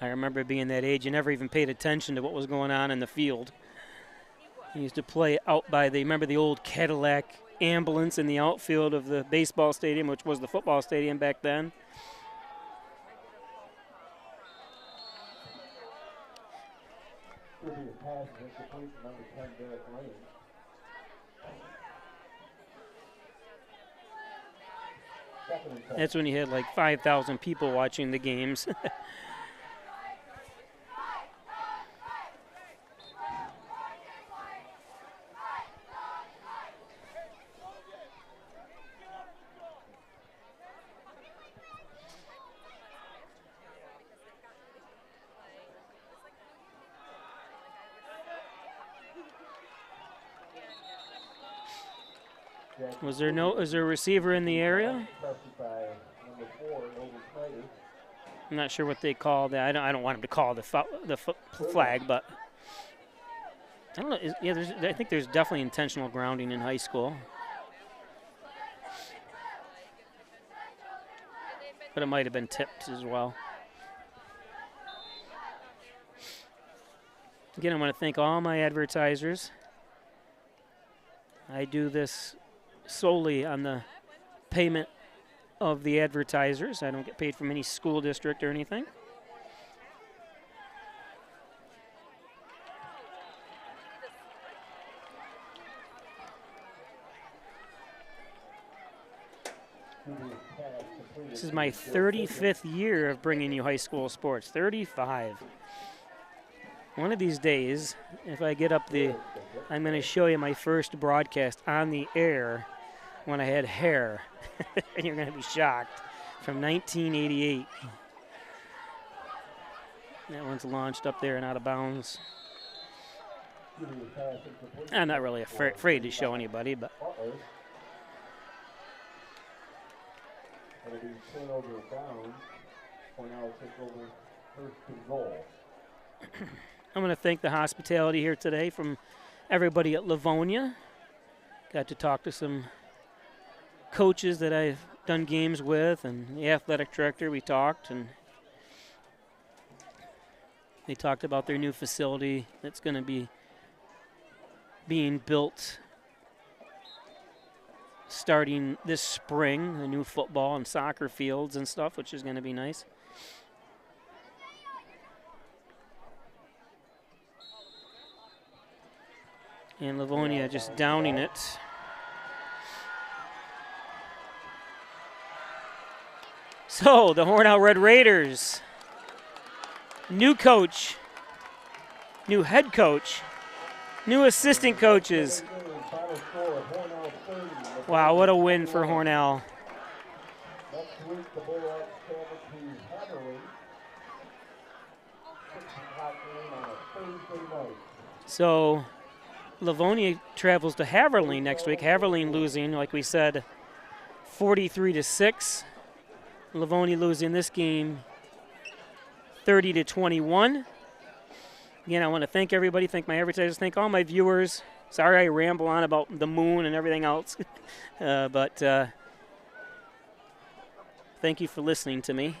I remember being that age, you never even paid attention to what was going on in the field. You used to play out by remember the old Cadillac ambulance in the outfield of the baseball stadium, which was the football stadium back then. That's when you had like 5,000 people watching the games. Is there a receiver in the area? I'm not sure what they call that. I don't want him to call the flag, but I don't know. I think there's definitely intentional grounding in high school, but it might have been tipped as well. Again, I want to thank all my advertisers. I do this solely on the payment of the advertisers. I don't get paid from any school district or anything. This is my 35th year of bringing you high school sports. 35. One of these days, if I get up I'm going to show you my first broadcast on the air when I had hair. And you're going to be shocked. From 1988. That one's launched up there and out of bounds. I'm not really afraid to show anybody, but. I'm going to thank the hospitality here today from everybody at Livonia. Got to talk to some coaches that I've done games with, and the athletic director. We talked, and they talked about their new facility that's going to be being built starting this spring, the new football and soccer fields and stuff, which is going to be nice. And Livonia just downing it. So, the Hornell Red Raiders, new coach, new head coach, new assistant coaches. Wow, what a win for Hornell. Next week, the Bulldogs travel to Haverly. 6 o'clock game on a Thursday night. So, Livonia travels to Haverly next week. Haverly losing, like we said, 43-6. Livonia losing this game 30-21. Again, I want to thank everybody, thank my advertisers, thank all my viewers. Sorry I ramble on about the moon and everything else, but thank you for listening to me.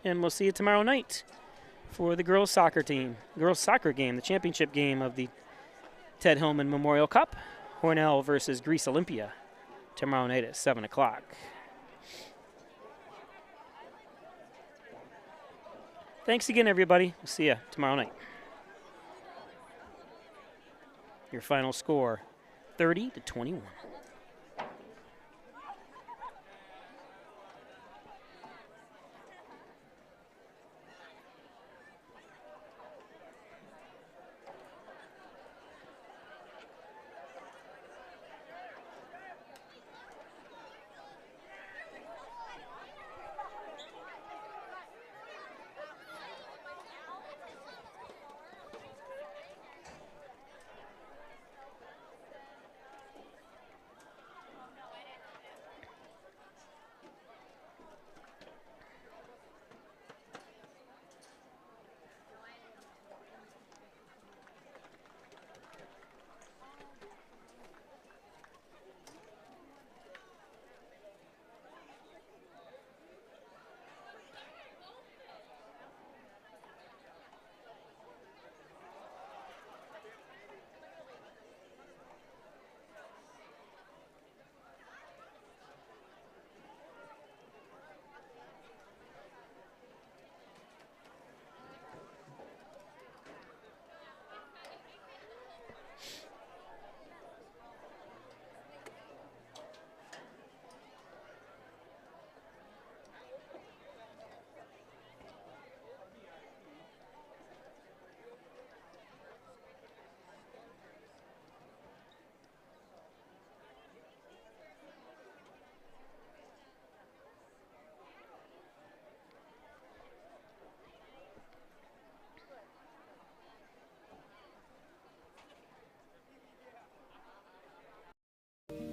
And we'll see you tomorrow night for the girls' soccer team, girls' soccer game, the championship game of the Ted Hillman Memorial Cup. Hornell versus Greece Olympia tomorrow night at 7 o'clock. Thanks again, everybody. We'll see you tomorrow night. Your final score, 30-21.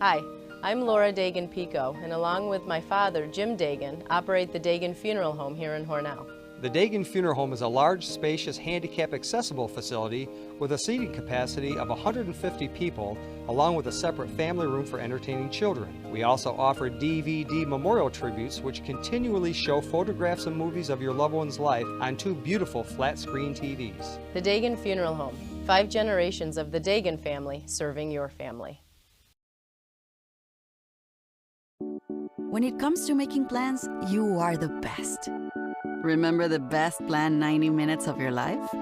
Hi, I'm Laura Dagan-Pico, and along with my father, Jim Dagan, operate the Dagan Funeral Home here in Hornell. The Dagan Funeral Home is a large, spacious, handicap-accessible facility with a seating capacity of 150 people, along with a separate family room for entertaining children. We also offer DVD memorial tributes, which continually show photographs and movies of your loved one's life on 2 beautiful flat-screen TVs. The Dagan Funeral Home, 5 generations of the Dagan family serving your family. When it comes to making plans, you are the best. Remember the best planned 90 minutes of your life?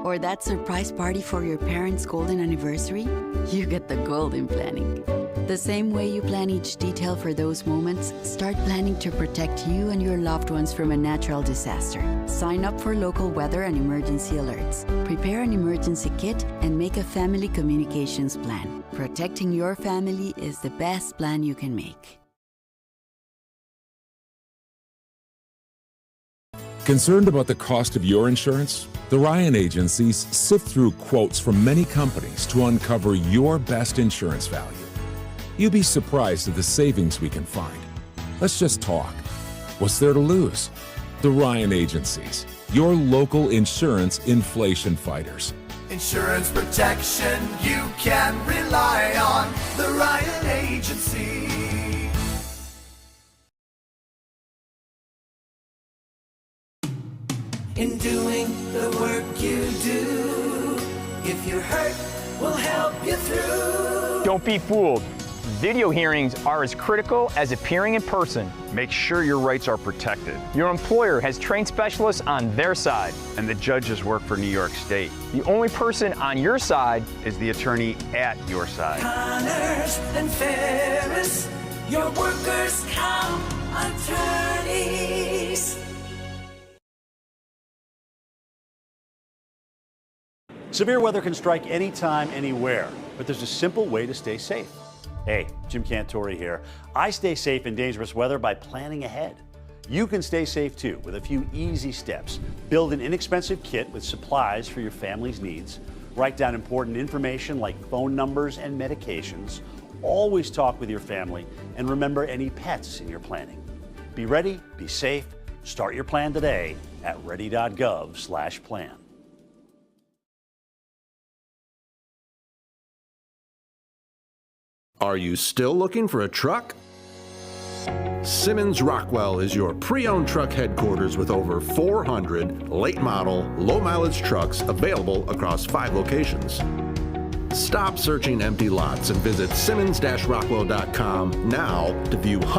Or that surprise party for your parents' golden anniversary? You get the gold in planning. The same way you plan each detail for those moments, start planning to protect you and your loved ones from a natural disaster. Sign up for local weather and emergency alerts. Prepare an emergency kit and make a family communications plan. Protecting your family is the best plan you can make. Concerned about the cost of your insurance? The Ryan agencies sift through quotes from many companies to uncover your best insurance value. You'll be surprised at the savings we can find. Let's just talk. What's there to lose? The Ryan agencies, your local insurance inflation fighters. Insurance protection you can rely on. The Ryan Agency. In doing the work you do, if you're hurt, we'll help you through. Don't be fooled. Video hearings are as critical as appearing in person. Make sure your rights are protected. Your employer has trained specialists on their side. And the judges work for New York State. The only person on your side is the attorney at your side. Connors and Ferris, your workers' comp attorneys. Severe weather can strike anytime, anywhere, but there's a simple way to stay safe. Hey, Jim Cantore here. I stay safe in dangerous weather by planning ahead. You can stay safe too with a few easy steps. Build an inexpensive kit with supplies for your family's needs. Write down important information like phone numbers and medications. Always talk with your family and remember any pets in your planning. Be ready, be safe. Start your plan today at ready.gov/plan. Are you still looking for a truck? Simmons Rockwell is your pre-owned truck headquarters with over 400 late model, low mileage trucks available across 5 locations. Stop searching empty lots and visit simmons-rockwell.com now to view hundreds